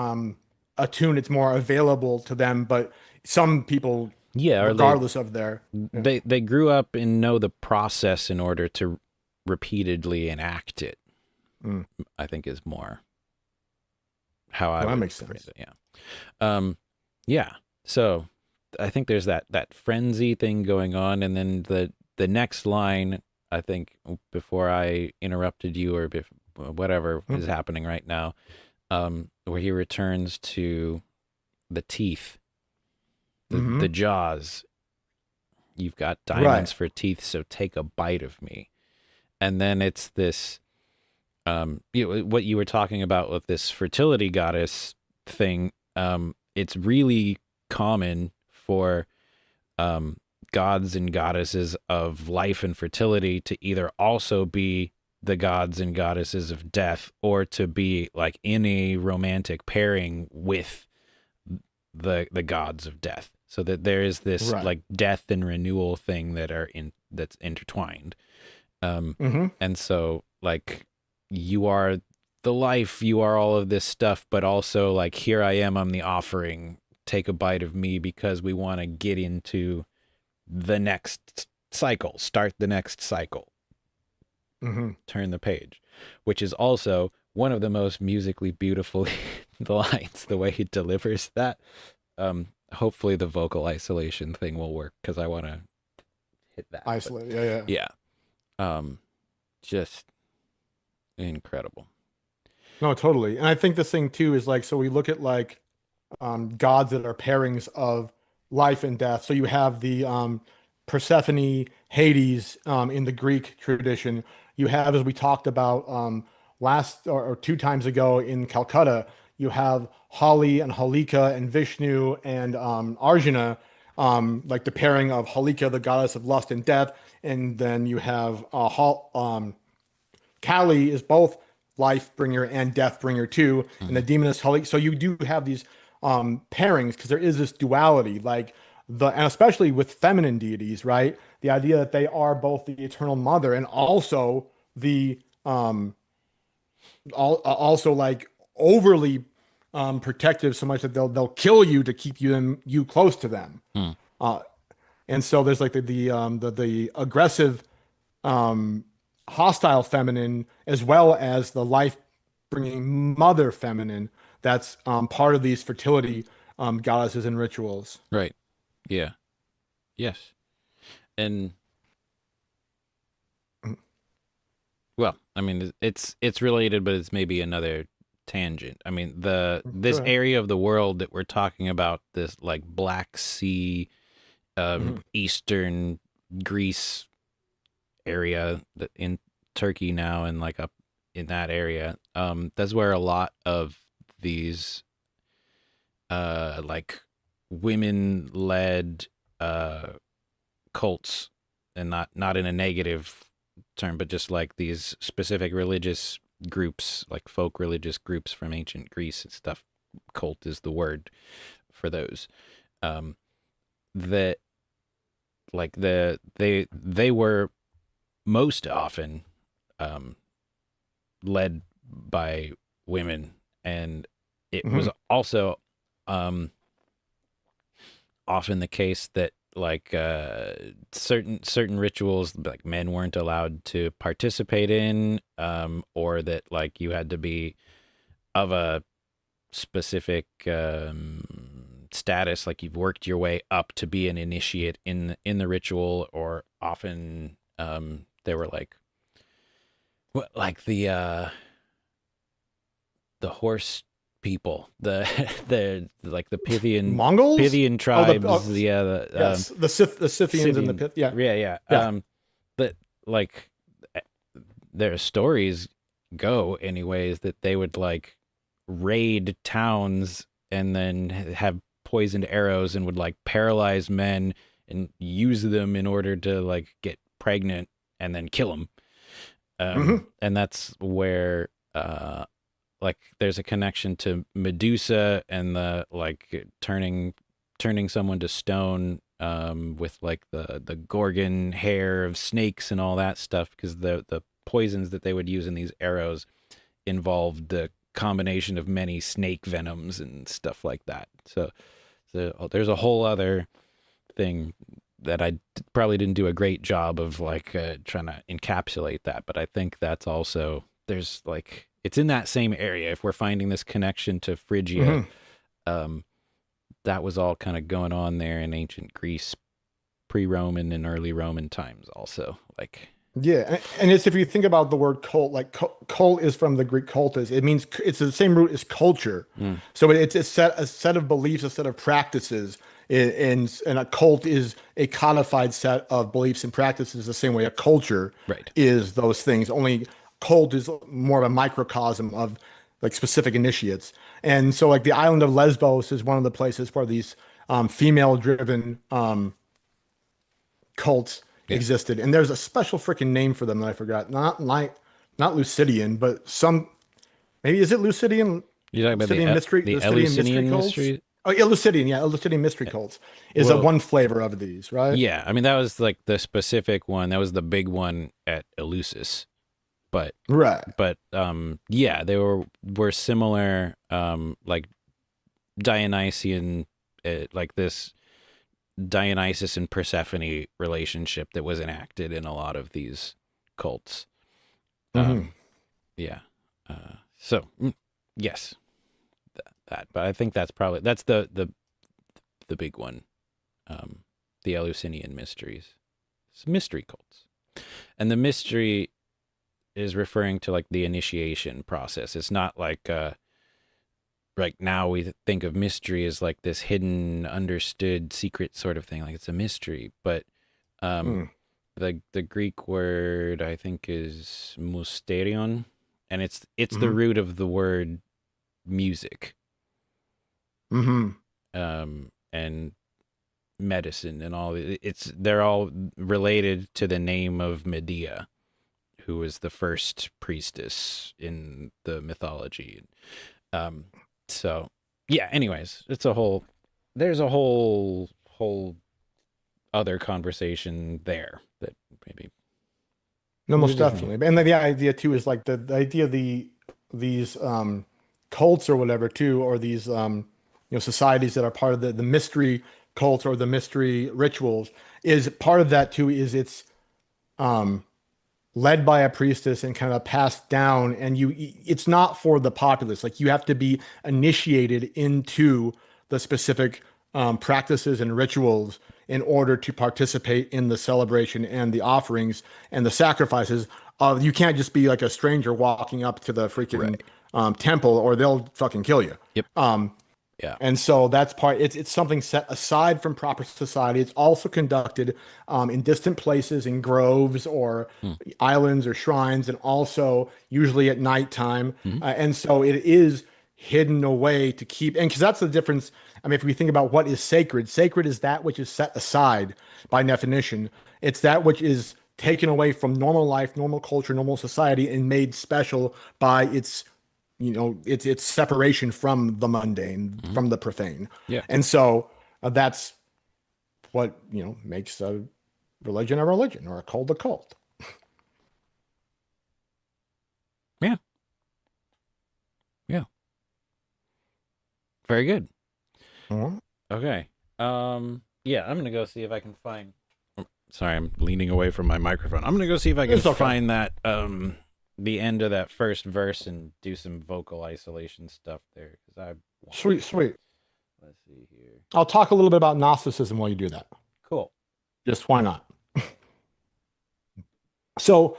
attuned, it's more available to them, but some people, Yeah, or regardless of their they grew up and know the process in order to repeatedly enact it. I think is more how I Well, that would makes phrase sense. it. Yeah. So I think there's that frenzy thing going on, and then the next line, I think, before I interrupted you or whatever is happening right now, where he returns to the teeth, the jaws. You've got diamonds Right. for teeth, so take a bite of me. And then it's this, what you were talking about with this fertility goddess thing. It's really common for gods and goddesses of life and fertility to either also be the gods and goddesses of death, or to be like in a romantic pairing with the gods of death, so that there is this Right. like death and renewal thing that's intertwined. And so like you are the life, you are all of this stuff, but also like here I am, I'm the offering, take a bite of me, because we want to get into the next cycle, start the next cycle, turn the page, which is also one of the most musically beautiful lines, the way he delivers that. Hopefully the vocal isolation thing will work, because I want to hit that. Isolate. Yeah. Yeah. Just incredible. No, totally. And I think this thing too is like, so we look at like gods that are pairings of life and death. So you have the Persephone, Hades in the Greek tradition. You have, as we talked about last or two times ago in Calcutta, you have Holly and Halika and Vishnu and Arjuna, like the pairing of Halika, the goddess of lust and death, and then you have Kali is both life bringer and death bringer too, and the Mhm. demon is Heli. So you do have these pairings because there is this duality, like and especially with feminine deities, right? The idea that they are both the eternal mother and also the also like overly protective, so much that they'll kill you to keep you close to them. Hmm. Uh, and so there's like the aggressive hostile feminine as well as the life bringing mother feminine that's part of these fertility goddesses and rituals. Right. Yeah. Yes. And well, I mean, it's related, but it's maybe another tangent. I mean, the Go this ahead. area of the world that we're talking about, this like Black Sea, Mhm. Eastern Greece area that in Turkey now, and like up in that area, that's where a lot of these like women led cults, and not in a negative term, but just like these specific religious groups, like folk religious groups from ancient Greece and stuff. Cult is the word for those. Um, that like they were most often um, led by women, and it was Mhm. also um, often the case that like certain rituals like men weren't allowed to participate in, or that like you had to be of a specific status, like you've worked your way up to be an initiate in the ritual, or often there were like like the horse people, the the like the Mongols? Pythian Oh, tribes, yeah, the yes, the Scythians and the Scythian, Pith. Yeah, yeah, yeah. yeah. But like eh, their stories go anyways that they would like raid towns and then have poisoned arrows and would like paralyze men and use them in order to like get pregnant and then kill them. Hmm. And that's where like there's a connection to Medusa and the like turning someone to stone, with like the gorgon hair of snakes and all that stuff, because the poisons that they would use in these arrows involved the combination of many snake venoms and stuff like that. So there's a whole other thing that probably didn't do a great job of like trying to encapsulate that, but I think that's also there's like it's in that same area. If we're finding this connection to Phrygia, Hmm. um, that was all kind of going on there in ancient Greece, pre-Roman and early Roman times, also. Like, Yeah, and it's if you think about the word cult, like cult is from the Greek cultus. It means it's the same root as culture. mm, So it's a set of beliefs, a set of practices, and a cult is a codified set of beliefs and practices. The same way a culture right, is those things. Only cult is more of a microcosm of like specific initiates. And so like the island of Lesbos is one of the places where these female-driven cults yeah. existed, and there's a special freaking name for them that I forgot. Not Lucidian, but some maybe is it Lucidian? You're talking about Lucidian mystery, the Lucidian mystery Eleusinian cults. mystery. Oh yeah, Lucidian, yeah, Lucidian mystery cults is a Well, one flavor of these, right? yeah. I mean, that was like the specific one. That was the big one at Eleusis. But Right. yeah, they were similar, like Dionysian, like this Dionysus and Persephone relationship that was enacted in a lot of these cults. Hmm. Yeah. So yes, that. But I think that's the big one. Um, the Eleusinian mysteries, it's mystery cults, and the mystery is referring to like the initiation process. It's not like now we think of mystery as like this hidden, understood, secret sort of thing. Like it's a mystery, but um, Hmm. the Greek word I think is mysterion, and it's the Hmm. root of the word music, Hmm. and medicine and all. They're all related to the name of Medea, who was the first priestess in the mythology. Um, so yeah. Anyways, there's a whole other conversation there that maybe No, we most just definitely. And the idea too is like the idea of these cults or whatever too, or these societies that are part of the mystery cults or the mystery rituals is part of that too, is it's um led by a priestess and kind of passed down, and it's not for the populace. Like you have to be initiated into the specific practices and rituals in order to participate in the celebration and the offerings and the sacrifices. You can't just be like a stranger walking up to the freaking right. temple, or they'll fucking kill you. Yep. Um, Yeah. and so that's part, it's something set aside from proper society. It's also conducted in distant places, in groves or Hmm. islands or shrines, and also usually at nighttime. Mhm. And so it is hidden away to keep, and because that's the difference. I mean, if we think about what is sacred, sacred is that which is set aside by definition. It's that which is taken away from normal life, normal culture, normal society, and made special by its it's separation from the mundane, Mhm. from the profane. Yeah. And so that's what makes a religion or a cult a cult. Yeah. Yeah. Very good. Mhm. Okay. Yeah, I'm gonna go see if I can find. Sorry, I'm leaning away from my microphone. I'm gonna go see if I can It's okay. find that the end of that first verse and do some vocal isolation stuff there because I want Sweet, to. sweet. Let's see here. I'll talk a little bit about Gnosticism while you do that. Cool. Just why not? So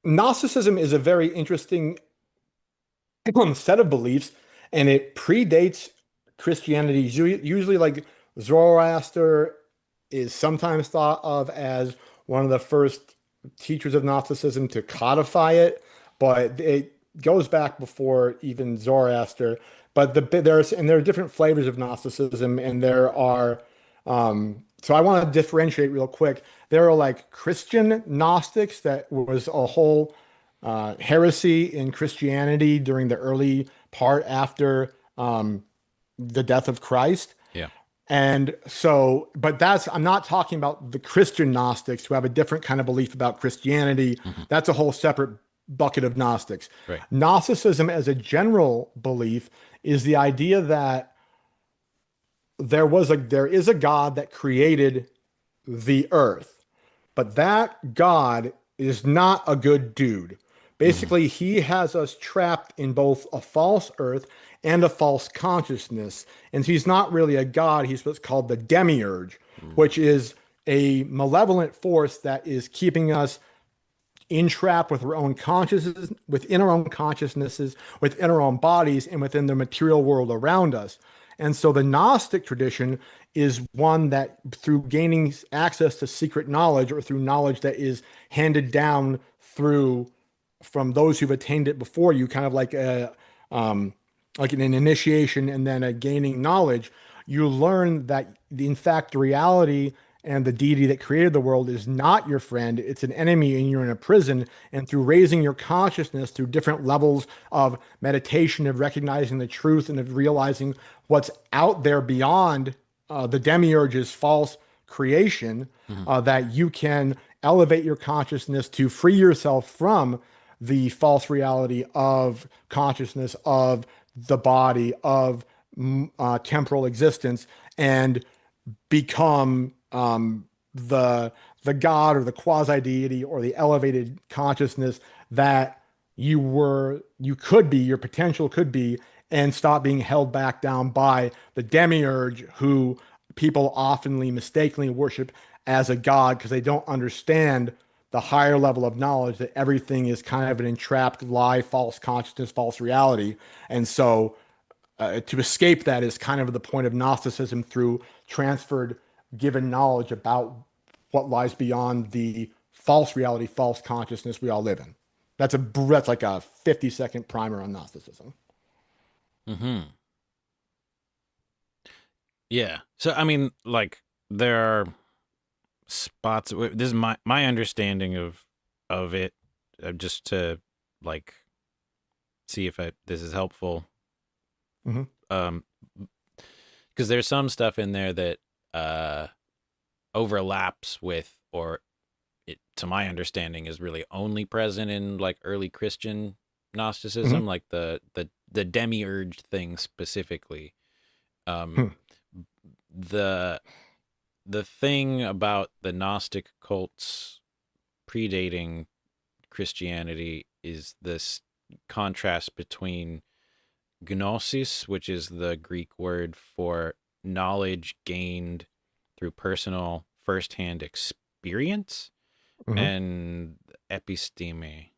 Gnosticism is a very interesting set of beliefs, and it predates Christianity. Usually, like Zoroaster is sometimes thought of as one of the first teachers of Gnosticism to codify it, but it goes back before even Zoroaster. But there are different flavors of Gnosticism, and there are so I want to differentiate real quick. There are like Christian Gnostics that was a whole heresy in Christianity during the early part after the death of Christ. Yeah. And so, but I'm not talking about the Christian Gnostics who have a different kind of belief about Christianity. Hmm. That's a whole separate bucket of Gnostics. Right. Gnosticism, as a general belief, is the idea that there is a God that created the earth, but that God is not a good dude. Hmm. Basically, he has us trapped in both a false earth and a false consciousness. And he's not really a god, he's what's called the demiurge, Hmm. which is a malevolent force that is keeping us entrapped with our own consciousnesses, within our own consciousnesses, within our own bodies, and within the material world around us. And so the Gnostic tradition is one that, through gaining access to secret knowledge or through knowledge that is handed down through from those who've attained it before you, kind of like an initiation and then a gaining knowledge, you learn that in fact the reality and the deity that created the world is not your friend, it's an enemy, and you're in a prison. And through raising your consciousness through different levels of meditation, of recognizing the truth and of realizing what's out there beyond the demiurge's false creation, Hmm. that you can elevate your consciousness to free yourself from the false reality of consciousness, of the body, of temporal existence, and become the the god or the quasi deity or the elevated consciousness that you could be, your potential could be, and stop being held back down by the demiurge, who people oftenly mistakenly worship as a god because they don't understand the higher level of knowledge that everything is kind of an entrapped lie, false consciousness, false reality. And so to escape that is kind of the point of Gnosticism through transferred given knowledge about what lies beyond the false reality, false consciousness we all live in. That's like a 50-second primer on Gnosticism. Mm-hmm. Yeah. So I mean, like there are spots. This is my understanding of it. Just to like see if this is helpful. Hmm. Um, because there's some stuff in there that overlaps with, or it, to my understanding, is really only present in like early Christian Gnosticism, Hmm. like the demiurge thing specifically. Um, Hmm. the the thing about the Gnostic cults predating Christianity is this contrast between gnosis, which is the Greek word for knowledge gained through personal firsthand experience, Hmm. and episteme.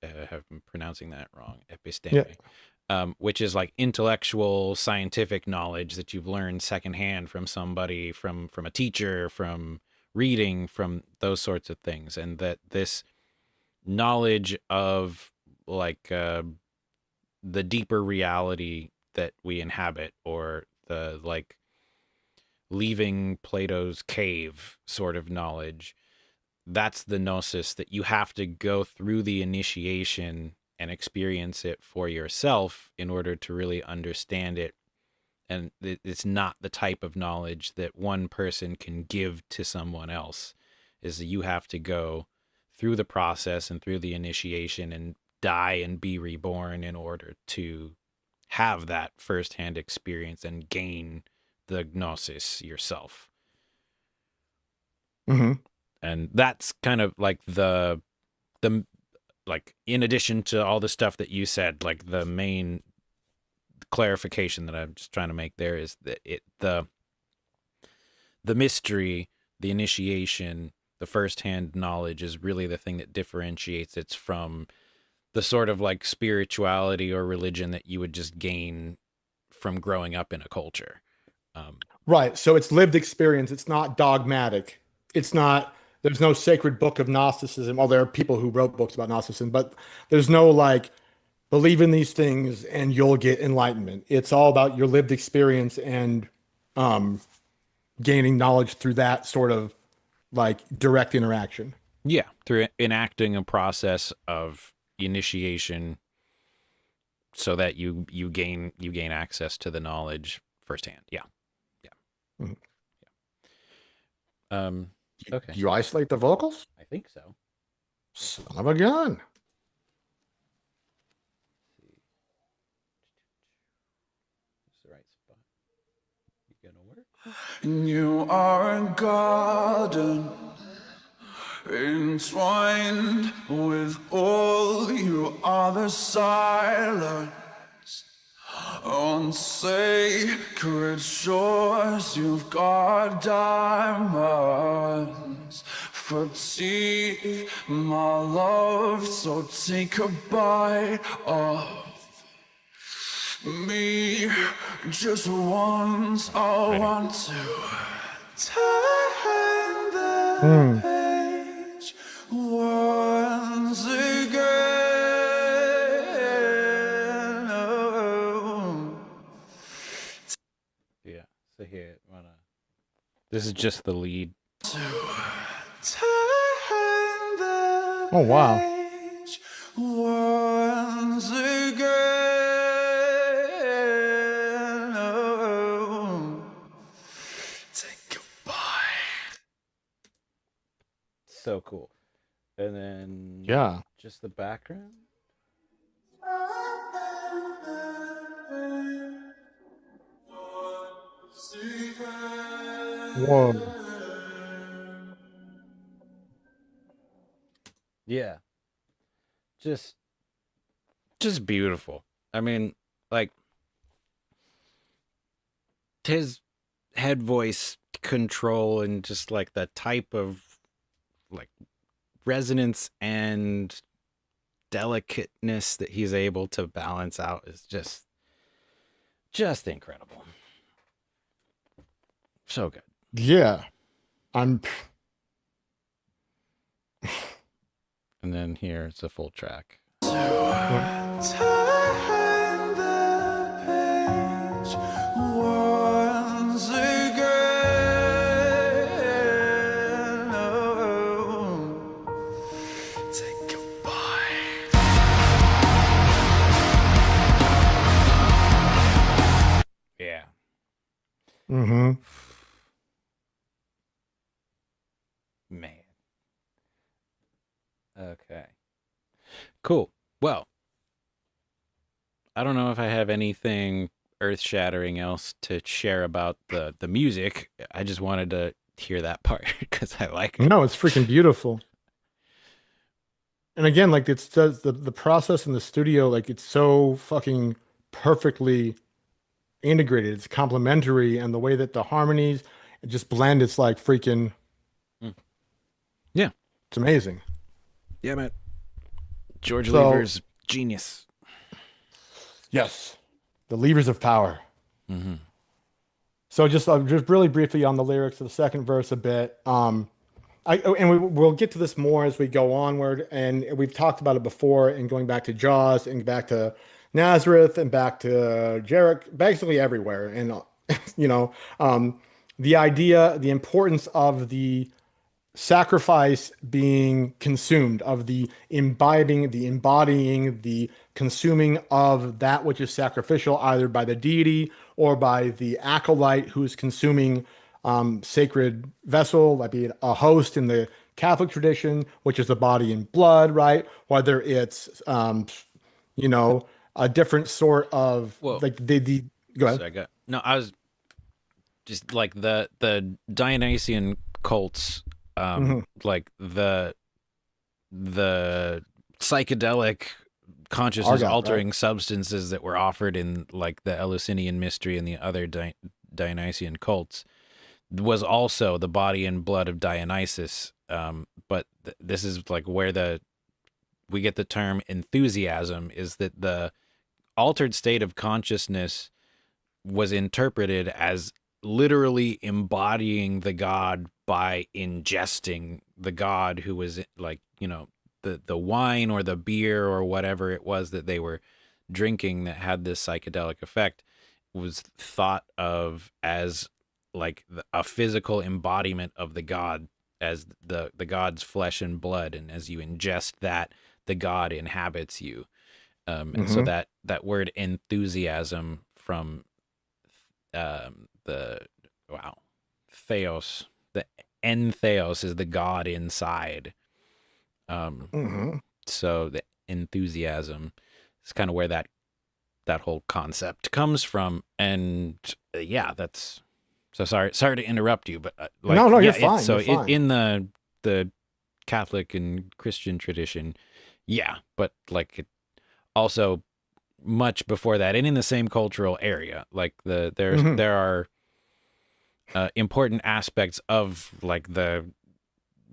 I'm pronouncing that wrong. Yeah. Episteme, which is like intellectual, scientific knowledge that you've learned secondhand from somebody, from a teacher, from reading, from those sorts of things, and that this knowledge of like the deeper reality that we inhabit, or the like leaving Plato's cave sort of knowledge, that's the gnosis, that you have to go through the initiation and experience it for yourself in order to really understand it. And it's not the type of knowledge that one person can give to someone else. Is that you have to go through the process and through the initiation and die and be reborn in order to have that firsthand experience and gain the gnosis yourself. Hmm. And that's kind of like the like, in addition to all the stuff that you said, like the main clarification that I'm just trying to make there is that the mystery, the initiation, the firsthand knowledge is really the thing that differentiates it from the sort of like spirituality or religion that you would just gain from growing up in a culture. Um, Right. So it's lived experience. It's not dogmatic. It's not, there's no sacred book of Gnosticism. Well, there are people who wrote books about Gnosticism, but there's no like, believe in these things and you'll get enlightenment. It's all about your lived experience and um, gaining knowledge through that sort of like direct interaction. yeah, through enacting a process of initiation so that you gain access to the knowledge firsthand. Yeah. Yeah. Mhm. Okay. Do you isolate the vocals? I think so. Son of a gun. It's the right spot. You gonna work? You are a garden entwined with all. You are the silence on sacred shores. You've got diamonds for teeth, my love. So take a bite of me just once. I want to turn the Hmm. page once again. Oh. Yeah. So here, this is just the lead. To turn the Oh, wow. page once again. Oh. Take a bite. So cool. And then Yeah. just the background. Whoa. Yeah. Just beautiful. I mean, like his head voice control and just like the type of like resonance and delicateness that he's able to balance out is just incredible. So good. Yeah. I'm And then here it's a full track. Turn the page once again. Oh, take goodbye. Yeah. mm-hmm. Man. Okay. Cool. Well, I don't know if I have anything earth-shattering else to share about the music. I just wanted to hear that part because I like it. No, it's freaking beautiful. And again, like it's the process in the studio, like it's so fucking perfectly integrated. It's complementary, and the way that the harmonies just blend, it's like freaking, Mm. Yeah. it's amazing. Yeah, man. George So Lever's genius. yes, the levers of power. Mm-hmm. So just really briefly on the lyrics of the second verse a bit. We'll get to this more as we go onward, and we've talked about it before, and going back to Jaws and back to Nazareth and back to Jericho, basically everywhere. And you know, the idea, the importance of the sacrifice being consumed, of the imbibing, the embodying, the consuming of that which is sacrificial, either by the deity or by the acolyte who's consuming sacred vessel, like be it a host in the Catholic tradition, which is the body and blood, right? Whether it's you know, a different sort of Well, like the go ahead. so I got no. I was just like the Dionysian cults, Hmm. like the psychedelic consciousness Argot, right? altering substances that were offered in like the Eleusinian mystery and the other Dionysian cults was also the body and blood of Dionysus. But this is like where we get the term enthusiasm, is that the altered state of consciousness was interpreted as literally embodying the god by ingesting the god, who was like, the wine or the beer or whatever it was that they were drinking that had this psychedelic effect, was thought of as like a physical embodiment of the god, as the god's flesh and blood, and as you ingest that, the god inhabits you. And so Hmm. that word enthusiasm from the wow, theos, the entheos is the god inside. Um, Hmm. so the enthusiasm is kind of where that whole concept comes from. And yeah, that's so sorry to interrupt you, but No, like, no, you're yeah, fine. You're fine. in the Catholic and Christian tradition, yeah, but like it also much before that, and in the same cultural area, like Hmm. there are important aspects of like the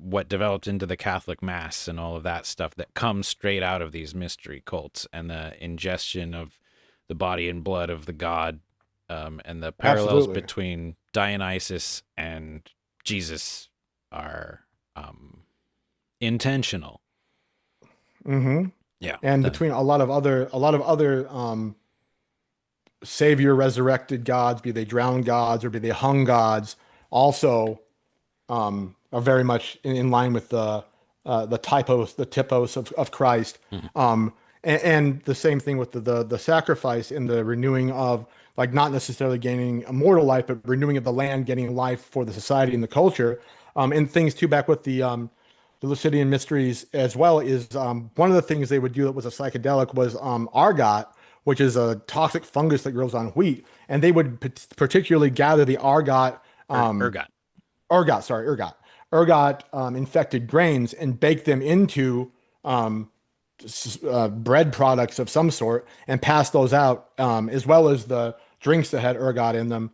what developed into the Catholic Mass and all of that stuff that comes straight out of these mystery cults, and the ingestion of the body and blood of the god, and the parallels Absolutely. between Dionysus and Jesus are intentional. Hmm. Yeah. And between a lot of other savior resurrected gods, be they drowned gods or be they hung gods, also are very much in line with the typos of Christ. Mhm. And the same thing with the sacrifice and the renewing of, like, not necessarily gaining immortal life, but renewing of the land, getting life for the society and the culture. And things too, back with the Lucidian mysteries as well, is one of the things they would do that was a psychedelic was argot, which is a toxic fungus that grows on wheat. And they would particularly gather the um, Ergot. ergot infected grains and bake them into um, bread products of some sort and pass those out, as well as the drinks that had ergot in them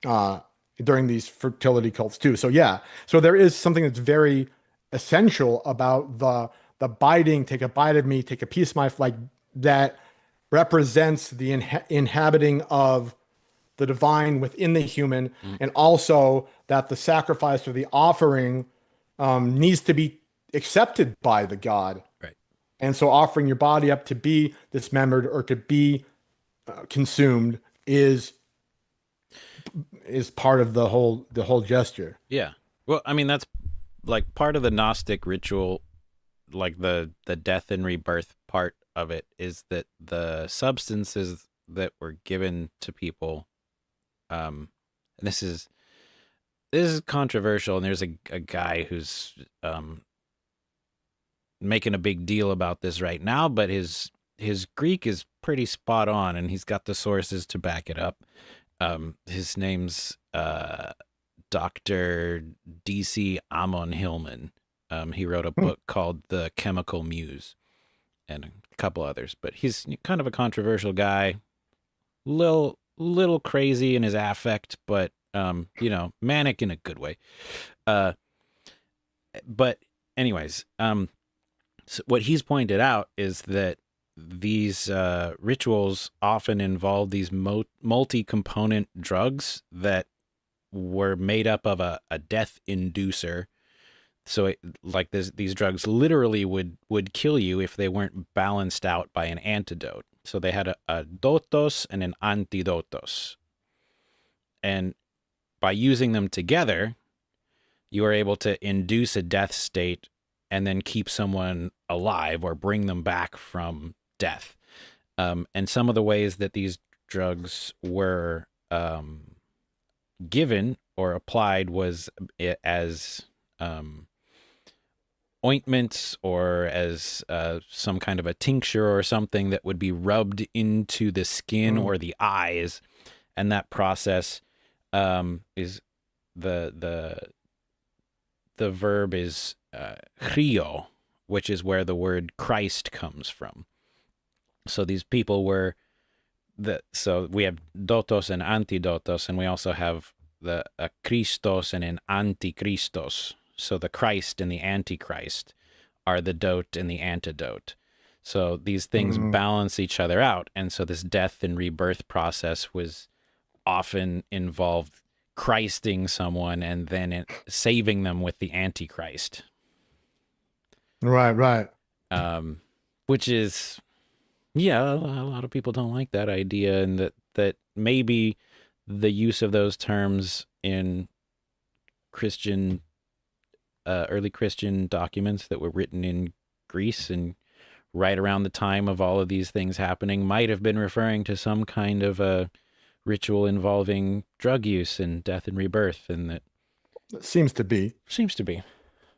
uh, during these fertility cults too. So yeah, so there is something that's very essential about the biting, take a bite of me, take a piece of my like that represents the inhabiting of the divine within the human, Mm, and also that the sacrifice or the offering needs to be accepted by the God. right. And so offering your body up to be dismembered or to be consumed is part of the whole gesture. Yeah. Well, I mean, that's like part of the Gnostic ritual, like the death and rebirth part of it is that the substances that were given to people, and this is controversial, and there's a guy who's making a big deal about this right now, but his Greek is pretty spot on, and he's got the sources to back it up. His name's Dr. DC Amon Hillman. He wrote a Hmm. book called The Chemical Muse and a couple others, but he's kind of a controversial guy, little crazy in his affect, but manic in a good way. Uh, but anyways, so what he's pointed out is that these rituals often involve these multi-component drugs that were made up of a death inducer. So like these drugs literally would kill you if they weren't balanced out by an antidote. So they had a dotos and an antidotos. And by using them together, you are able to induce a death state and then keep someone alive or bring them back from death. And some of the ways that these drugs were given or applied was as ointments or as some kind of a tincture or something that would be rubbed into the skin Mm. or the eyes. And that process is the verb is chrio, which is where the word Christ comes from. So these people were so we have dotos and antidotos, and we also have the Christos and an antichristos. So the Christ and the Antichrist are the dote and the antidote. So these things Mm. balance each other out. And so this death and rebirth process was often involved Christing someone and then saving them with the Antichrist. Right, right. Which is, yeah, a lot of people don't like that idea, and that maybe the use of those terms in Christian, early Christian documents that were written in Greece and right around the time of all of these things happening might have been referring to some kind of a ritual involving drug use and death and rebirth, and that It seems to be. seems to be.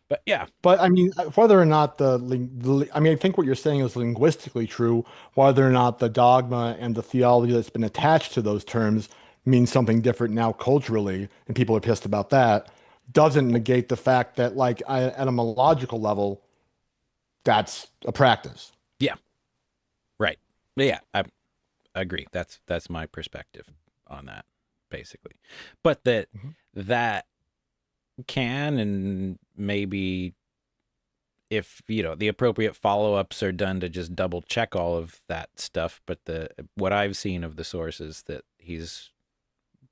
But yeah, But I mean, whether or not I mean, I think what you're saying is linguistically true. Whether or not the dogma and the theology that's been attached to those terms means something different now culturally, and people are pissed about that, doesn't negate the fact that, like, at a etymological level, that's a practice. yeah, right. Yeah, I agree. That's my perspective on that, basically. But Mhm. that can, and maybe if the appropriate follow-ups are done to just double check all of that stuff, but what I've seen of the sources that he's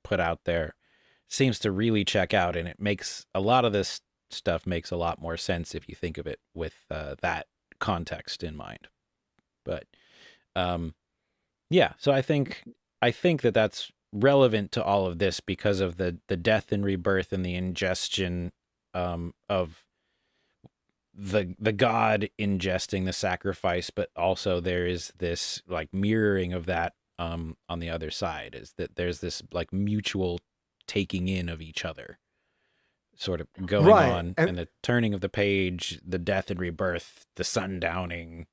put out there seems to really check out, and it makes a lot of this stuff makes a lot more sense if you think of it with that context in mind. But yeah, so I think that that's relevant to all of this because of the death and rebirth and the ingestion of the god ingesting the sacrifice, but also there is this like mirroring of that on the other side, is that there's this like mutual taking in of each other sort of going Right. on, And and the turning of the page, the death and rebirth, the sundowning,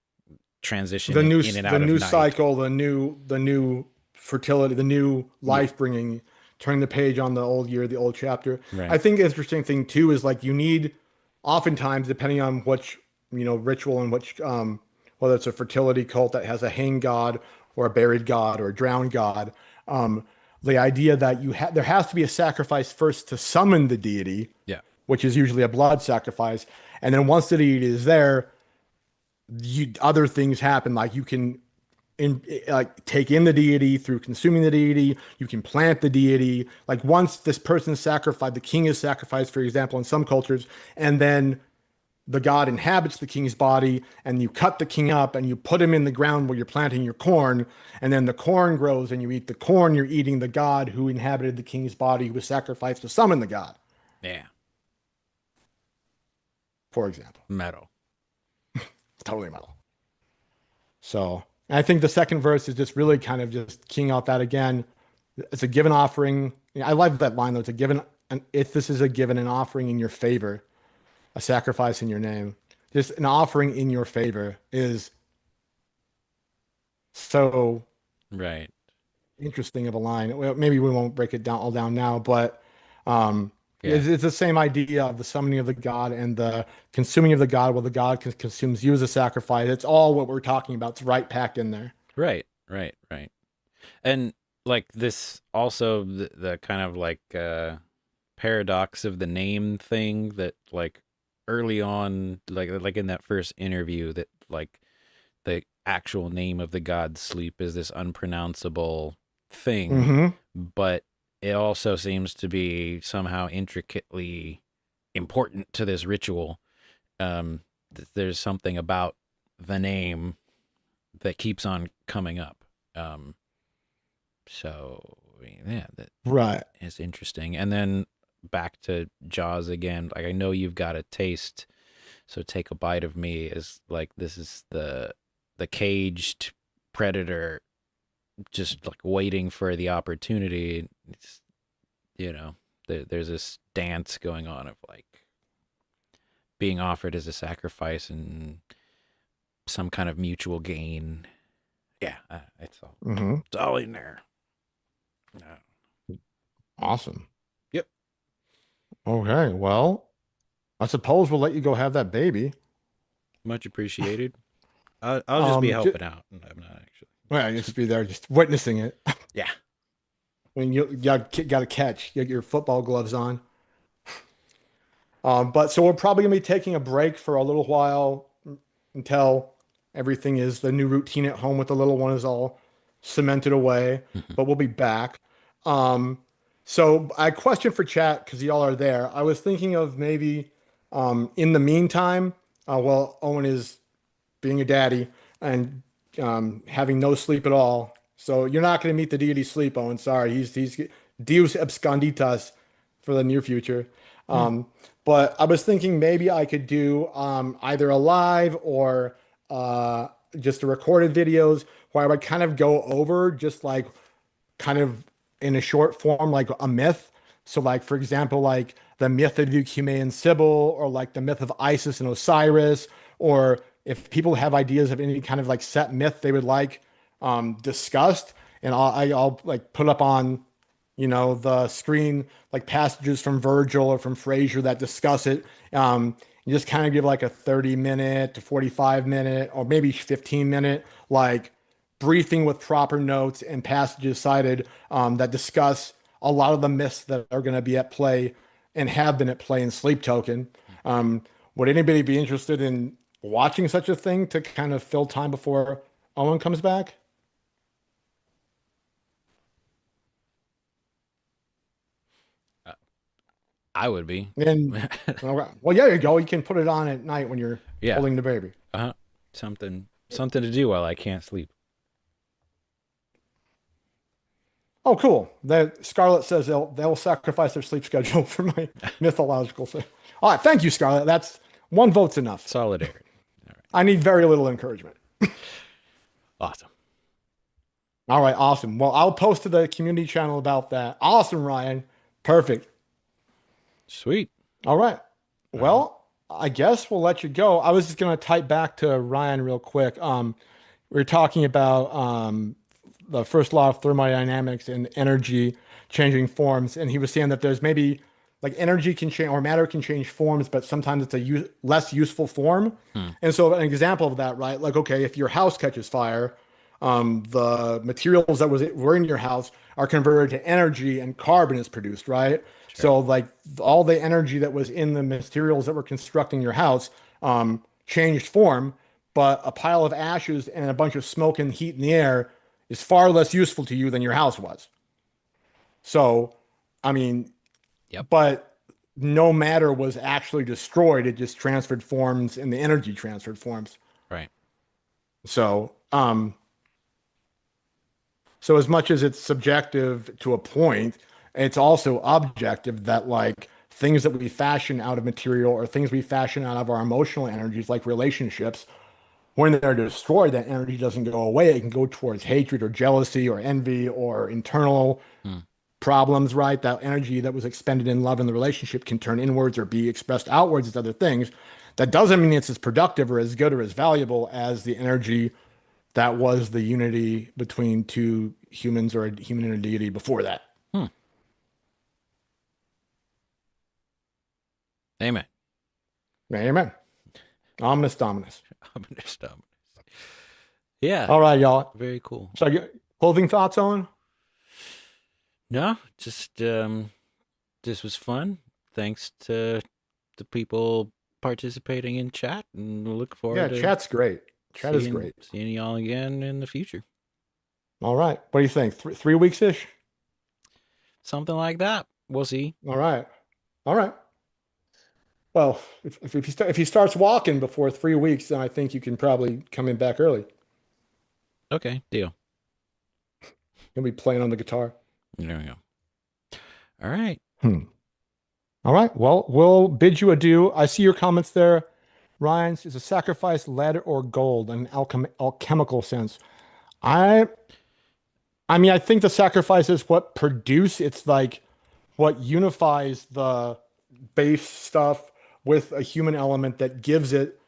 transition in and the out of new night. cycle, the new fertility, the new Yeah, life bringing, turning the page on the old year, the old chapter. I right. think the interesting thing too is like you need oftentimes, depending on which, ritual and which whether it's a fertility cult that has a hanged god or a buried god or a drowned god, um, the idea that there has to be a sacrifice first to summon the deity, Yeah. which is usually a blood sacrifice. And then once the deity is there, other things happen. Like you can like take in the deity through consuming the deity. You can plant the deity. Like once this person is sacrificed, the king is sacrificed, for example, in some cultures, and then the god inhabits the king's body, and you cut the king up and you put him in the ground where you're planting your corn, and then the corn grows and you eat the corn. You're eating the god who inhabited the king's body, who was sacrificed to summon the god, Yeah. for example. Metal. Totally metal. So and I think the second verse is just really kind of just keying out that again. It's a given offering. I love that line though. It's a given, and if this is a given, an offering in your favor, a sacrifice in your name, just an offering in your favor is so Right. interesting of a line. Well, maybe we won't break it down all down now, but um, Yeah. it's the same idea of the summoning of the god and the consuming of the god. Well, the god consumes you as a sacrifice. It's all what we're talking about. It's right packed in there. Right. Right. Right. And like this also the kind of like paradox of the name thing that like early on like in that first interview that like the actual name of the god sleep is this unpronounceable thing, Hmm. but it also seems to be somehow intricately important to this ritual. There's something about the name that keeps on coming up. So yeah, that Right. is interesting. And then back to Jaws again. Like I know you've got a taste, so take a bite of me. Is like this is the caged predator, just like waiting for the opportunity. It's, there's this dance going on of like being offered as a sacrifice and some kind of mutual gain. Yeah, Hmm. it's all in there. Awesome. Yep. Okay. Well, I suppose we'll let you go have that baby. Much appreciated. I'll just be helping out. I'm not actually. Well, you just be there, just witnessing it. Yeah. I mean, you got to catch. You get your football gloves on. But so we're probably gonna be taking a break for a little while until everything is the new routine at home with the little one is all cemented away. Mhm. But we'll be back. Um, so I question for chat because y'all are there. I was thinking of maybe in the meantime, while Owen is being a daddy and having no sleep at all. So you're not going to meet the deity sleep, Owen. Sorry, he's Deus absconditas for the near future. Um, but I was thinking maybe I could do either a live or just a recorded videos where I would kind of go over just like kind of in a short form, like a myth. So like, for example, like the myth of Eucume and Sybil, or like the myth of Isis and Osiris, or if people have ideas of any kind of like set myth they would like discussed, and I'll like put up on, the screen, like passages from Virgil or from Fraser that discuss it. You just kind of give like a 30-minute to 45-minute or maybe 15-minute, like briefing with proper notes and passages cited that discuss a lot of the myths that are going to be at play and have been at play in Sleep Token. Would anybody be interested in watching such a thing to kind of fill time before Owen comes back? I would be. And well, yeah, you go. You can put it on at night when you're Yeah. holding the baby. Uh-huh. Something to do while I can't sleep. Oh, cool. Scarlett says they'll sacrifice their sleep schedule for my mythological thing. All right, thank you, Scarlett. That's one vote's enough. Solidarity. I need very little encouragement. Awesome. All right, awesome. Well, I'll post to the community channel about that. Awesome, Ryan. Perfect. Sweet. All right. Well, I guess we'll let you go. I was just gonna type back to Ryan real quick. We were talking about the first law of thermodynamics and energy changing forms, and he was saying that there's maybe like energy can change or matter can change forms, but sometimes it's a less useful form. And so an example of that, right? Like, okay, if your house catches fire, the materials that were in your house are converted to energy and carbon is produced, right? Sure. So like all the energy that was in the materials that were constructing your house changed form, but a pile of ashes and a bunch of smoke and heat in the air is far less useful to you than your house was. So, I mean, Yep. but no matter was actually destroyed. It just transferred forms and the energy transferred forms. Right. So, so as much as it's subjective to a point, it's also objective that like things that we fashion out of material or things we fashion out of our emotional energies, like relationships, when they're destroyed, that energy doesn't go away. It can go towards hatred or jealousy or envy or internal Hmm. problems, right? That energy that was expended in love in the relationship can turn inwards or be expressed outwards as other things. That doesn't mean it's as productive or as good or as valuable as the energy that was the unity between two humans or a human and a deity before that. Hmm. Amen. Amen. Omnis Dominus. I'm gonna stop. Yeah. All right, y'all. Very cool. So, closing thoughts on? No, just this was fun. Thanks to the people participating in chat, and we look Yeah, forward to chat's great. Chat is great. seeing y'all again in the future. All right. What do you think? 3 weeks ish? Something like that. We'll see. All right. All right. Well, if he starts walking before 3 weeks, then I think you can probably come in back early. Okay, deal. He'll be playing on the guitar. There we go. All right. Hmm. All right. Well, we'll bid you adieu. I see your comments there. Ryan's is a sacrifice lead or gold in an alchemical sense. I I mean, I think the sacrifice is what produce. It's like what unifies the base stuff with a human element that gives it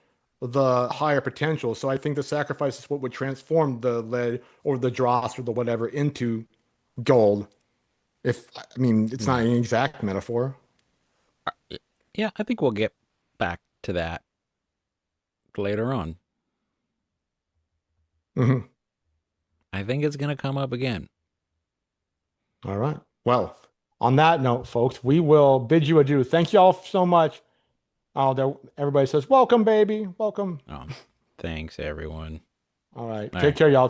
the higher potential. So I think the sacrifice is what would transform the lead or the dross or the whatever into gold. If I mean, it's not Yeah. an exact metaphor. Yeah, I think we'll get back to that later on. Hmm. I think it's going to come up again. All right. Well, on that note, folks, we will bid you adieu. Thank you all so much. Oh, everybody says, welcome, baby. Welcome. Thanks, everyone. All right. All Take right. care, y'all.